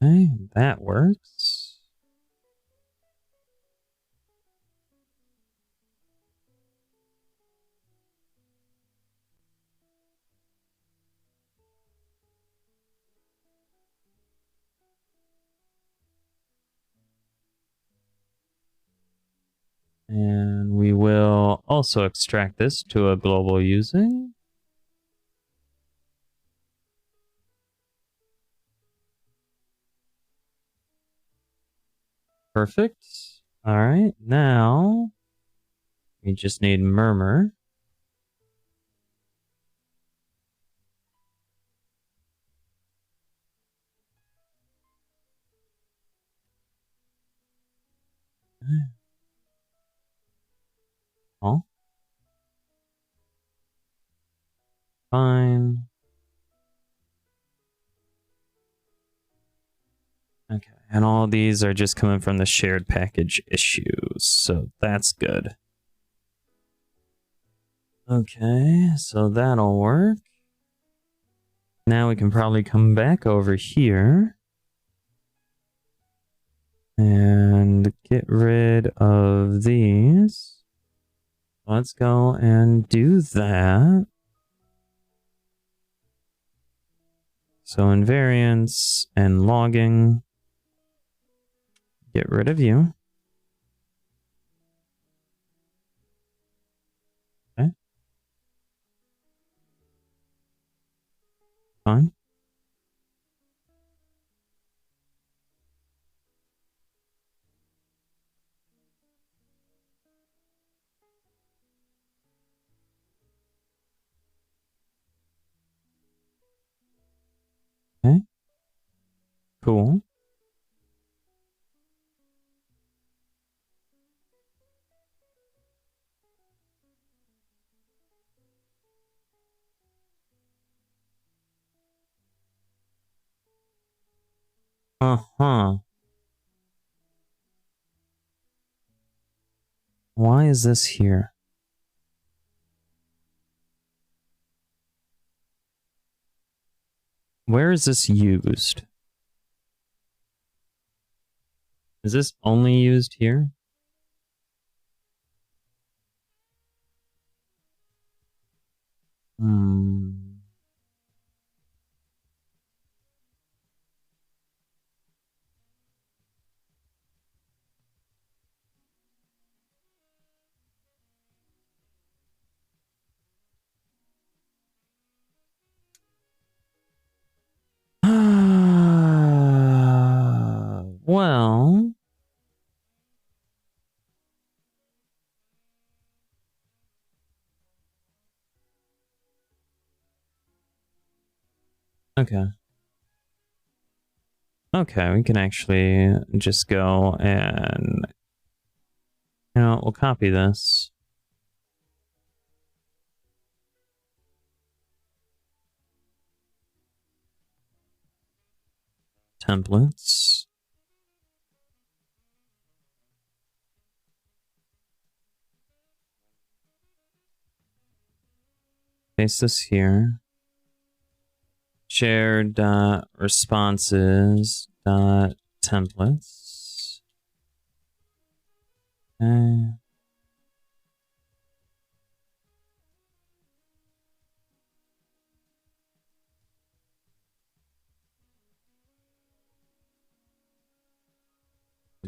Okay, that works. And we will also extract this to a global using. Perfect. All right, now we just need murmur. Oh, fine. Okay, and all these are just coming from the shared package issues, so that's good. Okay, so that'll work. Now we can probably come back over here and get rid of these. Let's go and do that. So invariance and logging. Get rid of you. Okay. Fine. Okay. Cool. Uh-huh. Why is this here? Where is this used? Is this only used here? Hmm. Well, okay. Okay, we can actually just go and, we'll copy this. Templates. Paste this here. Share dot responses dot templates. Okay.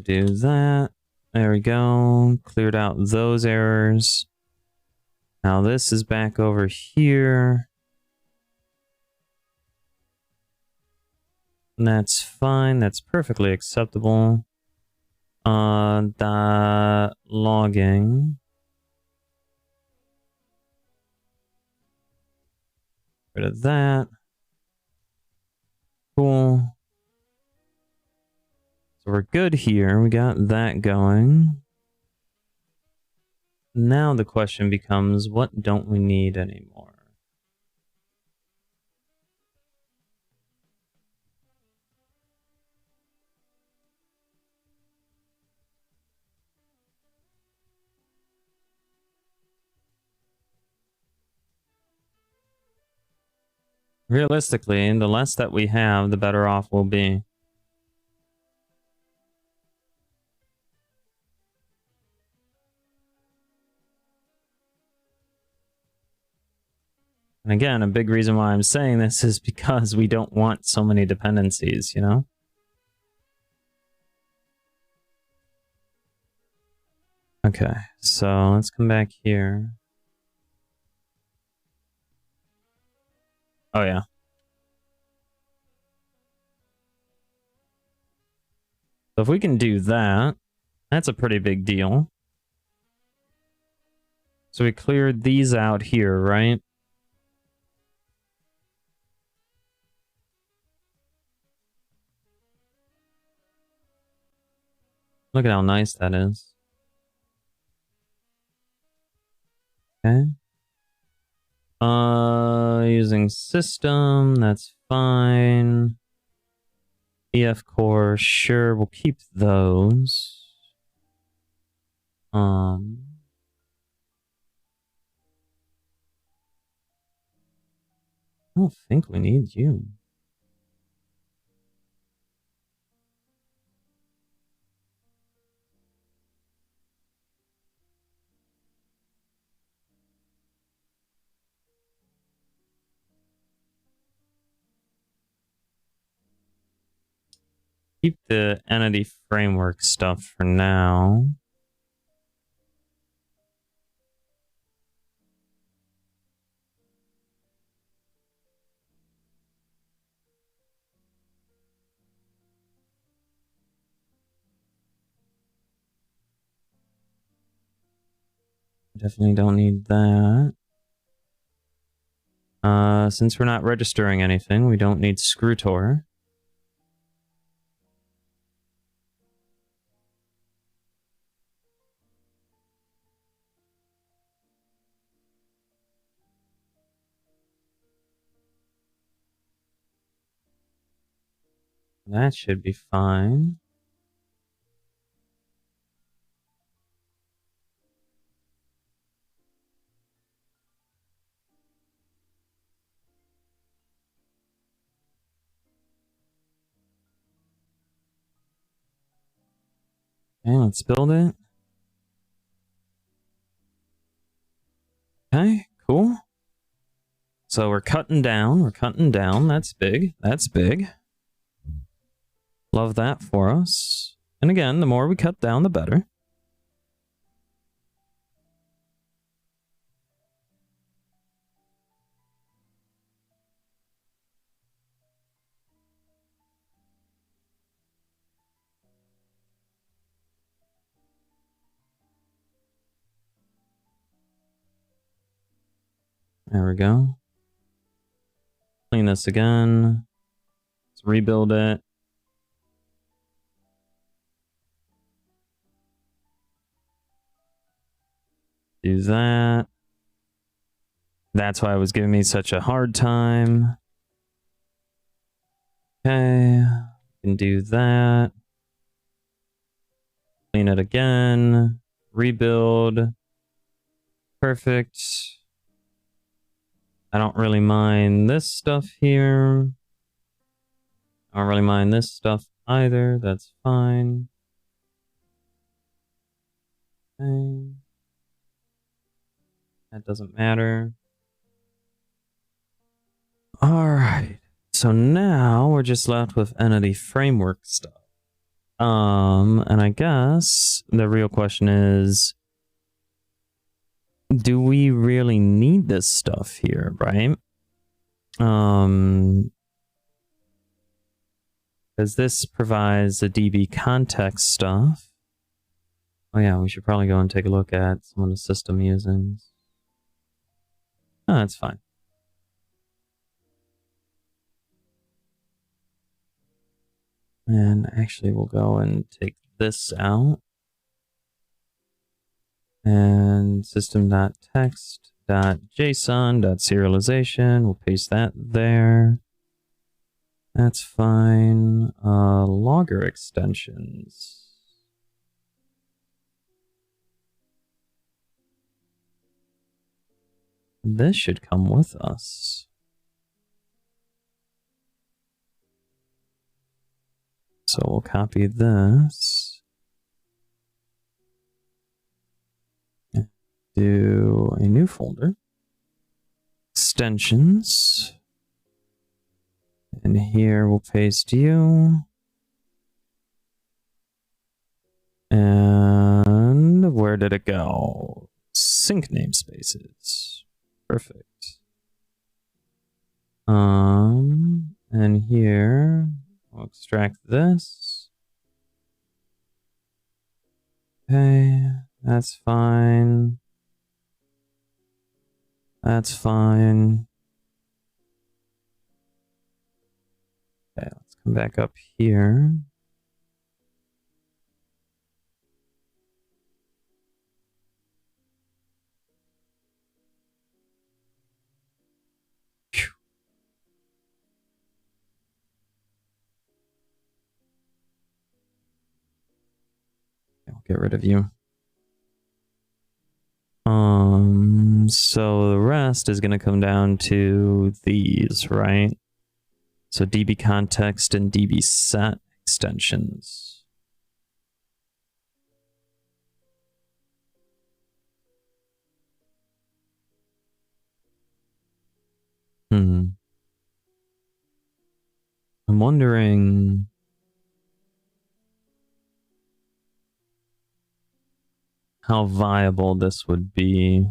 Do that. There we go. Cleared out those errors. Now this is back over here. And that's fine. That's perfectly acceptable. Dot logging. Rid of that. Cool. So we're good here. We got that going. Now the question becomes, what don't we need anymore? Realistically, the less that we have, the better off we'll be. And again, a big reason why I'm saying this is because we don't want so many dependencies, you know? Okay, so let's come back here. Oh, yeah. So if we can do that, that's a pretty big deal. So we cleared these out here, right? Look at how nice that is. Okay. Using system, that's fine. EF core, sure, we'll keep those. I don't think we need you. Keep the entity framework stuff for now. Definitely don't need that. Since we're not registering anything, we don't need Scrutor. That should be fine. Okay, let's build it. Okay, cool. So we're cutting down, That's big, that's big. Love that for us. And again, the more we cut down, the better. There we go. Clean this again. Let's rebuild it. Do that. That's why it was giving me such a hard time. Okay, can do that. Clean it again. Rebuild. Perfect. I don't really mind this stuff here. I don't really mind this stuff either. That's fine. Okay. That doesn't matter. Alright. So now we're just left with entity framework stuff. And I guess the real question is, do we really need this stuff here, right? Because this provides the DB context stuff. Oh yeah, we should probably go and take a look at some of the system usings. Oh, that's fine. And actually we'll go and take this out. And system.text.json.serialization. We'll paste that there. That's fine. Logger extensions. This should come with us. So we'll copy this. Do a new folder. Extensions. And here we'll paste you. And where did it go? Sync namespaces. Perfect. And here we'll extract this. Okay, that's fine. That's fine. Okay, let's come back up here. I'll get rid of you. So the rest is going to come down to these, right? So DB context and DB set extensions. I'm wondering how viable this would be.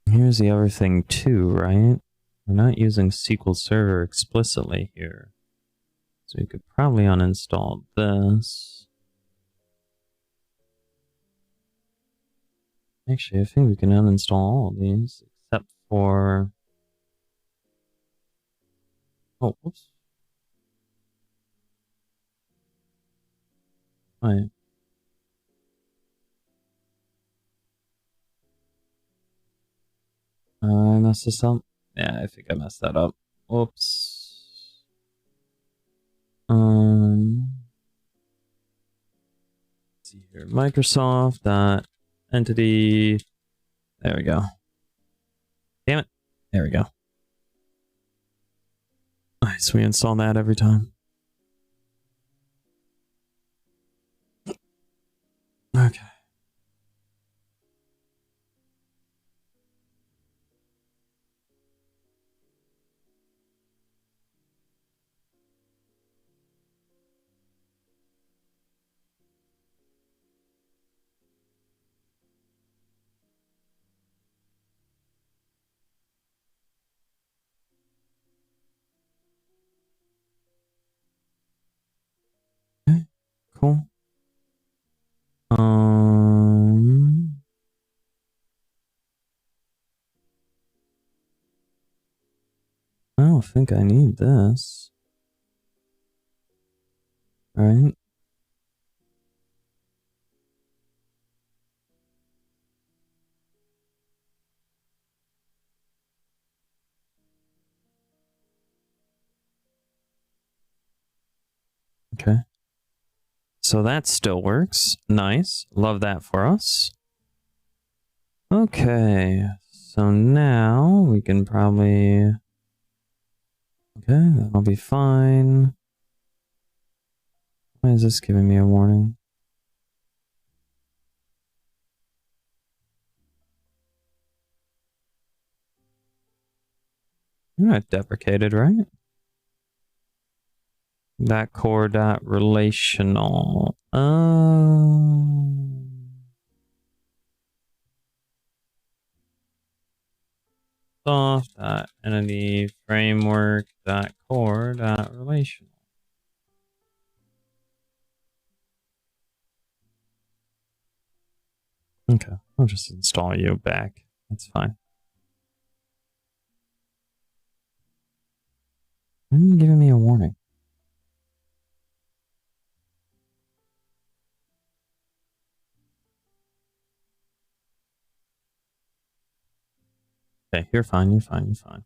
Here's the other thing too, right? We're not using SQL Server explicitly here. So we could probably uninstall this. Actually, I think we can uninstall all of these, except for... Oh, whoops. Wait. I messed this up? Yeah, I think I messed that up. Whoops. Let's see here. Microsoft dot entity. There we go. Damn it. There we go. Nice, we install that every time. Okay. Okay, cool. I don't think I need this. Right? Okay. So that still works. Nice. Love that for us. Okay. So now we can probably... Okay, that'll be fine. Why is this giving me a warning? You're not deprecated, right? That core dot relational. Soft dot entity framework dot core dot relational. Okay, I'll just install you back. That's fine. Why are you giving me a warning? Okay, you're fine, you're fine, you're fine.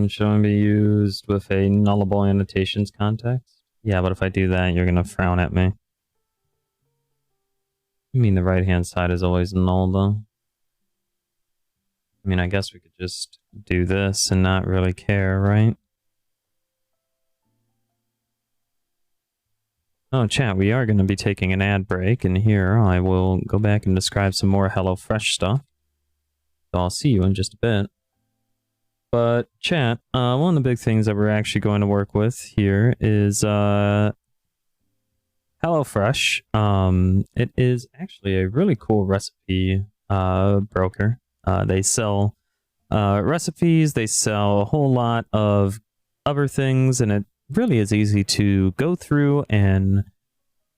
Should only be used with a nullable annotations context? Yeah, but if I do that, you're gonna frown at me. I mean, the right-hand side is always null, though. I mean, I guess we could just do this and not really care, right? Oh, chat, we are going to be taking an ad break, and here I will go back and describe some more HelloFresh stuff. So I'll see you in just a bit. But chat, one of the big things that we're actually going to work with here is HelloFresh. It is actually a really cool recipe broker. They sell recipes, they sell a whole lot of other things, and it really is easy to go through and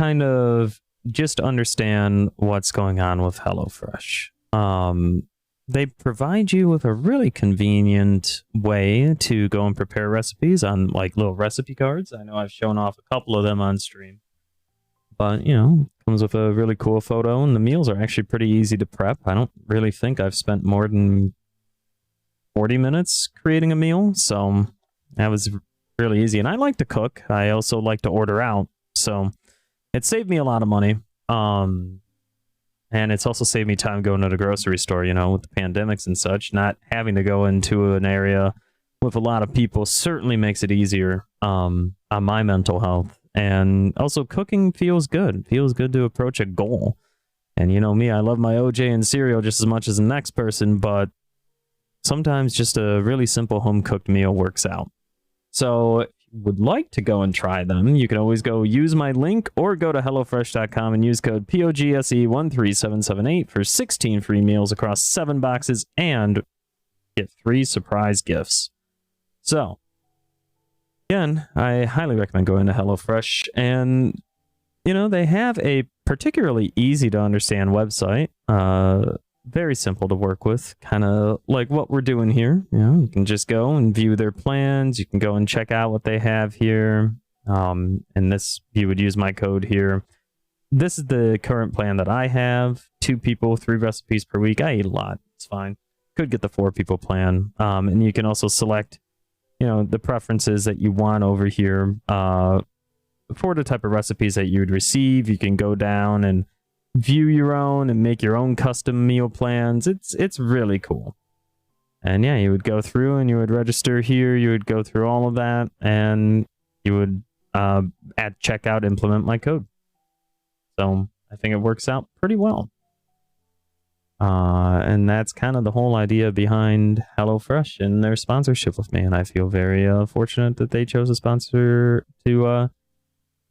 kind of just understand what's going on with HelloFresh. They provide you with a really convenient way to go and prepare recipes on like little recipe cards. I know I've shown off a couple of them on stream. But, you know, comes with a really cool photo, and the meals are actually pretty easy to prep. I don't really think I've spent more than 40 minutes creating a meal, so that was really easy. And I like to cook. I also like to order out, so it saved me a lot of money. And it's also saved me time going to the grocery store, you know, with the pandemics and such. Not having to go into an area with a lot of people certainly makes it easier on my mental health. And also cooking feels good. It feels good to approach a goal. And you know me, I love my OJ and cereal just as much as the next person, but sometimes just a really simple home-cooked meal works out. So if you would like to go and try them, you can always go use my link or go to hellofresh.com and use code POGSE13778 for 16 free meals across 7 boxes and get 3 surprise gifts. So, again, I highly recommend going to HelloFresh, and you know, they have a particularly easy to understand website. Very simple to work with, kind of like what we're doing here. You know, you can just go and view their plans. You can go and check out what they have here. And this, you would use my code here. This is the current plan that I have. 2 people, 3 recipes per week. I eat a lot. It's fine. Could get the 4 people plan. And you can also select, you know, the preferences that you want over here for the type of recipes that you would receive. You can go down and view your own and make your own custom meal plans. It's really cool. And yeah, you would go through and you would register here. You would go through all of that, and you would at checkout implement my code. So I think it works out pretty well. And that's kind of the whole idea behind HelloFresh and their sponsorship with me. And I feel very fortunate that they chose a sponsor to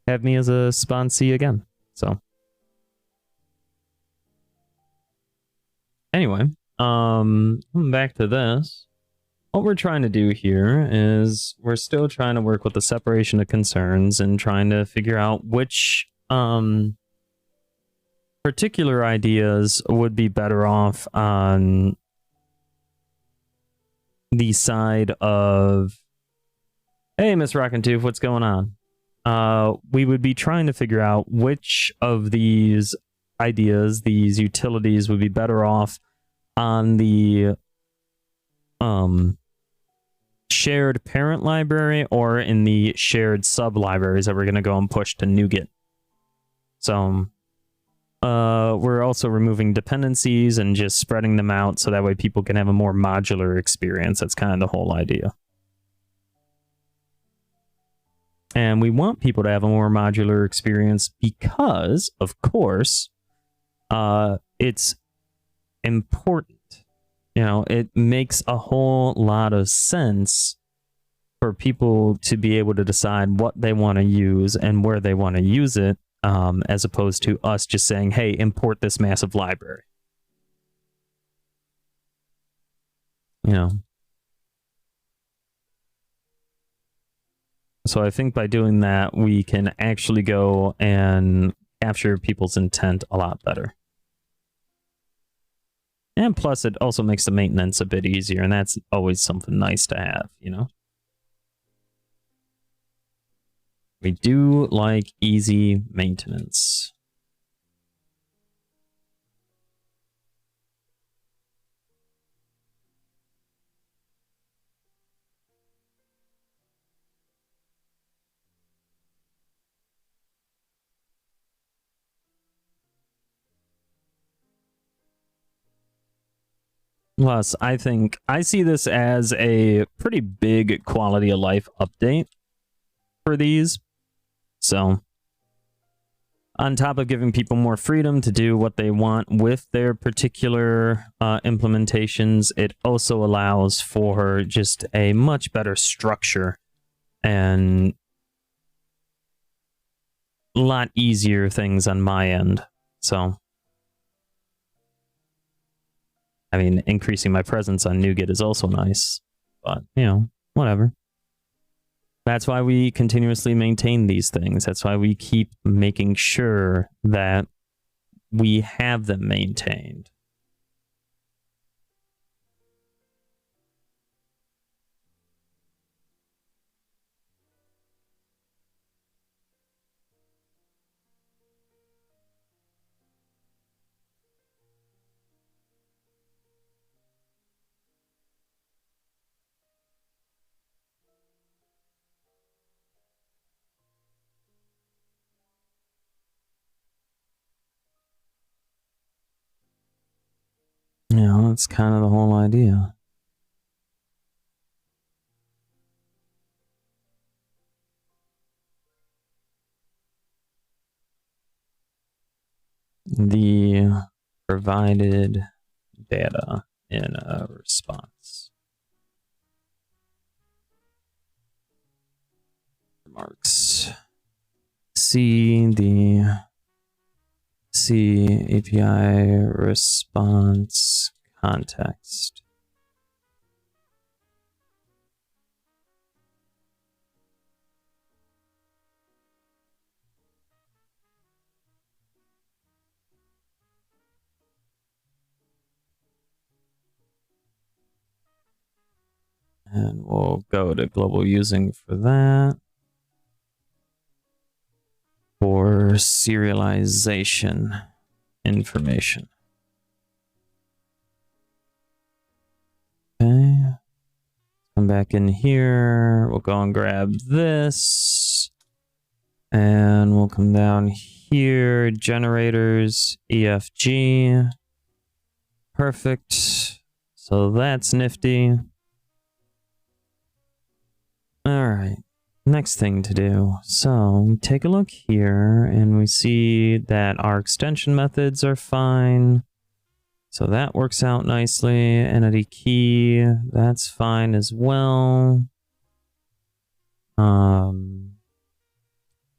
have me as a sponsee again. So anyway, back to this. What we're trying to do here is we're still trying to work with the separation of concerns and trying to figure out which particular ideas would be better off on the side of, hey, Miss Rockin' Tooth, what's going on? We would be trying to figure out which of these ideas, these utilities, would be better off on the shared parent library or in the shared sub libraries that we're going to go and push to NuGet. So we're also removing dependencies and just spreading them out so that way people can have a more modular experience. That's kind of the whole idea. And we want people to have a more modular experience because, of course, it's important. You know, it makes a whole lot of sense for people to be able to decide what they want to use and where they want to use it, as opposed to us just saying, hey, import this massive library. You know. So I think by doing that, we can actually go and capture people's intent a lot better. And plus, it also makes the maintenance a bit easier, and that's always something nice to have, you know? We do like easy maintenance. Plus, I think I see this as a pretty big quality of life update for these. So, on top of giving people more freedom to do what they want with their particular implementations, it also allows for just a much better structure and a lot easier things on my end. So, I mean, increasing my presence on NuGet is also nice, but, you know, whatever. That's why we continuously maintain these things. That's why we keep making sure that we have them maintained. You know, that's kind of the whole idea. The provided data in a response. Remarks. See the C API response context. And we'll go to global using for that. For serialization information. Okay. Come back in here. We'll go and grab this. And we'll come down here. Generators, EFG. Perfect. So that's nifty. All right. Next thing to do. So take a look here and we see that our extension methods are fine. So that works out nicely. Entity key, that's fine as well. I'm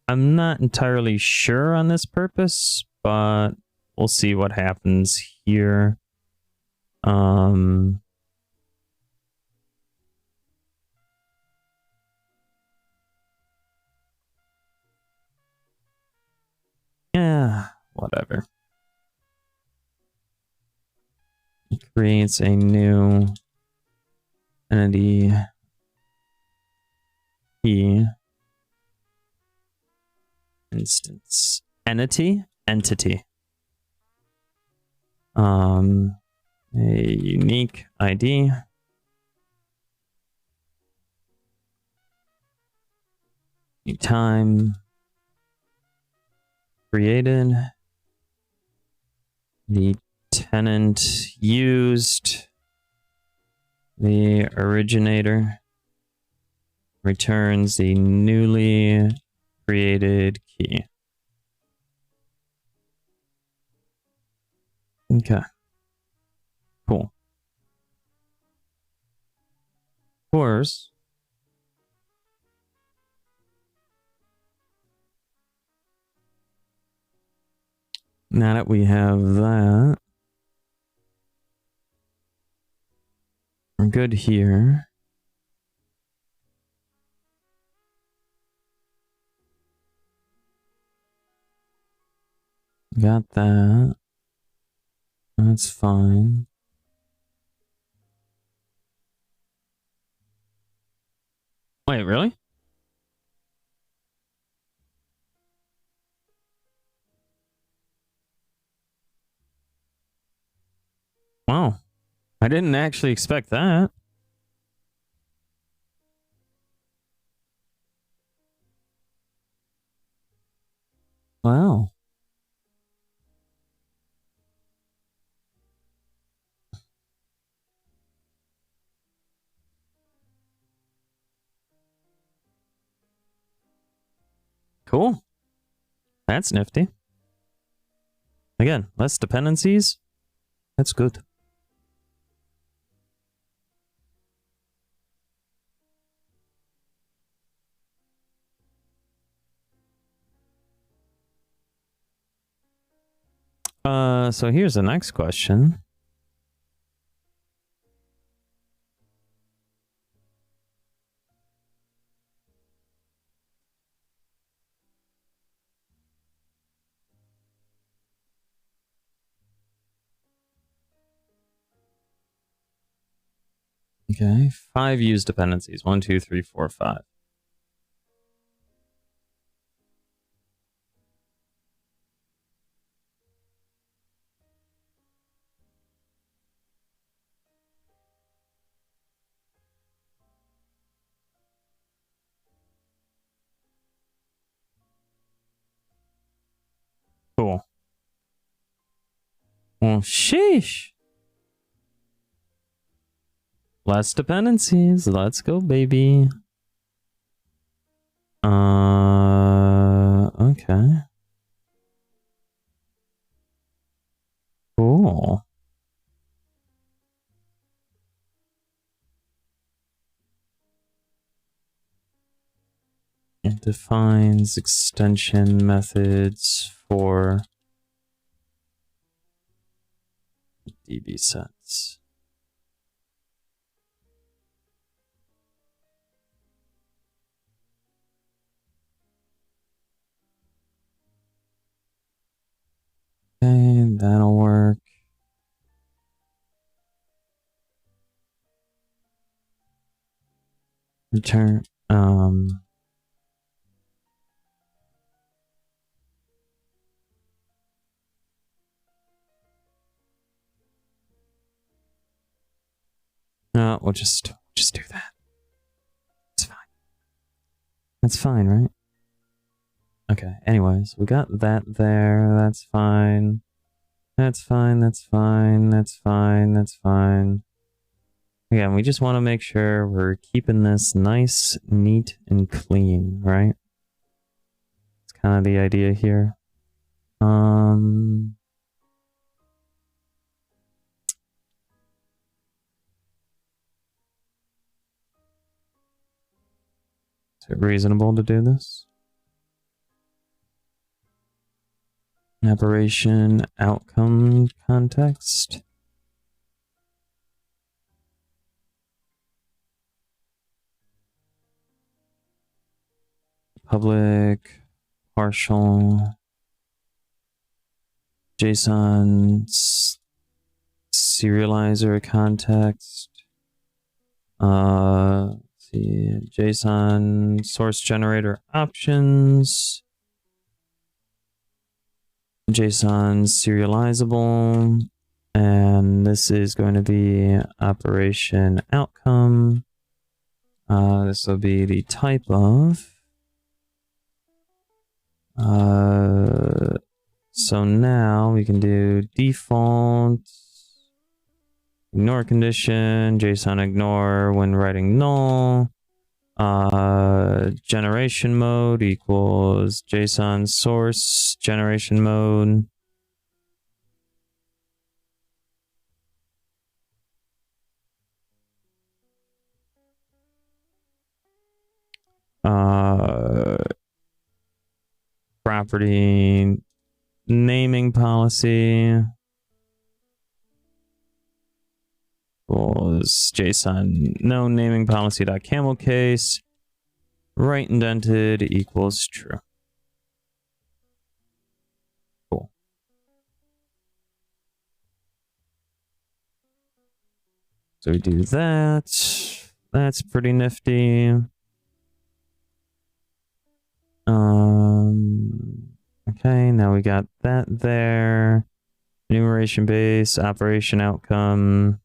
not entirely sure on this purpose, but we'll see what happens here. Yeah, whatever. It creates a new entity key instance. Entity? Entity. A unique ID. Time created. The tenant used. The originator returns the newly created key. Okay. Cool. Of course. Now that we have that, we're good here. Got that. That's fine. Wait, really? Wow. I didn't actually expect that. Wow. Cool. That's nifty. Again, less dependencies. That's good. So here's the next question. Okay, 5 use dependencies. 1, 2, 3, 4, 5. Cool. Well, sheesh. Less dependencies. Let's go, baby. Okay. Cool. It defines extension methods for DB sets. Okay, that'll work. Return, no, we'll just do that. It's fine. That's fine, right? Okay, anyways, we got that there. That's fine. That's fine, that's fine, that's fine, that's fine. Again, we just want to make sure we're keeping this nice, neat, and clean, right? It's kind of the idea here. Is it reasonable to do this? Operation outcome context. Public partial JSON serializer context. Let's see, JSON source generator options. JSON serializable, and this is going to be operation outcome. This will be the type of. So now we can do default, ignore condition, JSON ignore when writing null. Generation mode equals JSON source generation mode. Property naming policy equals JSON no naming policy dot camel case. Right indented equals true. Cool. So we do that. That's pretty nifty. Okay, now we got that there. Enumeration base, operation outcome.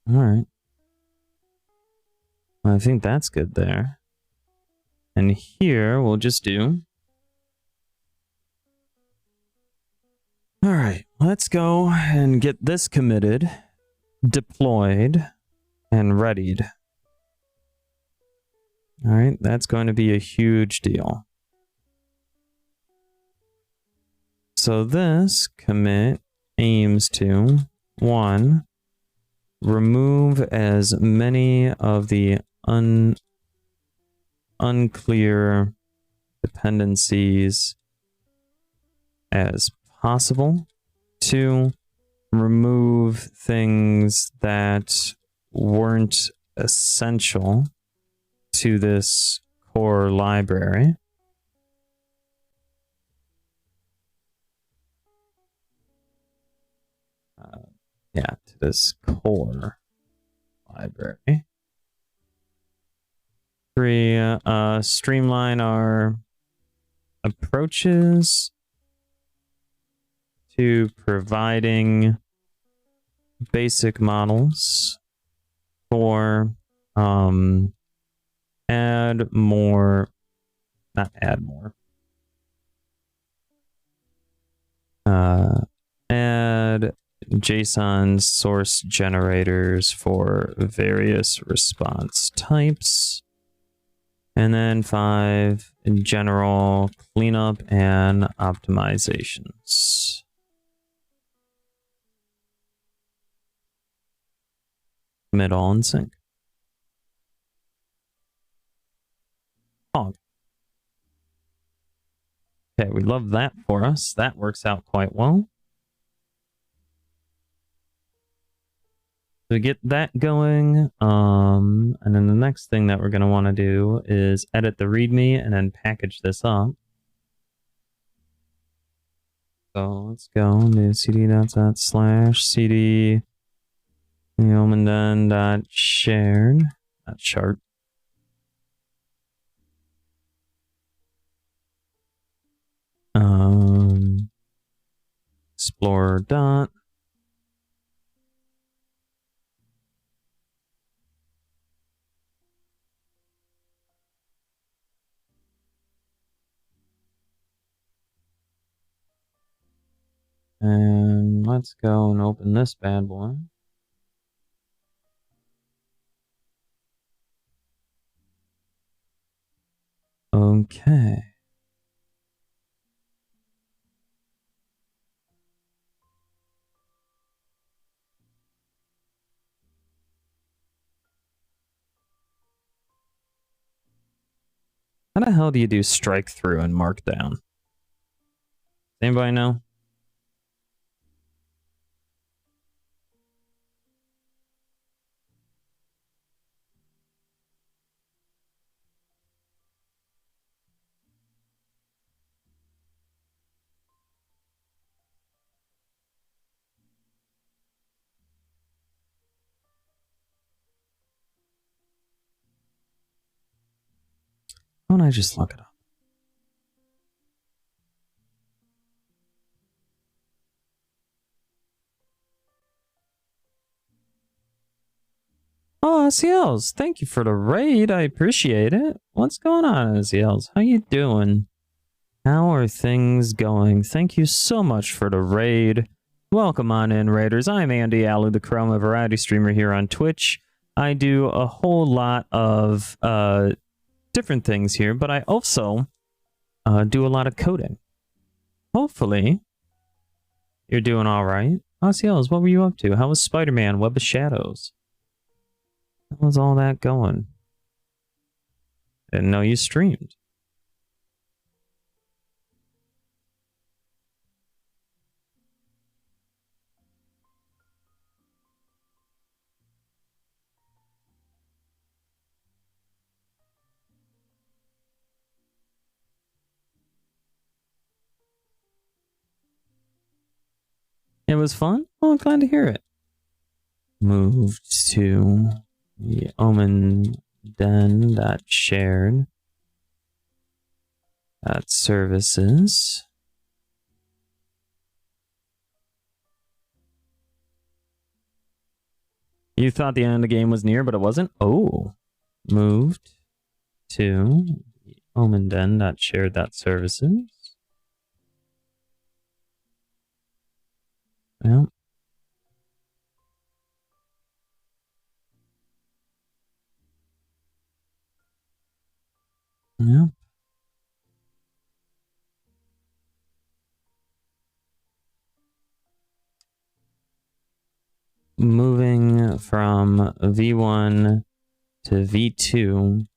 All right. Well, I think that's good there. And here we'll just do. All right. let's go and get this committed, deployed, and readied. All right, that's going to be a huge deal. So this commit aims to, 1, remove as many of the unclear dependencies as possible. 2, remove things that weren't essential to this core library. Yeah, to this core library. 3, streamline our approaches to providing basic models. 4, add more, not add more. Add JSON source generators for various response types. And then 5, in general, cleanup and optimizations. Commit all in sync. Hog. Okay, we love that for us. That works out quite well. So get that going, and then the next thing that we're going to want to do is edit the README and then package this up. So let's go to cd./cd yeomandan.shared, not chart. Explorer dot. And let's go and open this bad boy. Okay. How the hell do you do strike through and markdown? Anybody know? Why don't I just look it up? Oh, SELs, thank you for the raid. I appreciate it. What's going on, SELs? How you doing? How are things going? Thank you so much for the raid. Welcome on in, raiders. I'm Andy Alu, the Chroma variety streamer here on Twitch. I do a whole lot of different things here, but I also do a lot of coding. Hopefully, you're doing all right. SELs, what were you up to? How was Spider-Man Web of Shadows? How was all that going? Didn't know you streamed. It was fun? Oh, I'm glad to hear it. Moved to the omen.den.shared .services. You thought the end of the game was near, but it wasn't? Oh. Moved to the omen.den.shared.services. Yeah. Yeah. Moving from V1 to V2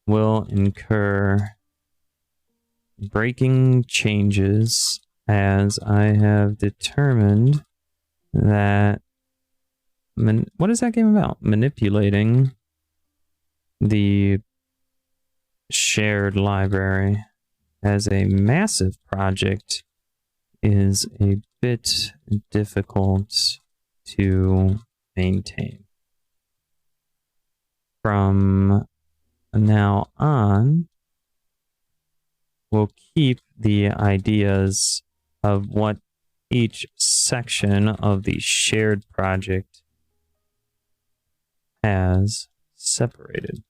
will incur breaking changes, as I have determined that what is that game about? Manipulating the shared library as a massive project is a bit difficult to maintain. From now on, we'll keep the ideas of what each section of the shared project has separated.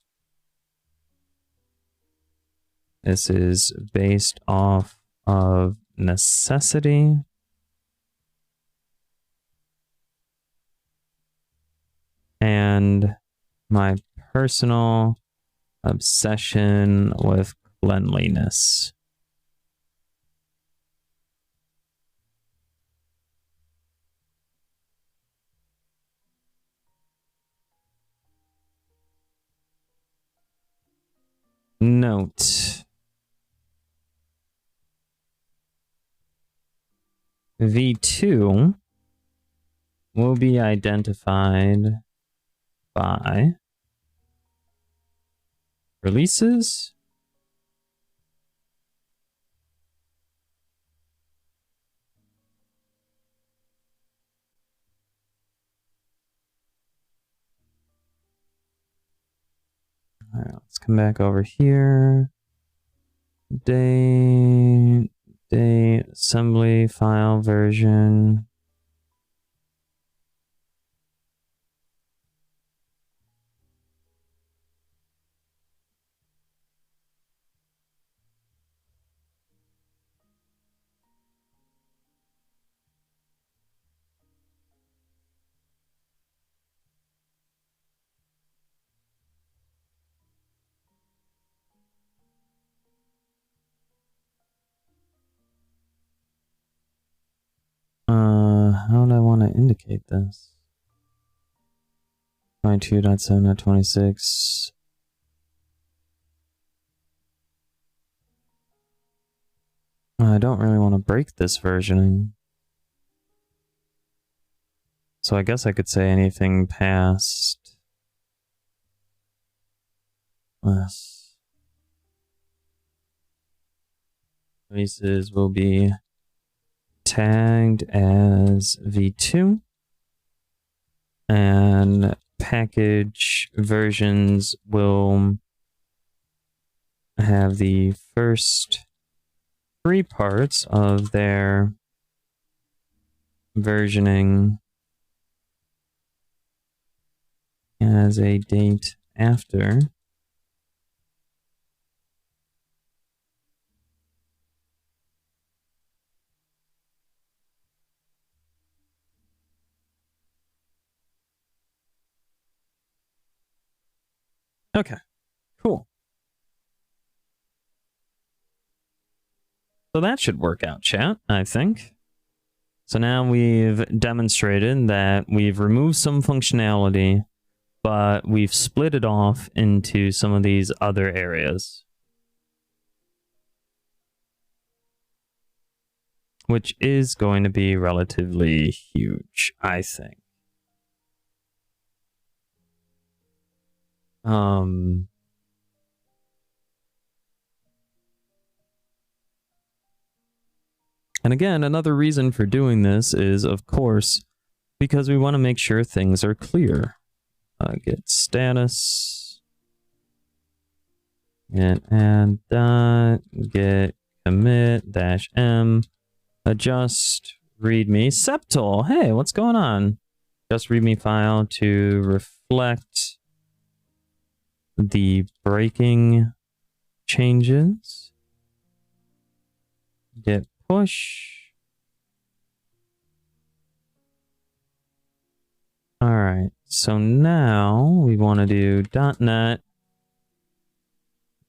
This is based off of necessity and my personal obsession with cleanliness. Note: V2 will be identified by releases, all right, let's come back over here. Date, assembly file version. How do I want to indicate this? 22.7.26. I don't really want to break this versioning. So I guess I could say anything past this. Releases will be tagged as V2, and package versions will have the first 3 parts of their versioning as a date after. Okay, cool. So that should work out, chat, I think. So now we've demonstrated that we've removed some functionality, but we've split it off into some of these other areas, which is going to be relatively huge, I think. And again, another reason for doing this is, of course, because we want to make sure things are clear. Get status, get add dot, get commit dash m, adjust readme. Septal, hey, what's going on? Just readme file to reflect the breaking changes. Get push. All right, so now we want to do .NET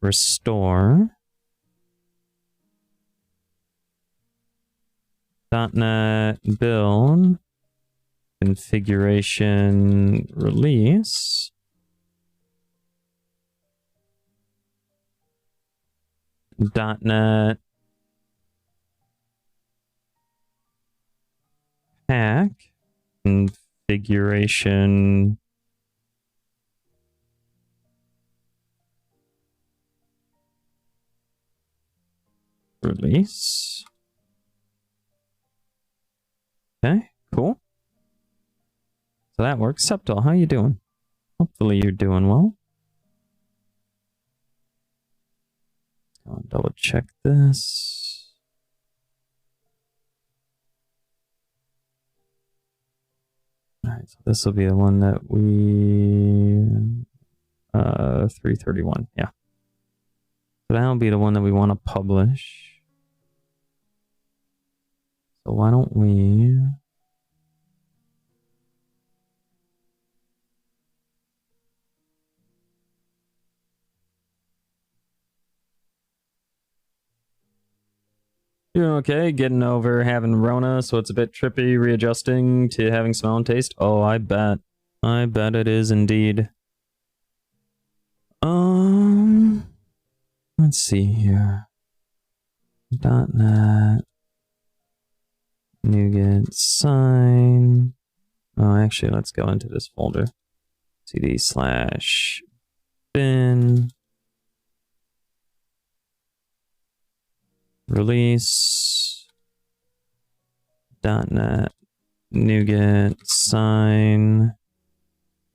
restore .NET build configuration release .NET pack configuration release. Okay, cool. So that works. Septal, how you doing? Hopefully you're doing well. I'll double check this. All right, so this will be the one that we 331. Yeah. So that'll be the one that we want to publish. So why don't we doing okay, getting over having Rona, so it's a bit trippy readjusting to having smell and taste. Oh, I bet. I bet it is indeed. Let's see here. .NET NuGet sign. Oh, actually, let's go into this folder. cd/bin release .NET NuGet sign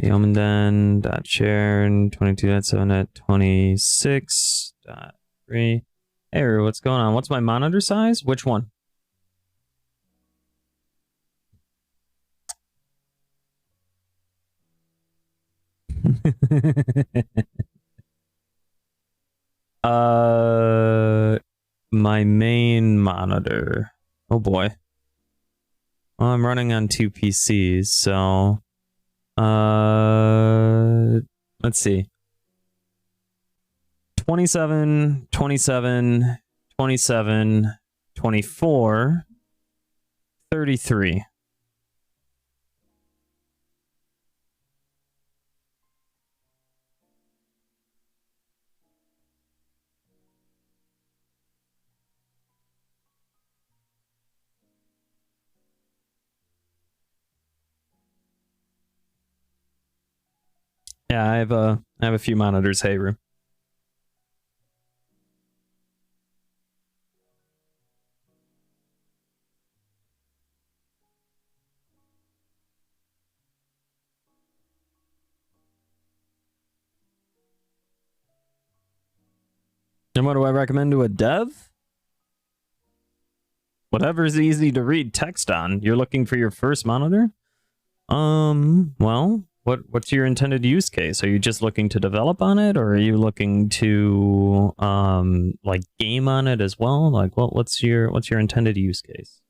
Yeomandan.share 22.7.26.3. Hey, what's going on? What's my monitor size? Which one? My main monitor. Oh boy. Well, I'm running on 2 PCs, so let's see. 27, 27, 27, 24, 33. Yeah, I have a few monitors, hey, Rue. And what do I recommend to a dev? Whatever's easy to read text on. You're looking for your first monitor? Well, what's your intended use case? Are you just looking to develop on it, or are you looking to like game on it as well? Like what's your intended use case?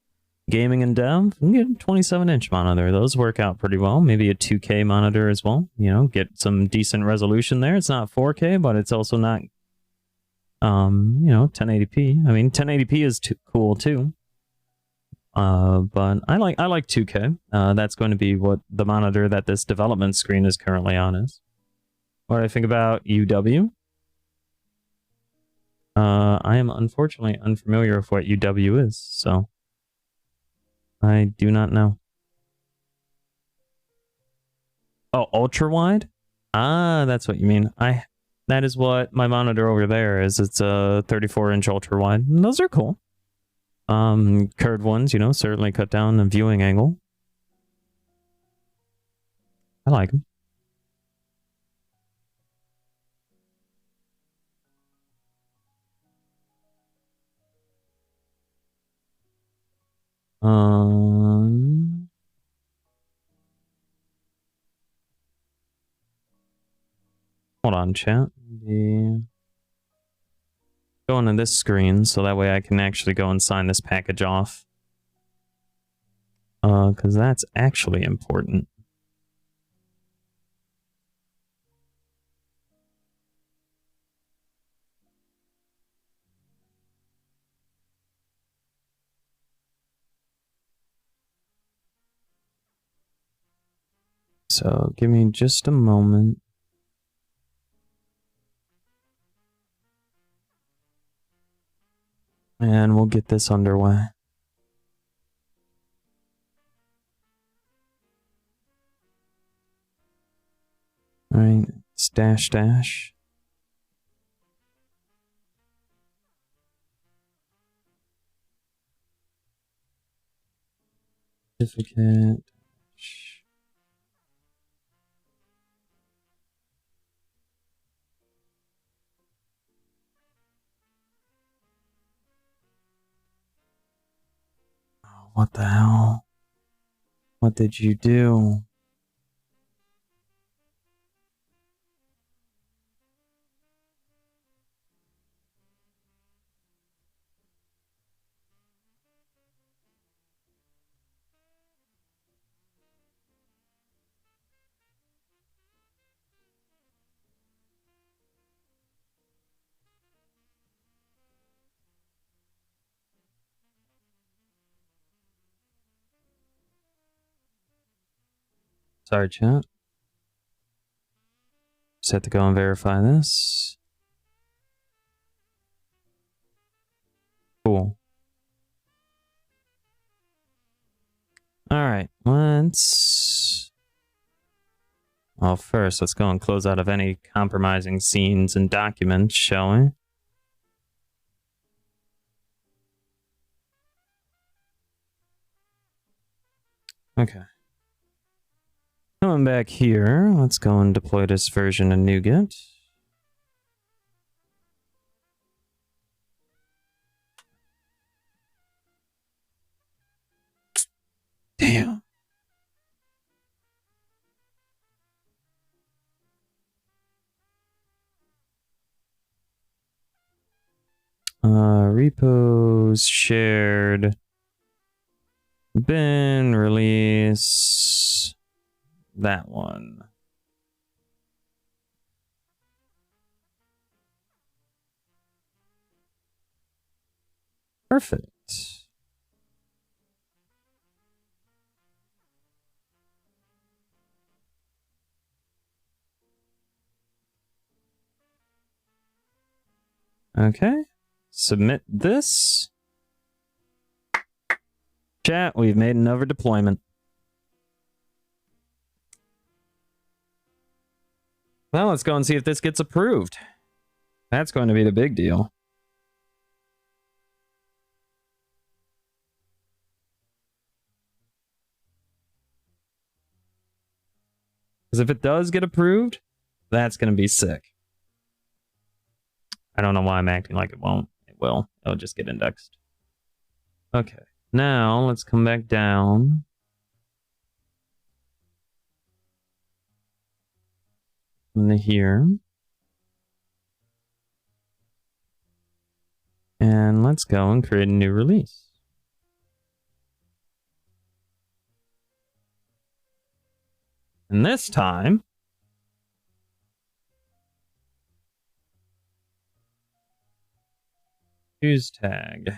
Gaming and dev? You can get a 27-inch monitor. Those work out pretty well. Maybe a 2K monitor as well. You know, get some decent resolution there. It's not 4K, but it's also not 1080p. I mean, 1080p is cool too. But I like 2K. That's going to be what the monitor that this development screen is currently on is. What do I think about UW? I am unfortunately unfamiliar with what UW is, so I do not know. Oh, ultra wide? Ah, that's what you mean. That is what my monitor over there is. It's a 34-inch ultra wide. Those are cool. Curved ones, you know, certainly cut down the viewing angle. I like them. Hold on, chat. Go into this screen so that way I can actually go and sign this package off. Because that's actually important. so give me just a moment. And we'll get this underway. All right, stash dash. Certificate. Oh, what the hell? What did you do? Sorry, chat. Just have to go and verify this. Cool. All right, let's... Well, first, let's go and close out of any compromising scenes and documents, shall we? Okay. Coming back here, let's go and deploy this version of NuGet. Damn. Repos, shared, bin, release, that one. Perfect. Okay. Submit this. Chat, we've made another deployment. Well, let's go and see if this gets approved. That's going to be the big deal. Because if it does get approved, that's going to be sick. I don't know why I'm acting like it won't. It will. It'll just get indexed. Okay. Now, let's come back down. Into here. And let's go and create a new release. And this time, use tag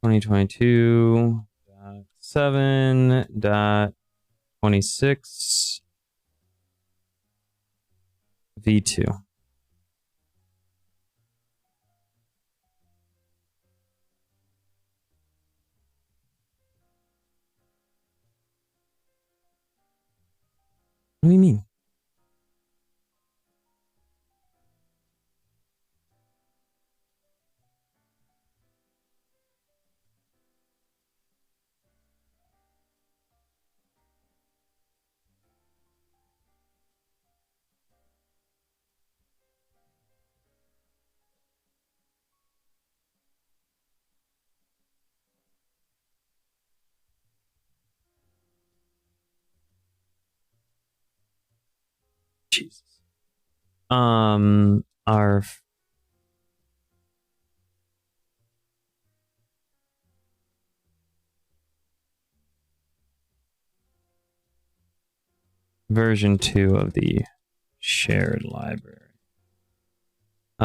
2022.7.26 v2. What do you mean? Jesus. Our version 2 of the shared library.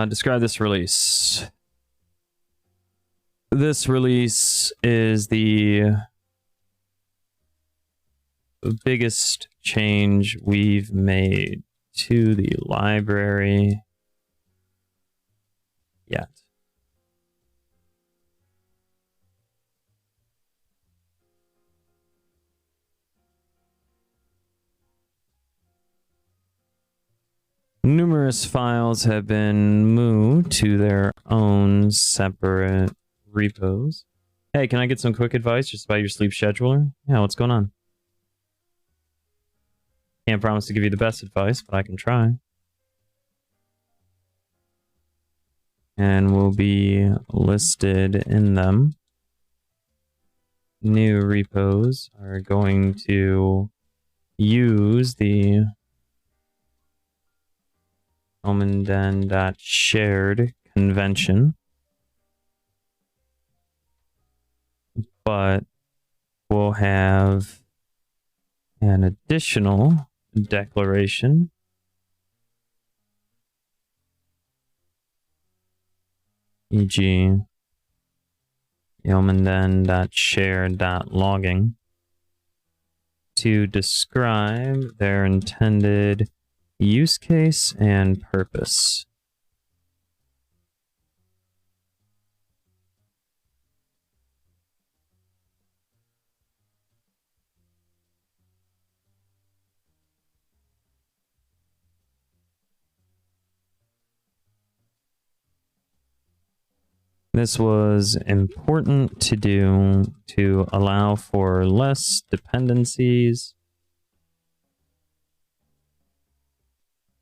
Describe this release. This release is the the biggest change we've made to the library yet. Numerous files have been moved to their own separate repos. Hey, can I get some quick advice just about your sleep scheduler? Yeah, what's going on? Can't promise to give you the best advice, but I can try. And will be listed in them. New repos are going to use the Omenden.shared convention, but we'll have an additional declaration e.g. Omenden.shared.logging to describe their intended use case and purpose. This was important to do to allow for less dependencies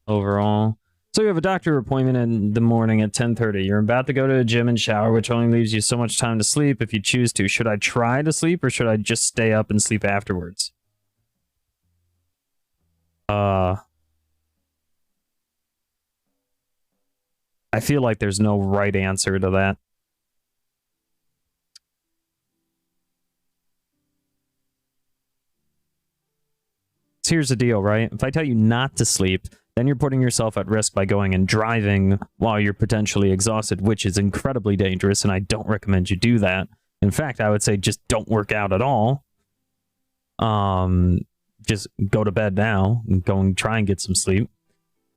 overall. So you have a doctor appointment in the morning at 10:30. You're about to go to the gym and shower, which only leaves you so much time to sleep if you choose to. Should I try to sleep or should I just stay up and sleep afterwards? I feel like there's no right answer to that. So here's the deal, right? If I tell you not to sleep, then you're putting yourself at risk by going and driving while you're potentially exhausted, which is incredibly dangerous, and I don't recommend you do that. In fact, I would say just don't work out at all. Just go to bed now and go and try and get some sleep.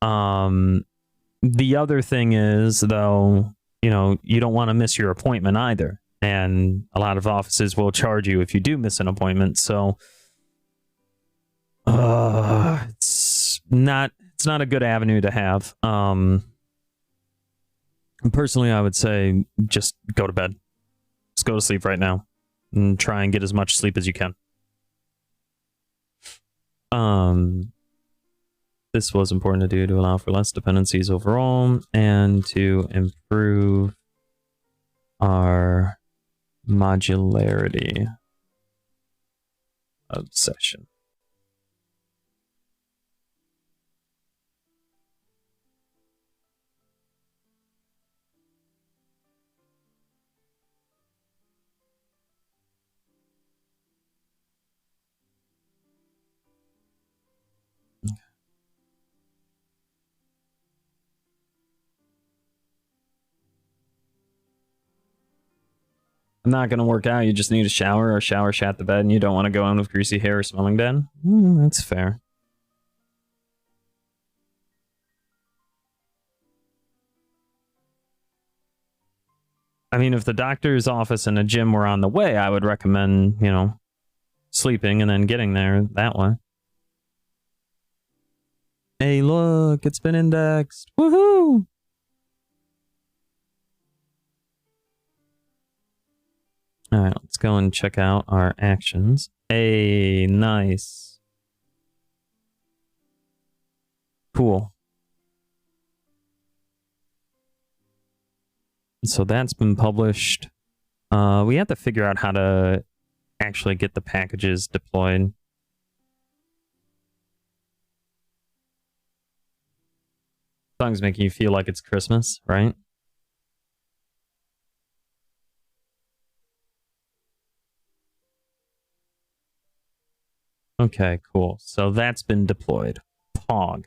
The other thing is, though, you know, you don't want to miss your appointment either. And a lot of offices will charge you if you do miss an appointment. So it's not a good avenue to have. Personally, I would say just go to bed. Just go to sleep right now and try and get as much sleep as you can. This was important to do to allow for less dependencies overall and to improve our modularity of session. Not going to work out. You just need a shower or shower shat the bed and you don't want to go in with greasy hair or smelling dead. That's fair. I mean, if the doctor's office and a gym were on the way, I would recommend, you know, sleeping and then getting there that way. Hey, look, it's been indexed. Woohoo! All right, let's go and check out our actions. Hey, nice. Cool. So that's been published. We have to figure out how to actually get the packages deployed. Song's making you feel like it's Christmas, right? Okay, cool. So that's been deployed. Pog.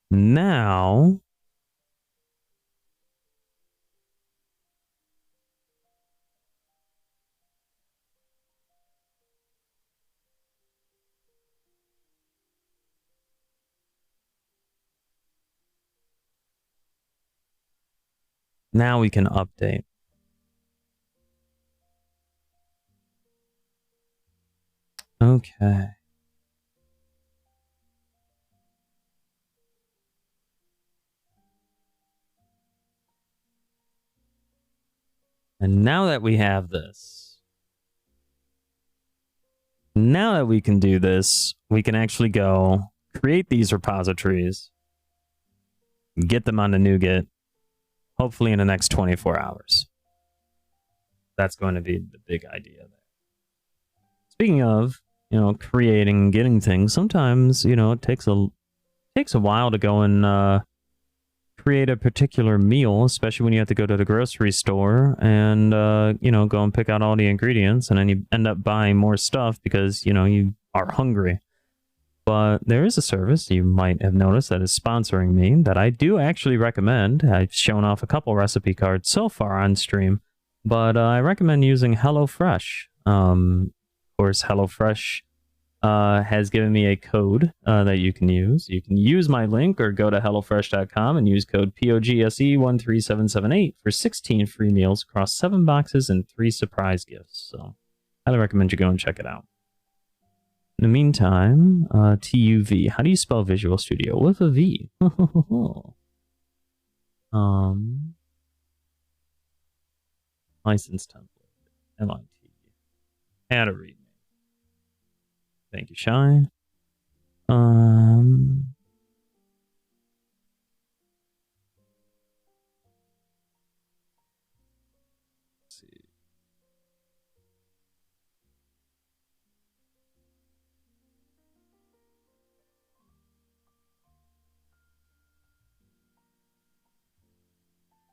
Now Now we can update. Okay. And now that we have this, now that we can do this, we can actually go create these repositories, get them on the NuGet, hopefully in the next 24 hours. That's going to be the big idea there. Speaking of, creating and getting things, sometimes, it takes a while to go and create a particular meal, especially when you have to go to the grocery store and, go and pick out all the ingredients, and then you end up buying more stuff because, you are hungry. But there is a service you might have noticed that is sponsoring me that I do actually recommend. I've shown off a couple recipe cards so far on stream, but I recommend using HelloFresh. Of course, HelloFresh has given me a code that you can use. You can use my link or go to hellofresh.com and use code POGSE13778 for 16 free meals across 7 boxes and 3 surprise gifts. So I highly recommend you go and check it out. In the meantime, TUV. How do you spell Visual Studio? With a V. License template. MIT. How to read. Thank you, Shy. Let's see.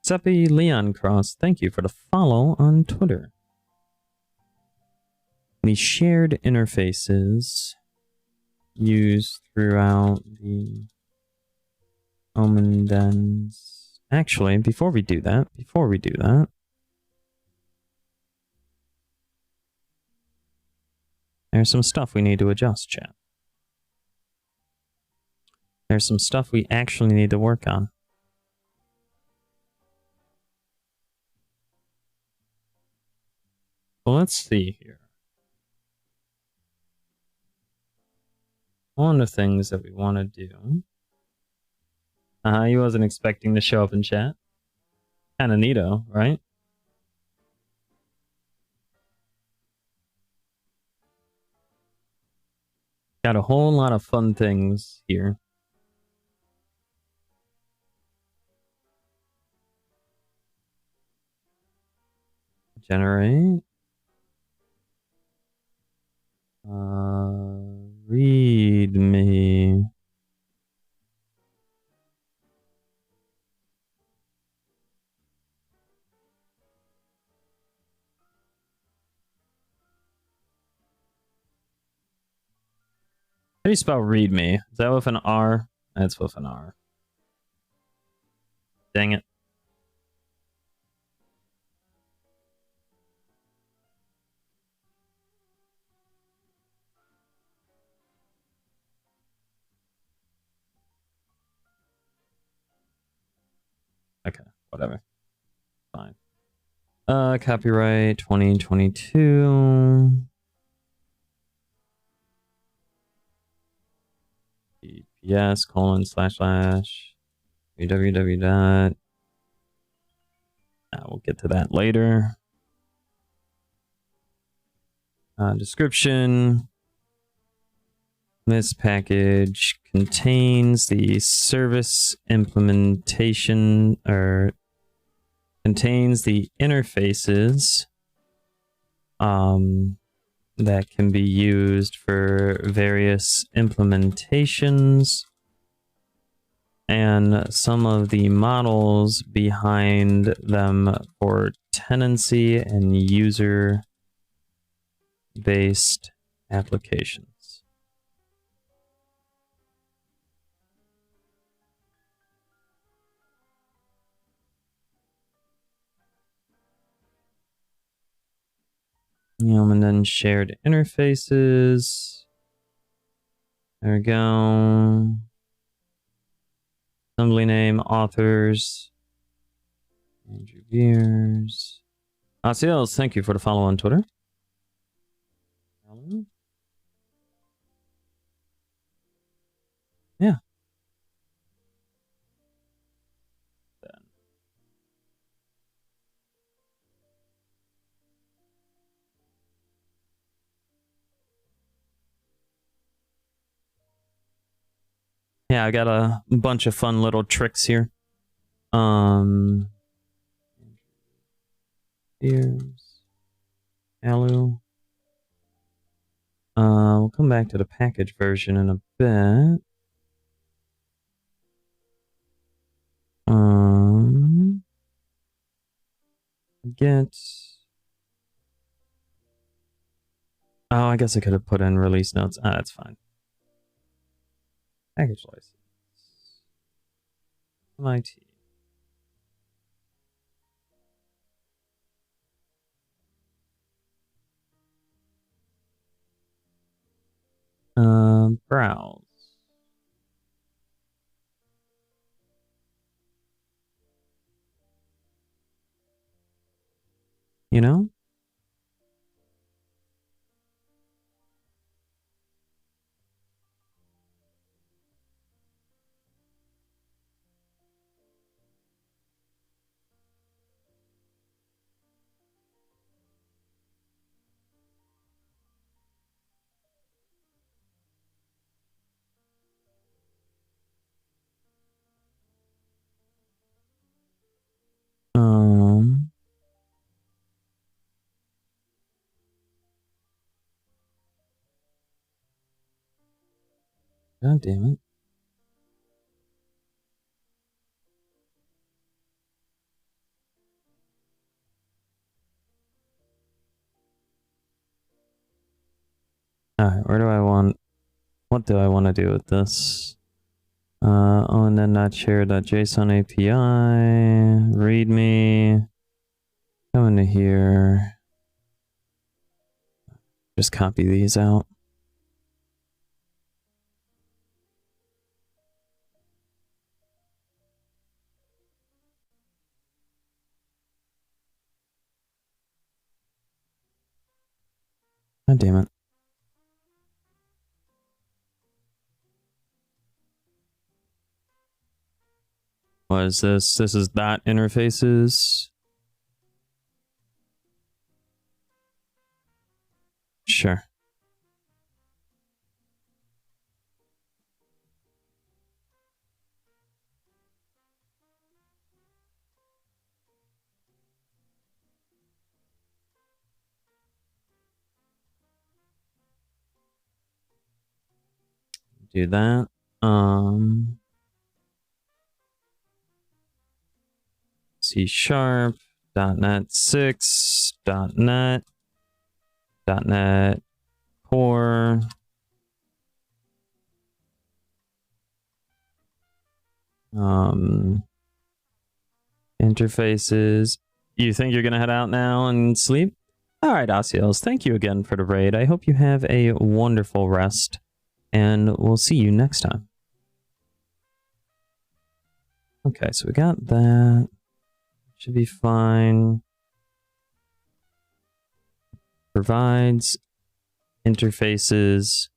Seppi Leon Cross, thank you for the follow on Twitter. The shared interfaces used throughout the Omendens. Actually, before we do that, there's some stuff we need to adjust, chat. There's some stuff we actually need to work on. Well, let's see here. One of the things that we want to do. You wasn't expecting to show up in chat. Kind of neato, right? Got a whole lot of fun things here. Generate. Read me. How do you spell read me? Is that with an R? That's with an R. Dang it. Okay, whatever. Fine. Copyright 2022. // www. We'll get to that later. Description. This package contains the service implementation, or contains the interfaces that can be used for various implementations, and some of the models behind them for tenancy and user-based applications. And then shared interfaces. There we go. Assembly name, authors. Andrew Beers. Asiels, thank you for the follow on Twitter. Yeah. Yeah, I got a bunch of fun little tricks here. Beers. Alu. We'll come back to the package version in a bit. Get. Oh, I guess I could have put in release notes. Ah, that's fine. Package license. MIT. Browse. You know? God damn it. Alright, where do I want... What do I want to do with this? And then not share.json API, readme, come into here, just copy these out. God damn it. What is this? This is dot interfaces. Sure. Do that. C#, .NET 6, .NET, .NET Core, interfaces. You think you're gonna head out now and sleep? All right, Asiels, thank you again for the raid. I hope you have a wonderful rest, and we'll see you next time. Okay, so we got that. Should be fine. Provides interfaces.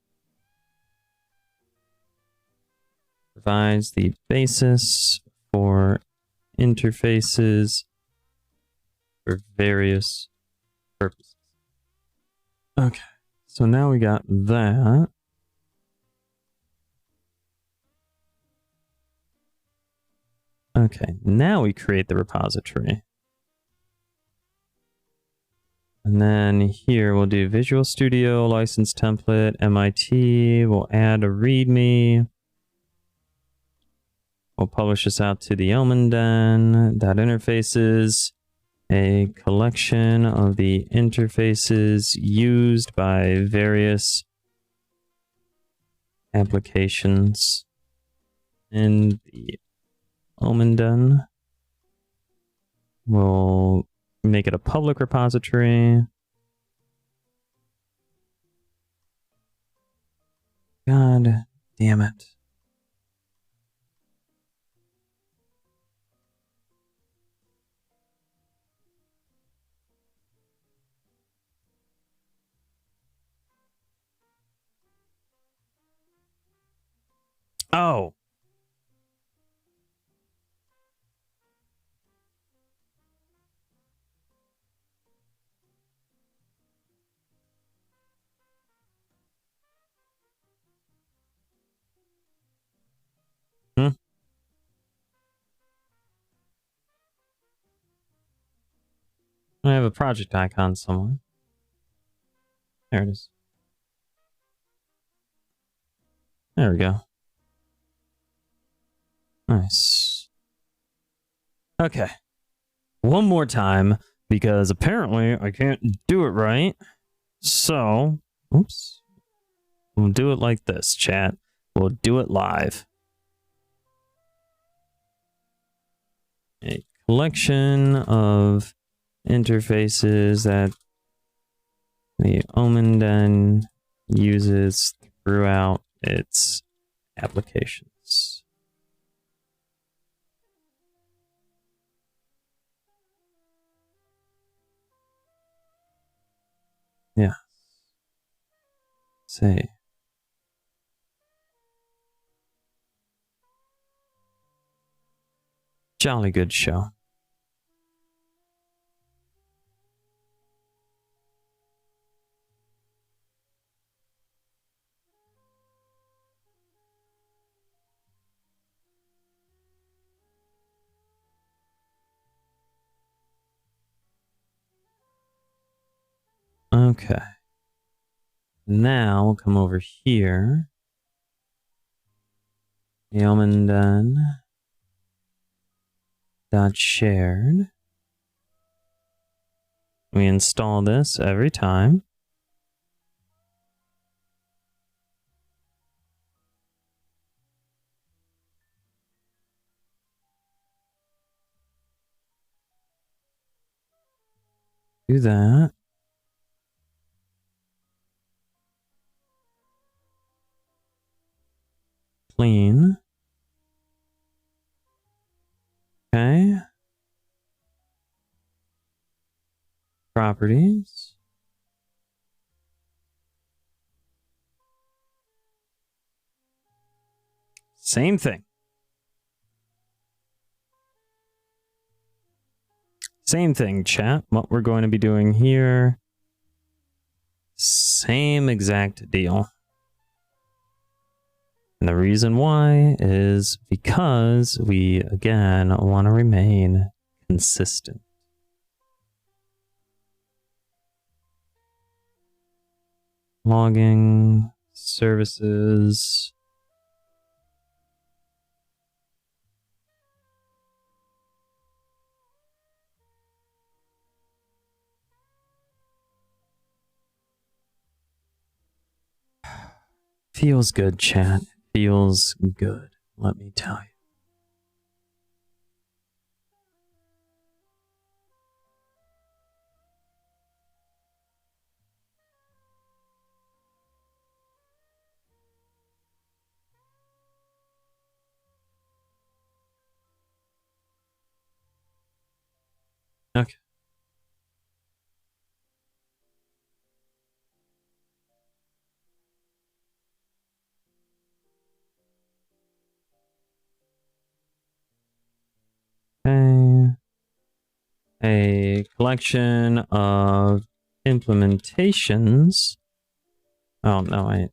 Provides the basis for interfaces for various purposes. Okay, so now we got that. Okay, now we create the repository. And then here we'll do Visual Studio, license template, MIT. We'll add a README. We'll publish this out to the Elmenden. That interfaces a collection of the interfaces used by various applications in the Elmenden. We'll make it a public repository. God damn it. Oh. Hmm. I have a project icon somewhere. There it is. There we go. Nice. Okay. One more time, because apparently I can't do it right. So, oops. We'll do it like this, chat. We'll do it live. A collection of interfaces that the Omen Den uses throughout its applications. Yeah. Say. Jolly good show. Okay. Now we'll come over here. Yeoman dot shared. We install this every time. Do that. Clean. Okay. Properties. Same thing. Same thing, chat. What we're going to be doing here. Same exact deal. And the reason why is because we, again, want to remain consistent. Logging, services. Feels good, chat. Feels good, let me tell you. Okay. Okay. A collection of implementations. Oh, no, wait.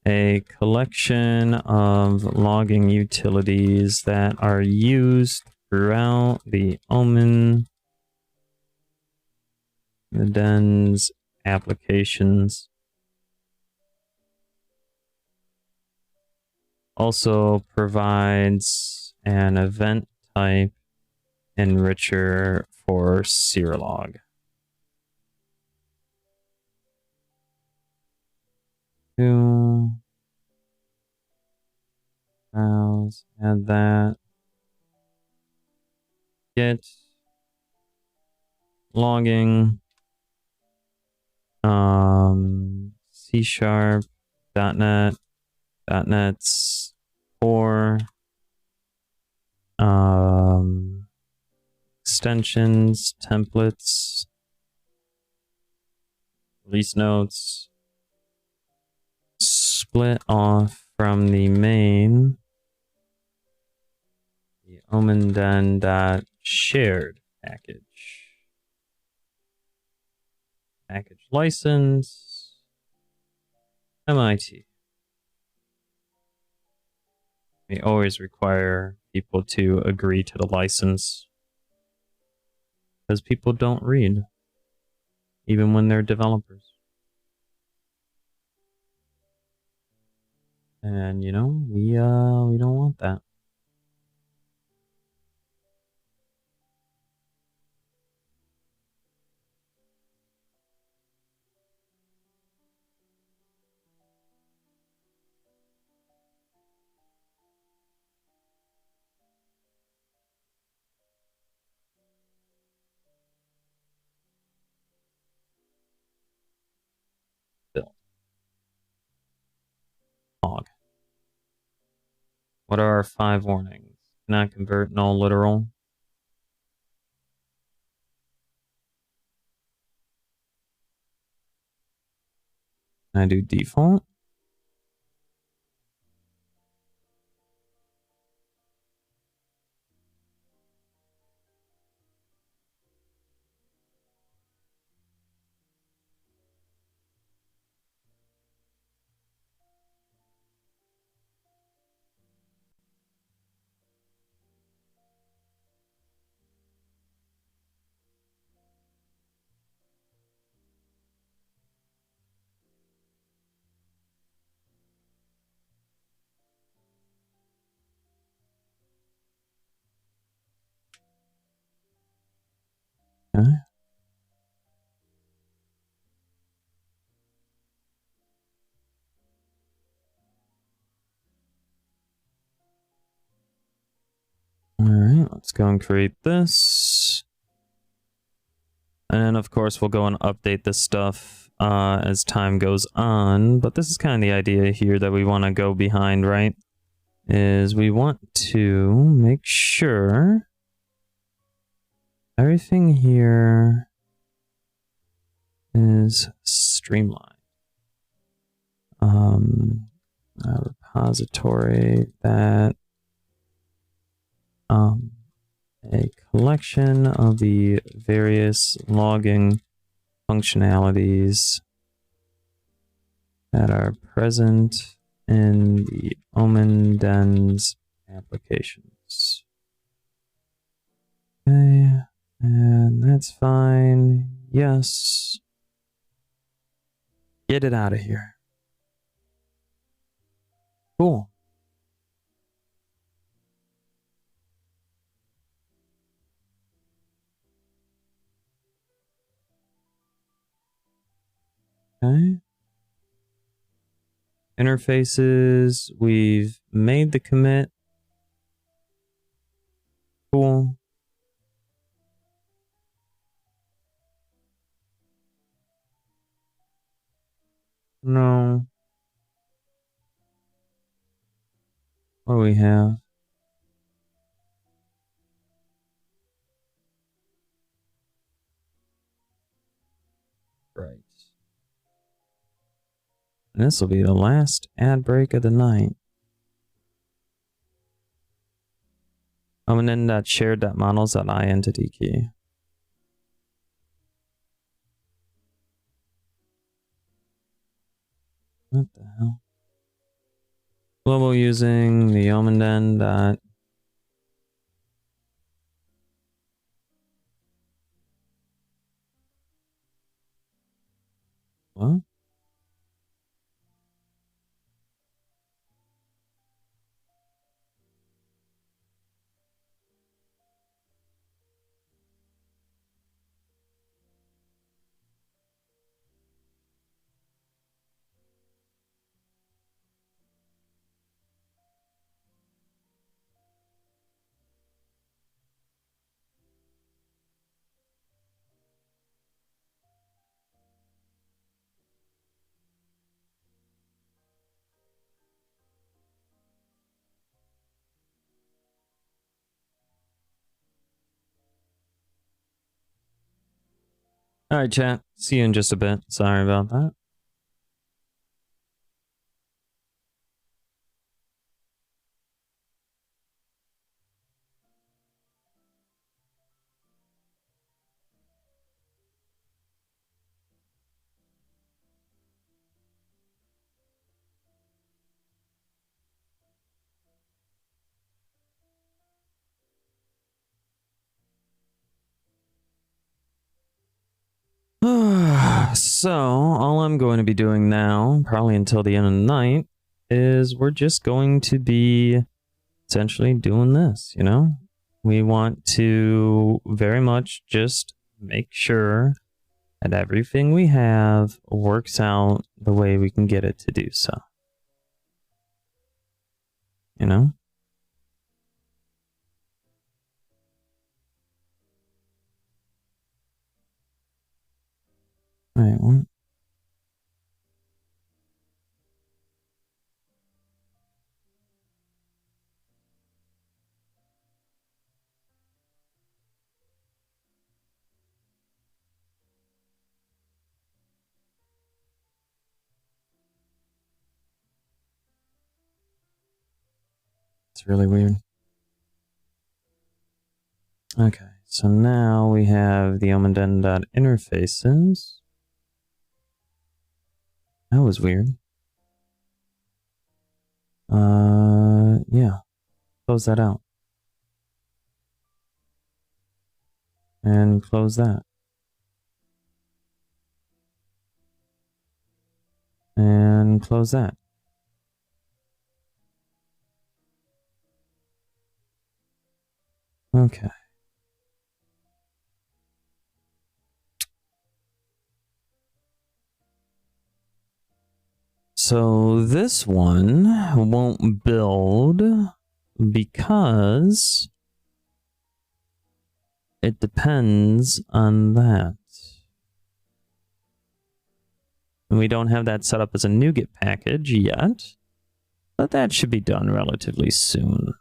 A collection of logging utilities that are used throughout the Omen, the Den's applications. Also provides an event type enricher for Serolog. Two files, add that. Get logging. C#, .NET, .NET's core. Extensions, templates, release notes, split off from the main omen.shared package. Package license. MIT. We always require people to agree to the license. Because people don't read. Even when they're developers. And you know, we don't want that. Bill. Log. What are our 5 warnings? Cannot convert null literal. Can I do default? Okay. Alright, let's go and create this. And then, of course, we'll go and update this stuff as time goes on. But this is kind of the idea here that we want to go behind, right? Is we want to make sure everything here is streamlined. A repository that a collection of the various logging functionalities that are present in the Omendens applications. Okay, and that's fine. Yes. Get it out of here. Cool. Okay. Interfaces, we've made the commit. Cool. No. What do we have? Right. And this will be the last ad break of the night. And then that shared.models.iEntity key. What the hell? Global using the omenden dot. What? All right, chat. See you in just a bit. Sorry about that. So, all I'm going to be doing now, probably until the end of the night, is we're just going to be essentially doing this, you know? We want to very much just make sure that everything we have works out the way we can get it to do so. You know? Alright, well. It's really weird. Okay, so now we have the omen.interfaces. That was weird. Yeah. Close that out. And close that. And close that. Okay. So this one won't build because it depends on that. And we don't have that set up as a NuGet package yet, but that should be done relatively soon.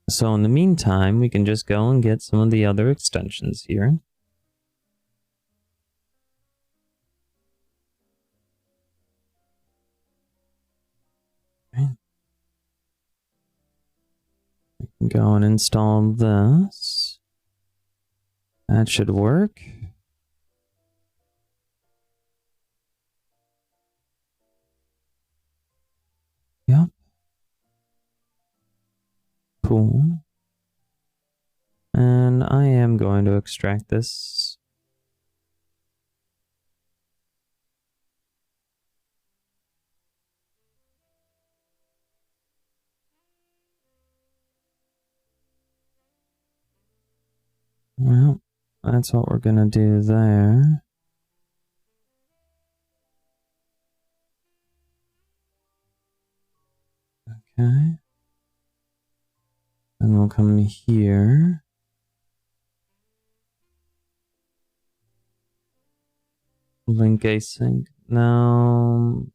So in the meantime, we can just go and get some of the other extensions here. Okay. We can go and install this. That should work. Yep. Cool. And I am going to extract this. Well, that's what we're gonna do there. Okay. And we'll come here. Link async. Now,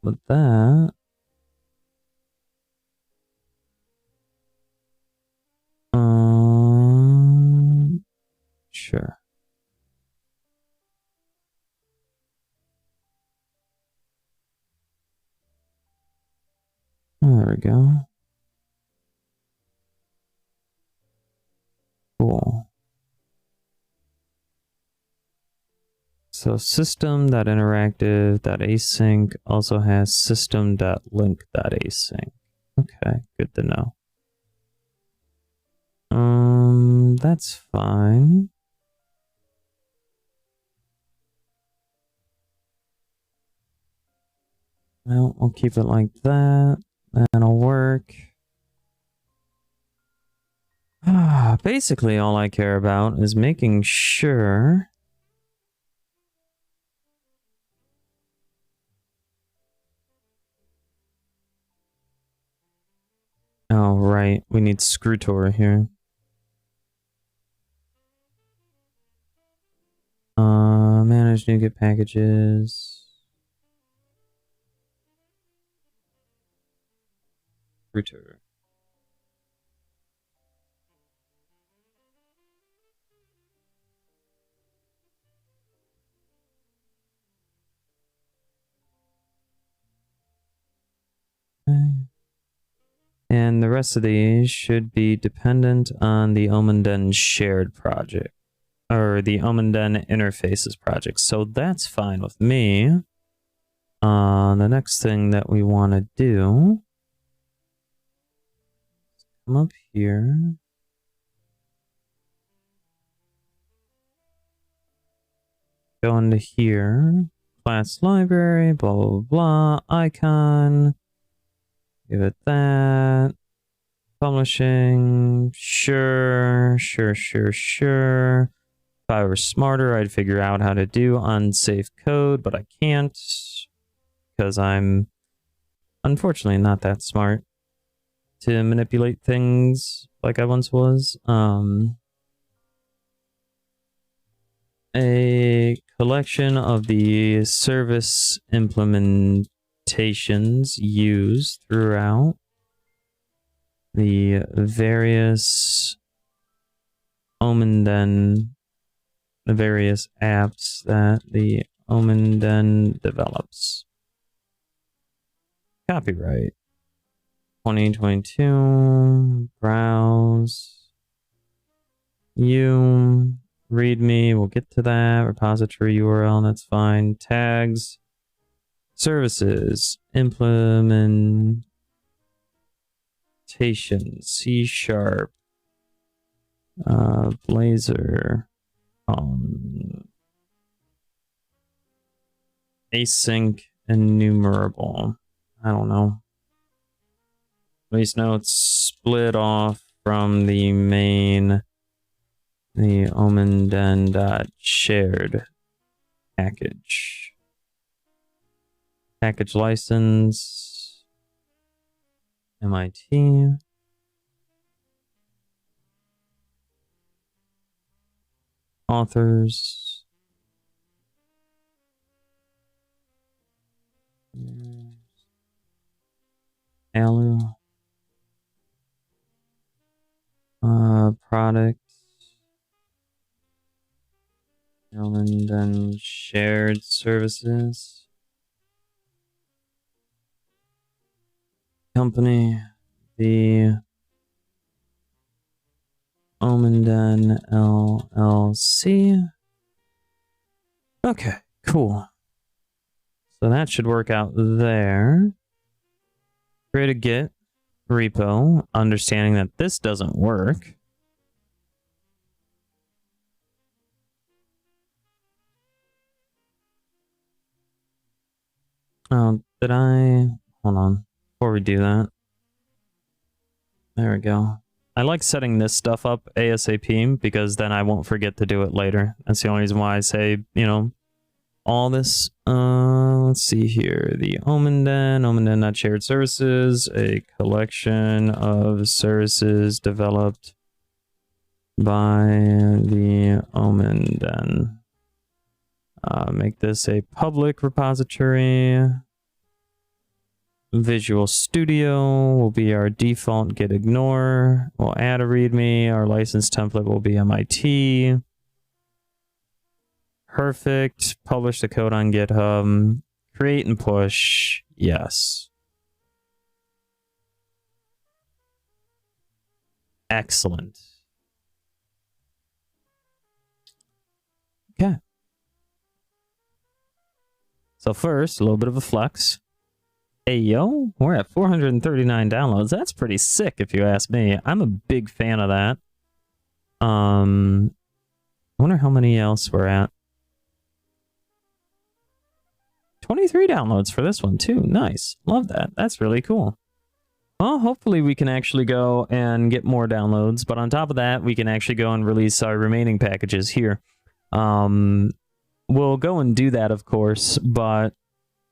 with that, sure. There we go. Cool. So system.interactive.async also has system.link.async. Okay, good to know. That's fine. Well, we'll keep it like that. That'll work. Basically, all I care about is making sure oh, right. We need Screwtor here. Manage NuGet packages. Screwtor. Okay. And the rest of these should be dependent on the Omenden shared project, or the Omenden interfaces project. So that's fine with me. The next thing that we want to do Come up here. Go into here. Class library, blah, blah, blah. Icon. Give it that. Publishing. Sure. If I were smarter, I'd figure out how to do unsafe code, but I can't because I'm unfortunately not that smart to manipulate things like I once was. A collection of the service implementations used throughout the various Omenden, the various apps that the Omenden develops. Copyright 2022. Browse. You. README, we'll get to that. Repository URL, that's fine. Tags. Services. Implementation. C#. Blazor. Async enumerable. I don't know. At least know it's split off from the main, the omenden.shared package. Package license. MIT. Authors. Alu. Products. And then shared services. Company. The Omenden LLC. Okay, cool. So that should work out there. Create a Git repo, understanding that this doesn't work. Oh, did I? Hold on. Before we do that. There we go. I like setting this stuff up ASAP because then I won't forget to do it later. That's the only reason why I say, you know, all this. Let's see here. The Omenden.shared services, a collection of services developed by the Omenden. Make this a public repository. Visual Studio will be our default git ignore. We'll add a README. Our license template will be MIT. Perfect. Publish the code on GitHub. Create and push. Yes. Excellent. Okay. So first, a little bit of a flex. Hey, yo, we're at 439 downloads. That's pretty sick, if you ask me. I'm a big fan of that. I wonder how many else we're at. 23 downloads for this one, too. Nice. Love that. That's really cool. Well, hopefully we can actually go and get more downloads. But on top of that, we can actually go and release our remaining packages here. We'll go and do that, of course, but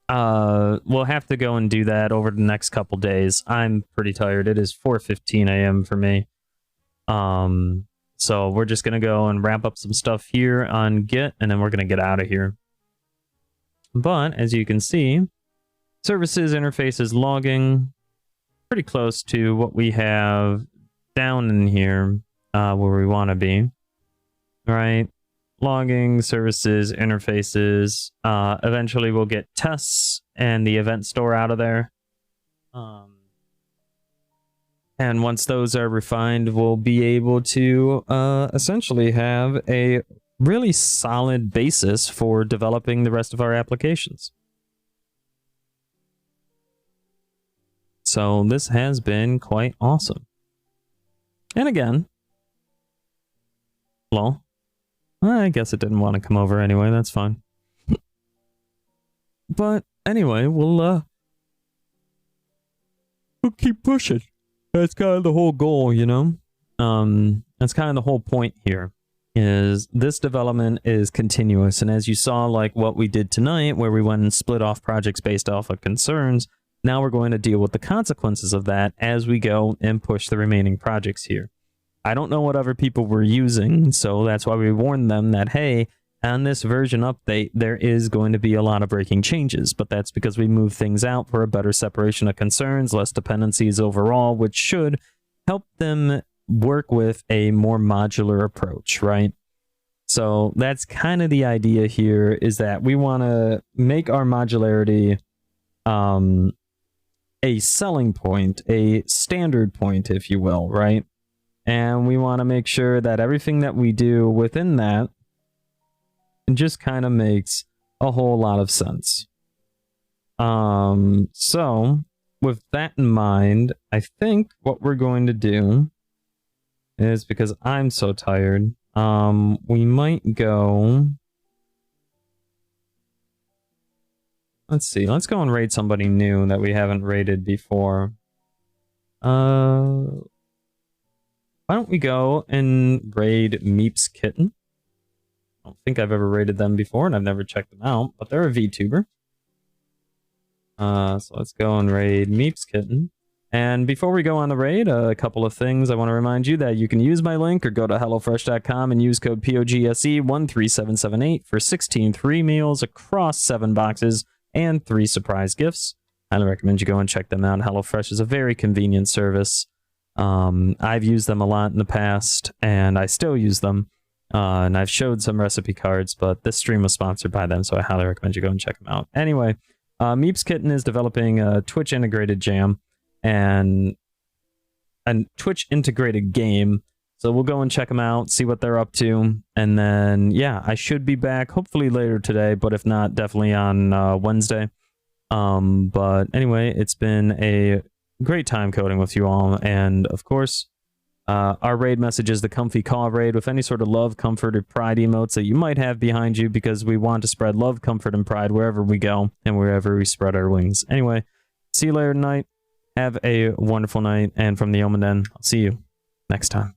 we'll have to go and do that over the next couple days. I'm pretty tired. It is 4:15 a.m. for me. So we're just going to go and wrap up some stuff here on Git, and then we're going to get out of here. But as you can see, services, interfaces, logging, pretty close to what we have down in here where we want to be, right? Logging, services, interfaces. Eventually we'll get tests and the event store out of there. And once those are refined, we'll be able to essentially have a really solid basis for developing the rest of our applications. So this has been quite awesome. And again, well, I guess it didn't want to come over anyway. That's fine. But anyway, we'll keep pushing. That's kind of the whole goal, you know? That's kind of the whole point here, is this development is continuous. And as you saw, like what we did tonight, where we went and split off projects based off of concerns, now we're going to deal with the consequences of that as we go and push the remaining projects here. I don't know what other people were using, so that's why we warned them that, hey, on this version update, there is going to be a lot of breaking changes, but that's because we move things out for a better separation of concerns, less dependencies overall, which should help them work with a more modular approach, right? So that's kind of the idea here, is that we want to make our modularity a selling point, a standard point, if you will, right? And we want to make sure that everything that we do within that just kind of makes a whole lot of sense. So with that in mind, I think what we're going to do is, because I'm so tired, we might go... Let's see, let's go and raid somebody new that we haven't raided before. Why don't we go and raid Meeps Kitten? I don't think I've ever raided them before, and I've never checked them out, but they're a VTuber. So let's go and raid Meeps Kitten. And before we go on the raid, a couple of things. I want to remind you that you can use my link or go to hellofresh.com and use code POGSE13778 for 16 free meals across 7 boxes and 3 surprise gifts. I highly recommend you go and check them out. HelloFresh is a very convenient service. I've used them a lot in the past, and I still use them. And I've showed some recipe cards, but this stream was sponsored by them, so I highly recommend you go and check them out. Anyway, Meeps Kitten is developing a Twitch integrated jam and a Twitch integrated game. So we'll go and check them out, see what they're up to, and then, yeah, I should be back hopefully later today, but if not, definitely on Wednesday. But anyway, it's been a great time coding with you all, and of course, our raid message is the Comfy Call raid with any sort of love, comfort, or pride emotes that you might have behind you, because we want to spread love, comfort, and pride wherever we go and wherever we spread our wings. Anyway, see you later tonight. Have a wonderful night, and from the Omen Den, I'll see you next time.